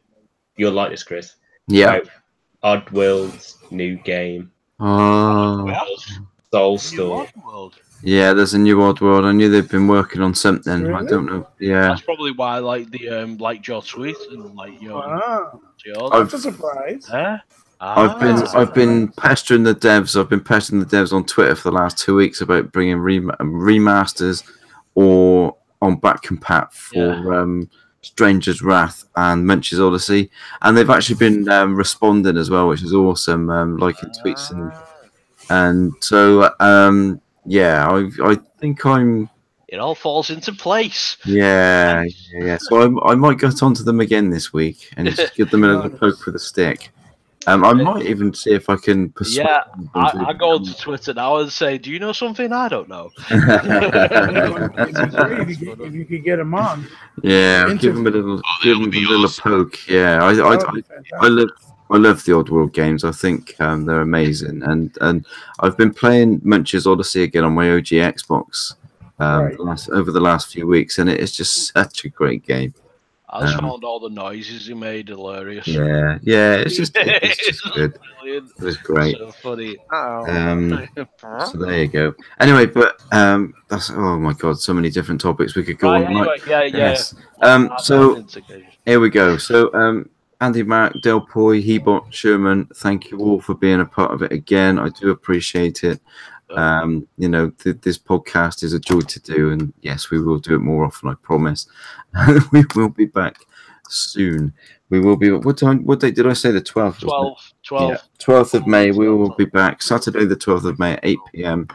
You'll like this, Chris. Yeah. Oddworld's new game. Oh. Soul Store. Yeah, there's a new Oddworld. I knew they've been working on something. Really? I don't know. Yeah. That's probably why I like the like your tweet and like your. That's a surprise. I've been pestering the devs. I've been pestering the devs on Twitter for the last 2 weeks about bringing remasters or on back compat for Stranger's Wrath and Munch's Odyssey, and they've actually been responding as well, which is awesome. Liking tweets and so yeah, I think I'm. It all falls into place. Yeah. So I might get onto them again this week and just give them a little poke with a stick. I might even see if I can persuade. Yeah, I go to Twitter now and say, "Do you know something I don't know?" If you could get him on. Yeah, I'll give them a little poke. Yeah, I love the Oddworld games. I think they're amazing, and I've been playing Munch's Odyssey again on my OG Xbox over the last few weeks, and it is just such a great game. I just found all the noises he made hilarious. Yeah, it's just good. It was great. So funny. So there you go. Anyway, but that's oh my god, so many different topics we could go on. Anyway, yes. So here we go. So Andy, Mark, Del Poy, Hebot, Sherman, thank you all for being a part of it again. I do appreciate it. You know, this podcast is a joy to do, and yes, we will do it more often, I promise. We will be back soon. We will be. What date did I say? The 12th. 12th. Yeah, 12th of May. We will be back Saturday, the 12th of May at 8 p.m.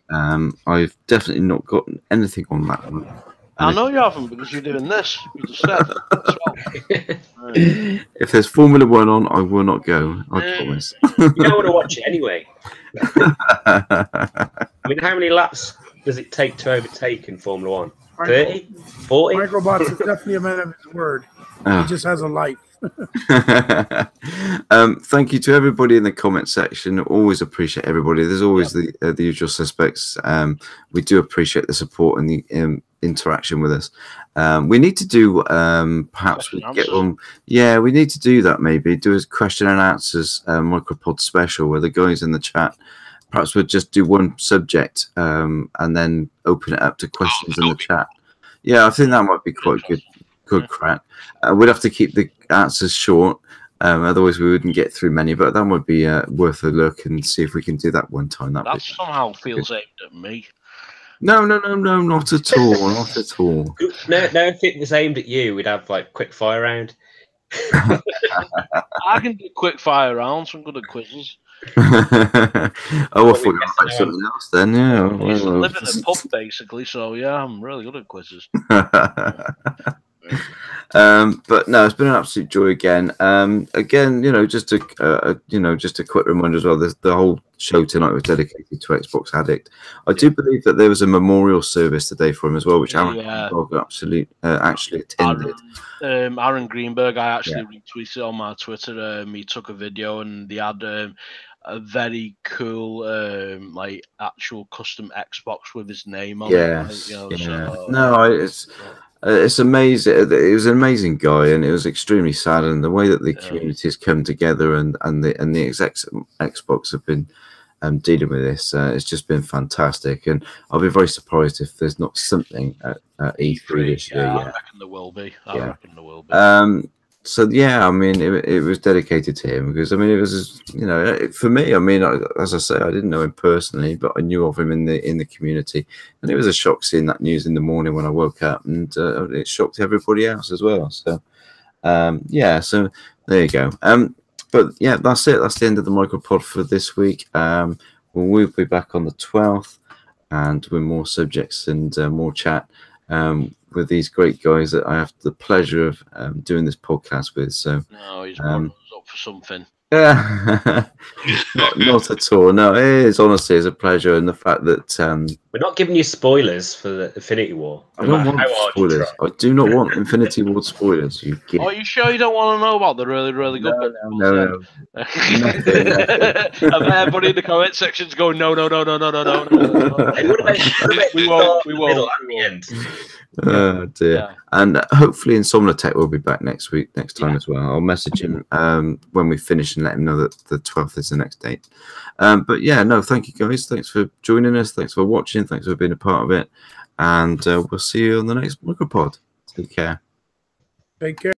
I've definitely not gotten anything on that one. I know you haven't because you're doing this. You just said it. If there's Formula One on, I will not go. I promise. You don't want to watch it anyway. I mean, how many laps does it take to overtake in Formula One? 30? 40? MicroPod is definitely a man of his word. He just has a life. Thank you to everybody in the comment section. Always appreciate everybody. There's always the usual suspects. We do appreciate the support and the interaction with us. We need to do perhaps we get on. Yeah, we need to do that. Maybe do a question and answers MicroPod special where the guys in the chat. Perhaps we'll just do one subject and then open it up to questions in the chat. Yeah, I think that might be quite good crack. We'd have to keep the answers short, otherwise we wouldn't get through many. But that would be worth a look and see if we can do that one time. That somehow feels aimed at me. No, not at all, not at all. No, if it was aimed at you, we'd have like quick fire round. I can do quick fire rounds. I'm good at quizzes. I thought you were about something else then. Yeah, I used to live in a pub basically, so yeah, I'm really good at quizzes. But no, it's been an absolute joy again. Again, just a quick reminder as well. The whole show tonight was dedicated to Xbox Addict. I do believe that there was a memorial service today for him as well, which Aaron actually attended. Aaron Greenberg, I actually retweeted on my Twitter. He took a video and they had a very cool like actual custom Xbox with his name on Yes, it. Like, it's amazing. It was an amazing guy, and it was extremely sad. And the way that the community has come together, and the execs at Xbox have been dealing with this, it's just been fantastic. And I'll be very surprised if there's not something at E3 this year. I Yeah, reckon there will be. I reckon there will be. So yeah, I mean, it was dedicated to him because I mean, it was, you know, for me. I mean, as I say, I didn't know him personally, but I knew of him in the community, and it was a shock seeing that news in the morning when I woke up, and it shocked everybody else as well. So yeah, so there you go. But yeah, that's it. That's the end of the MicroPod for this week. We'll be back on the 12th, and with more subjects and more chat. With these great guys that I have the pleasure of doing this podcast with. So no, he's up for something. Yeah, not at all. No, it is honestly it's a pleasure, and the fact that we're not giving you spoilers for the Infinity War. I don't want spoilers. I do not want Infinity War spoilers. You get. Are you sure you don't want to know about the really, really good bit? No. And everybody in the comment section's going, no. We won't. Oh dear. Yeah. And hopefully Insomnitech will be back next time as well. I'll message him when we finish and let him know that the 12th is the next date. But yeah, no, thank you guys. Thanks for joining us. Thanks for watching. Thanks for being a part of it. And we'll see you on the next MicroPod. Take care. Take care.